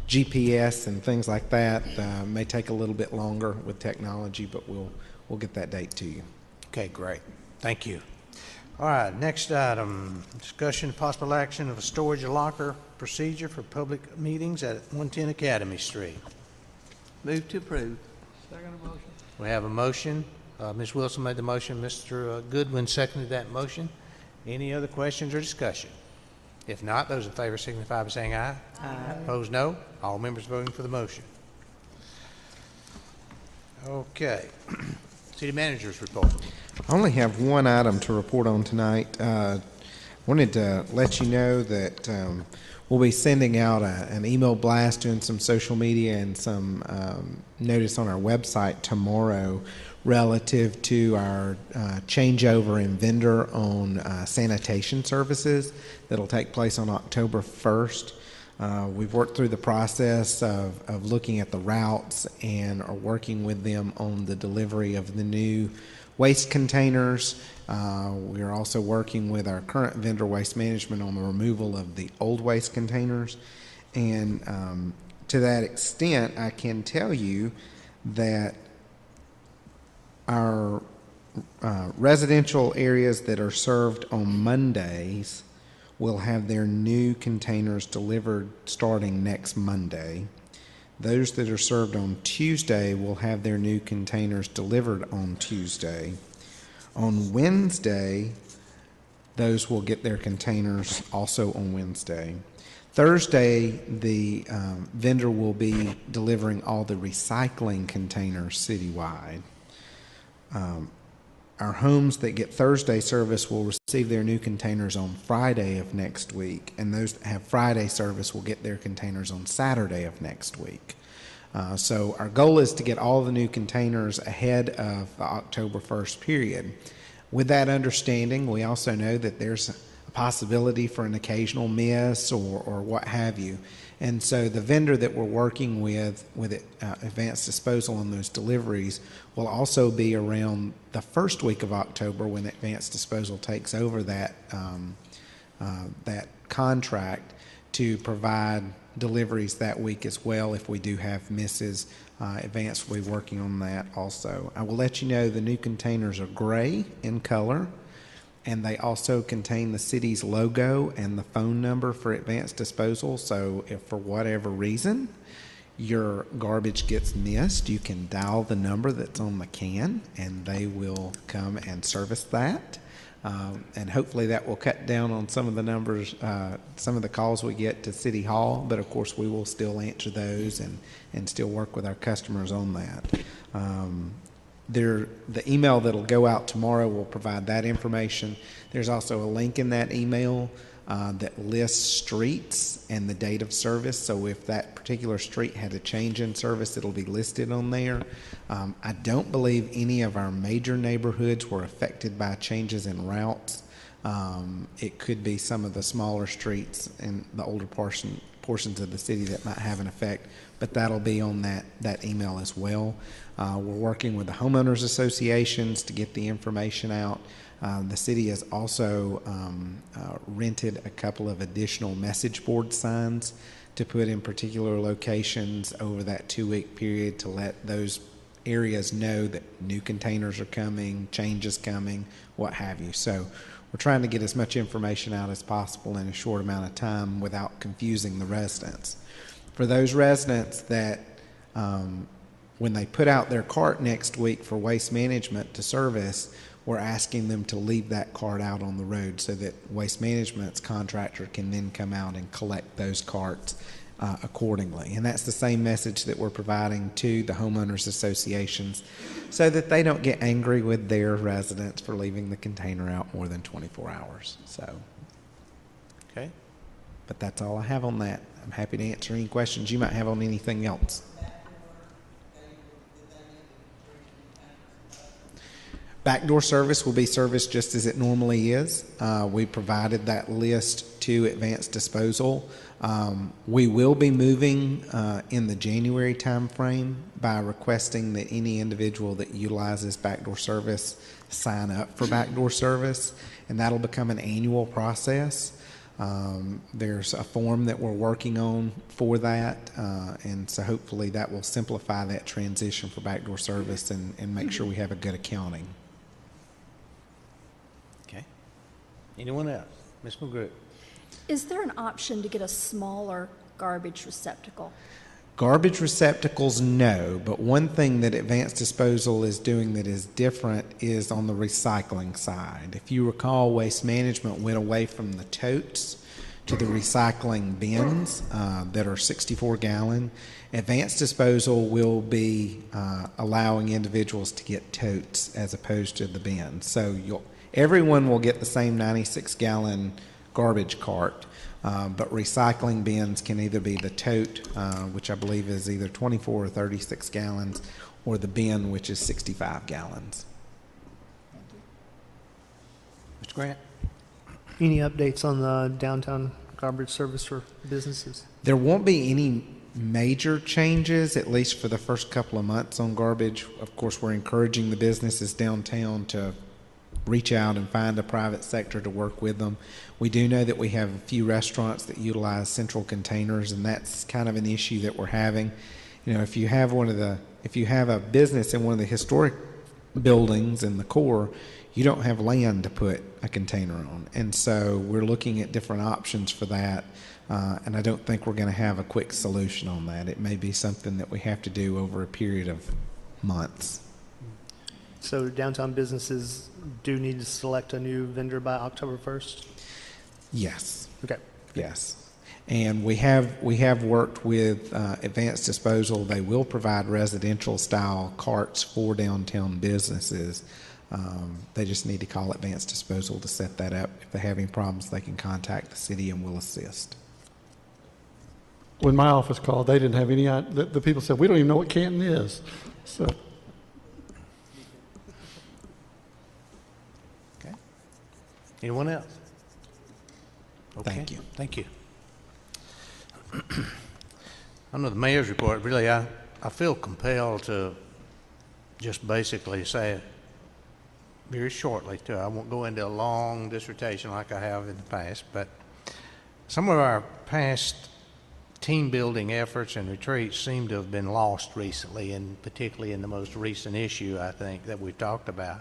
GPS and things like that may take a little bit longer with technology, but we'll get that date to you. Okay, great. Thank you. All right, next item, discussion possible action of a storage locker procedure for public meetings at 110 Academy Street. Move to approve. Second motion. We have a motion. Ms. Wilson made the motion. Mr. Goodwin seconded that motion. Any other questions or discussion? If not, those in favor signify by saying aye. Aye. Opposed, no. All members voting for the motion. Okay. City Manager's report. I only have one item to report on tonight. Wanted to let you know that we'll be sending out an email blast, doing some social media and some notice on our website tomorrow relative to our changeover in vendor on sanitation services that'll take place on October 1st. We've worked through the process of looking at the routes and are working with them on the delivery of the new waste containers. We are also working with our current vendor Waste Management on the removal of the old waste containers. And to that extent, I can tell you that our residential areas that are served on Mondays will have their new containers delivered starting next Monday. Those that are served on Tuesday will have their new containers delivered on Tuesday. On Wednesday, those will get their containers also on Wednesday. Thursday, the vendor will be delivering all the recycling containers citywide. Our homes that get Thursday service will receive their new containers on Friday of next week, and those that have Friday service will get their containers on Saturday of next week. So our goal is to get all the new containers ahead of the October 1st period. With that understanding, we also know that there's a possibility for an occasional miss or what have you. And so the vendor that we're working with Advanced Disposal on those deliveries will also be around the first week of October when Advanced Disposal takes over that contract to provide deliveries that week as well. If we do have misses, Advanced will be working on that also. I will let you know the new containers are gray in color, and they also contain the city's logo and the phone number for Advanced Disposal. So if for whatever reason your garbage gets missed, you can dial the number that's on the can and they will come and service that. And hopefully that will cut down on some of the numbers, some of the calls we get to City Hall, but of course we will still answer those and still work with our customers on that. The email that'll go out tomorrow will provide that information. There's also a link in that email that lists streets and the date of service. So if that particular street had a change in service, it'll be listed on there. I don't believe any of our major neighborhoods were affected by changes in routes. It could be some of the smaller streets and the older portions of the city that might have an effect, but that'll be on that email as well. We're working with the homeowners associations to get the information out. The city has also rented a couple of additional message board signs to put in particular locations over that 2-week period to let those areas know that new containers are coming, changes coming, what have you. So we're trying to get as much information out as possible in a short amount of time without confusing the residents. For those residents that when they put out their cart next week for waste management to service, we're asking them to leave that cart out on the road so that Waste Management's contractor can then come out and collect those carts accordingly. And that's the same message that we're providing to the homeowners associations so that they don't get angry with their residents for leaving the container out more than 24 hours. So, okay. But that's all I have on that. I'm happy to answer any questions you might have on anything else. Backdoor service will be serviced just as it normally is. We provided that list to Advanced Disposal. We will be moving in the January timeframe by requesting that any individual that utilizes backdoor service sign up for backdoor service, and that'll become an annual process. There's a form that we're working on for that, and so hopefully that will simplify that transition for backdoor service and make sure we have a good accounting. Anyone else? Ms. McGrew. Is there an option to get a smaller garbage receptacle? Garbage receptacles, no, but one thing that Advanced Disposal is doing that is different is on the recycling side. If you recall, Waste Management went away from the totes to the recycling bins that are 64-gallon. Advanced Disposal will be allowing individuals to get totes as opposed to the bins. So everyone will get the same 96-gallon garbage cart, but recycling bins can either be the tote, which I believe is either 24 or 36 gallons, or the bin, which is 65 gallons. Mr. Grant? Any updates on the downtown garbage service for businesses? There won't be any major changes, at least for the first couple of months on garbage. Of course, we're encouraging the businesses downtown to reach out and find a private sector to work with them. We do know that we have a few restaurants that utilize central containers, and that's kind of an issue that we're having. You know, if you have a business in one of the historic buildings in the core, you don't have land to put a container on. And so we're looking at different options for that. And I don't think we're going to have a quick solution on that. It may be something that we have to do over a period of months. So downtown businesses do need to select a new vendor by October 1st? Yes. Okay. Yes. And we have worked with Advanced Disposal. They will provide residential style carts for downtown businesses. They just need to call Advanced Disposal to set that up. If they're having problems, they can contact the city and we'll assist. When my office called, they didn't have any, the people said, we don't even know what Canton is. So. Okay. Anyone else? Okay. Thank you. Thank you. Under the mayor's report, really, I feel compelled to just basically say very shortly, too. I won't go into a long dissertation like I have in the past, but some of our past team building efforts and retreats seem to have been lost recently, and particularly in the most recent issue, I think, that we've talked about.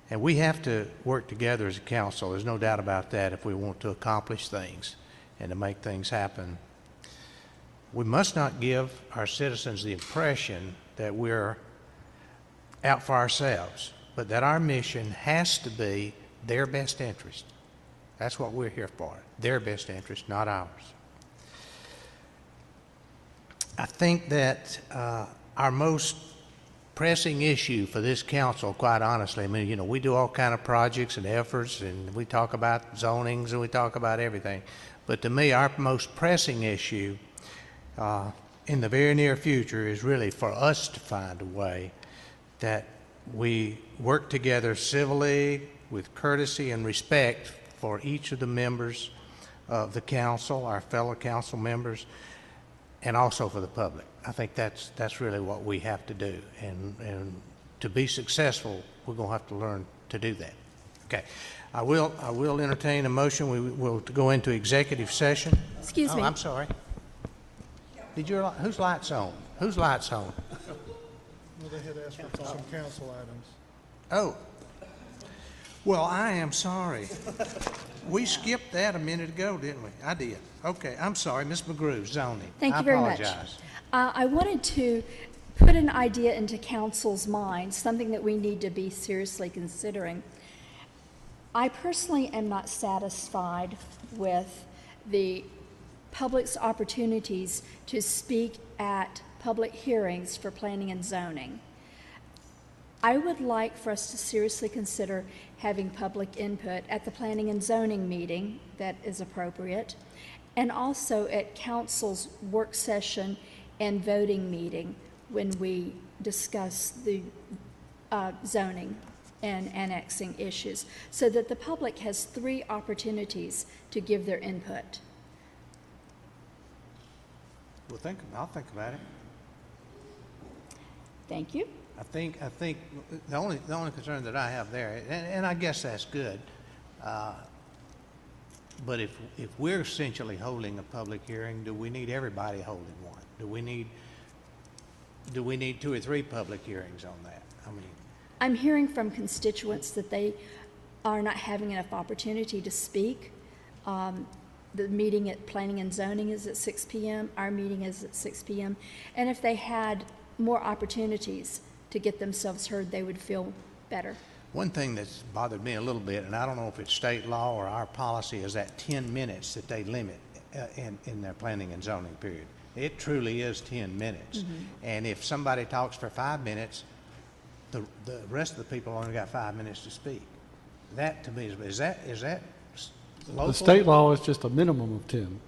And we have to work together as a council. There's no doubt about that if we want to accomplish things and to make things happen. We must not give our citizens the impression that we're out for ourselves, but that our mission has to be their best interest. That's what we're here for, their best interest, not ours. I think that our most pressing issue for this council, quite honestly, I mean, you know, we do all kind of projects and efforts, and we talk about zonings and we talk about everything. But to me, our most pressing issue in the very near future is really for us to find a way that we work together civilly, with courtesy and respect for each of the members of the council, our fellow council members, and also for the public. I think that's really what we have to do. And to be successful, we're going to have to learn to do that. Okay. I will entertain a motion. We will go into executive session. Excuse me. I'm sorry. Whose light's on? Whose light's on? Well, they had asked for some council items. Oh. Well, I am sorry. We skipped that a minute ago, didn't we? I did. Okay, I'm sorry. Ms. McGrew, zoning. Thank you very much. I wanted to put an idea into council's mind, something that we need to be seriously considering. I personally am not satisfied with the public's opportunities to speak at public hearings for planning and zoning. I would like for us to seriously consider having public input at the planning and zoning meeting that is appropriate, and also at council's work session and voting meeting when we discuss the zoning and annexing issues, so that the public has 3 opportunities to give their input. Well, I'll think about it. Thank you. I think the only concern that I have there, and I guess that's good, but if we're essentially holding a public hearing, do we need everybody holding one? Do we need 2 or 3 public hearings on that? I mean, I'm hearing from constituents that they are not having enough opportunity to speak. The meeting at Planning and Zoning is at 6 p.m. Our meeting is at 6 p.m. And if they had more opportunities to get themselves heard, they would feel better. one thing that's bothered me a little bit, and I don't know if it's state law or our policy, is that 10 minutes that they limit in their planning and zoning period. It truly is 10 minutes. Mm-hmm. And if somebody talks for 5 minutes, the rest of the people only got 5 minutes to speak. That to me is that local? The state law is just a minimum of 10.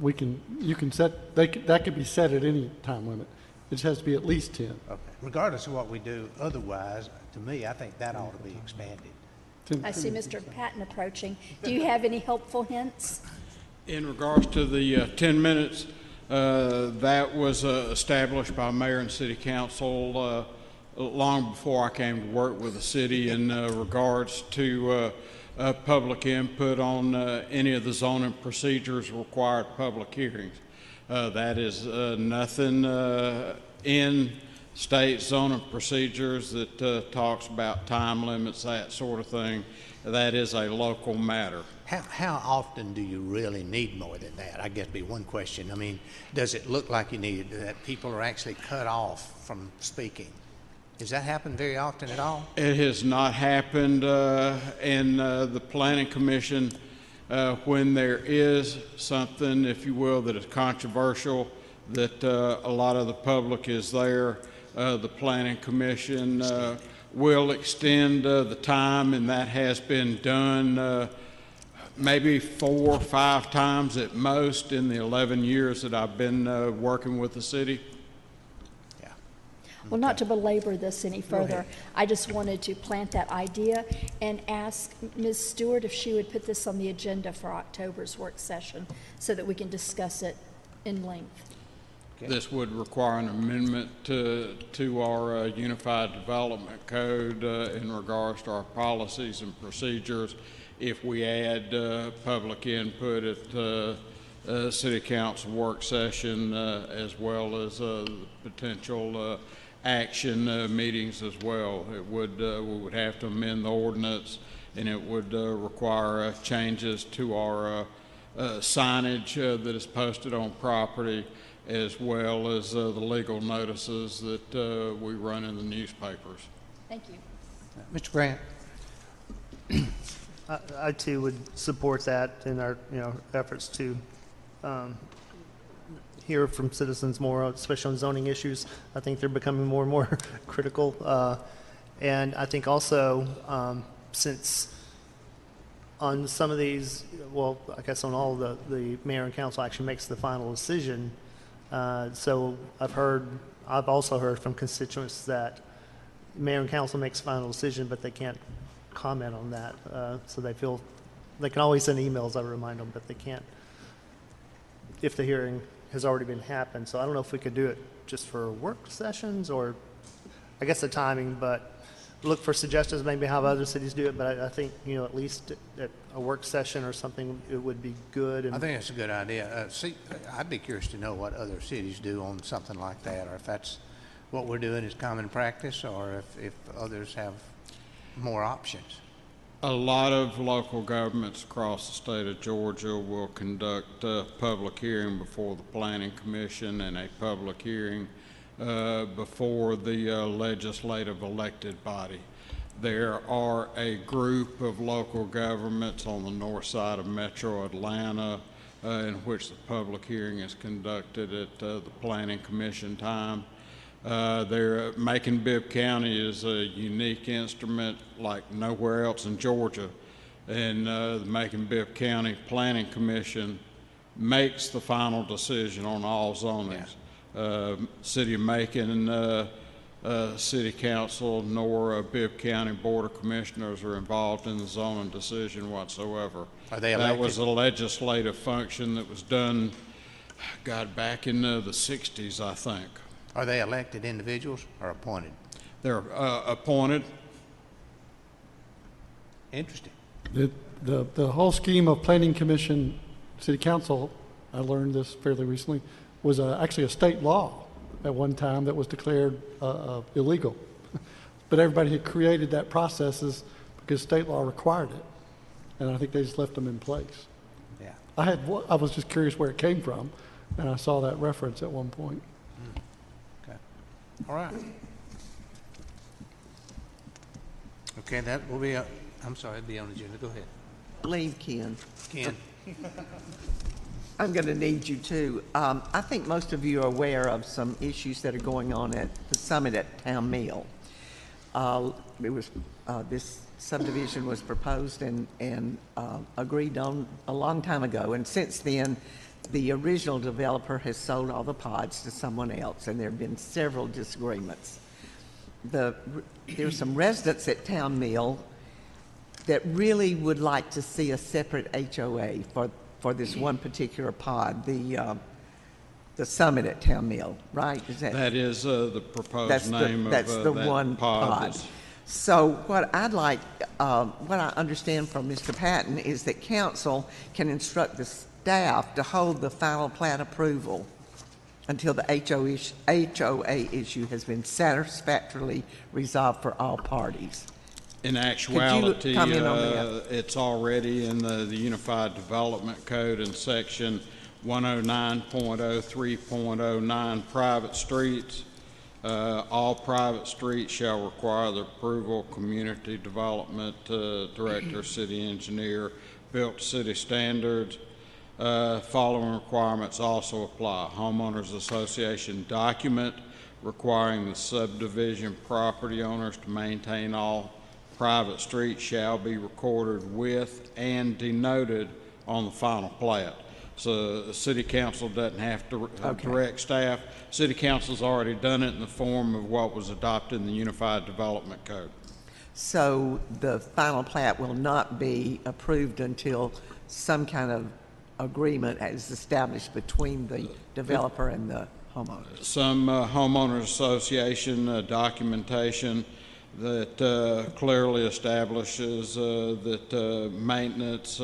You can set, that could be set at any time limit. It just has to be at least 10. Okay. Regardless of what we do otherwise, to me, I think that ought to be expanded. I see Mr. Patton approaching. Do you have any helpful hints? In regards to the 10 minutes, that was established by mayor and city council long before I came to work with the city in regards to public input on any of the zoning procedures required public hearings. That is nothing in state zoning procedures that talks about time limits, that sort of thing. That is a local matter. How often do you really need more than that? I guess be one question. I mean, does it look like you need that people are actually cut off from speaking? Does that happen very often at all? It has not happened, and the Planning Commission when there is something, if you will, that is controversial, that a lot of the public is there, the Planning Commission will extend the time, and that has been done maybe 4 or 5 times at most in the 11 years that I've been working with the city. Well, not to belabor this any further, I just wanted to plant that idea and ask Ms. Stewart if she would put this on the agenda for October's work session so that we can discuss it in length. Okay. This would require an amendment to our Unified Development Code in regards to our policies and procedures if we add public input at City Council work session as well as potential action meetings as well. It would we would have to amend the ordinance, and it would require changes to our signage that is posted on property, as well as the legal notices that we run in the newspapers. Thank you. Mr. Grant. I too would support that in our efforts to hear from citizens more, especially on zoning issues. I think they're becoming more and more critical. And I think also, since on some of these, well, I guess on all the mayor and council actually makes the final decision. So I've also heard from constituents that mayor and council makes the final decision, but they can't comment on that. So they feel, they can always send emails, I remind them, but they can't if the hearing has already been happened. So I don't know if we could do it just for work sessions or I guess the timing, but look for suggestions, maybe how other cities do it. But I think, at least at a work session or something, it would be good. And I think that's a good idea. I'd be curious to know what other cities do on something like that, or if that's what we're doing is common practice, or if others have more options. A lot of local governments across the state of Georgia will conduct a public hearing before the Planning Commission and a public hearing before the legislative elected body. There are a group of local governments on the north side of Metro Atlanta in which the public hearing is conducted at the Planning Commission time. Macon-Bibb County is a unique instrument like nowhere else in Georgia, and the Macon-Bibb County Planning Commission makes the final decision on all zonings. City of Macon, City Council, nor Bibb County Board of Commissioners are involved in the zoning decision whatsoever. Are they elected? That was a legislative function that was done, God, back in the 60s, I think. Are they elected individuals or appointed? They're appointed. Interesting. The whole scheme of Planning Commission, City Council, I learned this fairly recently, was actually a state law at one time that was declared illegal. But everybody had created that processes because state law required it. And I think they just left them in place. Yeah. I was just curious where it came from, and I saw that reference at one point. Okay. All right. Okay, that will be, I'm sorry, it'll be on the agenda. Go ahead. Leave Ken. Ken. I'm going to need you too. I think most of you are aware of some issues that are going on at the summit at Town Mill. This subdivision was proposed and agreed on a long time ago, and since then, the original developer has sold all the pods to someone else, and there have been several disagreements. There are some residents at Town Mill that really would like to see a separate HOA for this one particular pod, the summit at Town Mill, right? That is the proposed name of that's the that one pod. So what I'd like, what I understand from Mr. Patton is that council can instruct the staff to hold the final plan approval until the HOA issue has been satisfactorily resolved for all parties. In actuality, comment on that? it's already in the Unified Development Code in section 109.03.09 private streets. All private streets shall require the approval of community development director, city engineer, built to city standards. Following requirements also apply. Homeowners Association document requiring the subdivision property owners to maintain all private streets shall be recorded with and denoted on the final plat. So the city council doesn't have to direct staff. City council's already done it in the form of what was adopted in the Unified Development Code. So the final plat will not be approved until some kind of agreement is established between the developer and the homeowners. Some homeowners association documentation that clearly establishes that maintenance,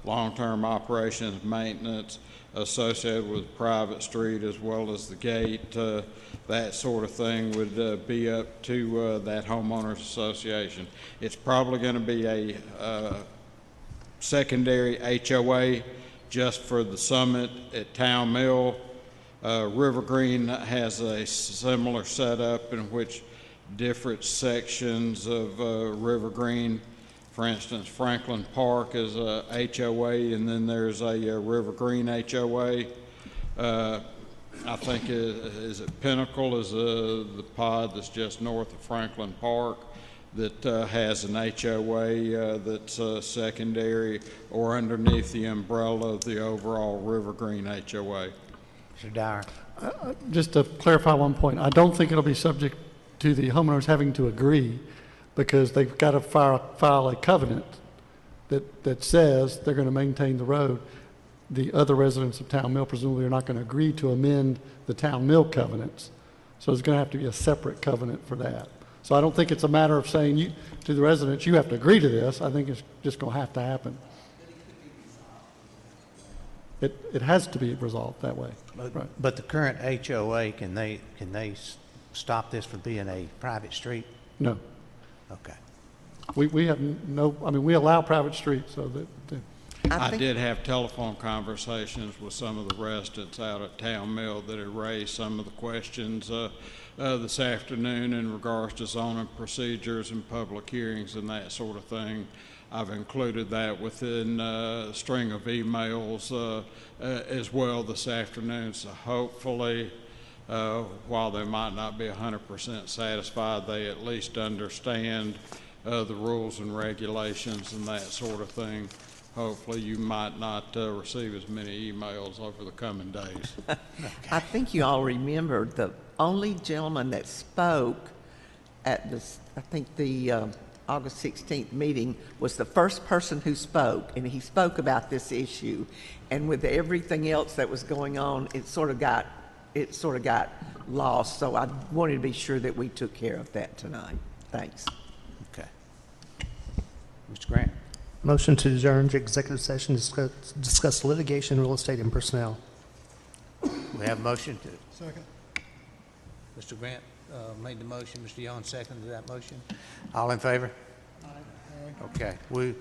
long-term operations maintenance associated with private street as well as the gate, that sort of thing would be up to that homeowners association. It's probably going to be a secondary HOA just for the summit at Town Mill. River Green has a similar setup in which different sections of River Green, for instance, Franklin Park is a HOA, and then there's a River Green HOA. I think is it Pinnacle is the pod that's just north of Franklin Park that has an HOA that's secondary or underneath the umbrella of the overall River Green HOA. Mr. Dyer. Just to clarify one point, I don't think it'll be subject to the homeowners having to agree, because they've got to file a covenant that says they're going to maintain the road. The other residents of Town Mill presumably are not going to agree to amend the Town Mill covenants. So there's going to have to be a separate covenant for that. So I don't think it's a matter of saying to the residents, you have to agree to this. I think it's just going to have to happen. It has to be resolved that way. But the current HOA, can they stop this from being a private street? No. Okay. We have no, I mean, we allow private streets, so that. I did have telephone conversations with some of the residents out at Town Mill that had raised some of the questions this afternoon in regards to zoning procedures and public hearings and that sort of thing. I've included that within a string of emails as well this afternoon, so hopefully while they might not be 100% satisfied, they at least understand the rules and regulations and that sort of thing. Hopefully you might not receive as many emails over the coming days. I think you all remember the only gentleman that spoke at this, I think the August 16th meeting was the first person who spoke, and he spoke about this issue. And with everything else that was going on, it sort of got lost. So I wanted to be sure that we took care of that tonight. Thanks. Okay. Mr. Grant. Motion to adjourn to executive session to discuss litigation, real estate, and personnel. We have a motion to. Second. Mr. Grant made the motion. Mr. Young seconded that motion. All in favor? Aye. Okay. We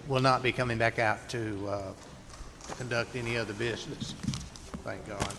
will not be coming back out to conduct any other business. Thank God.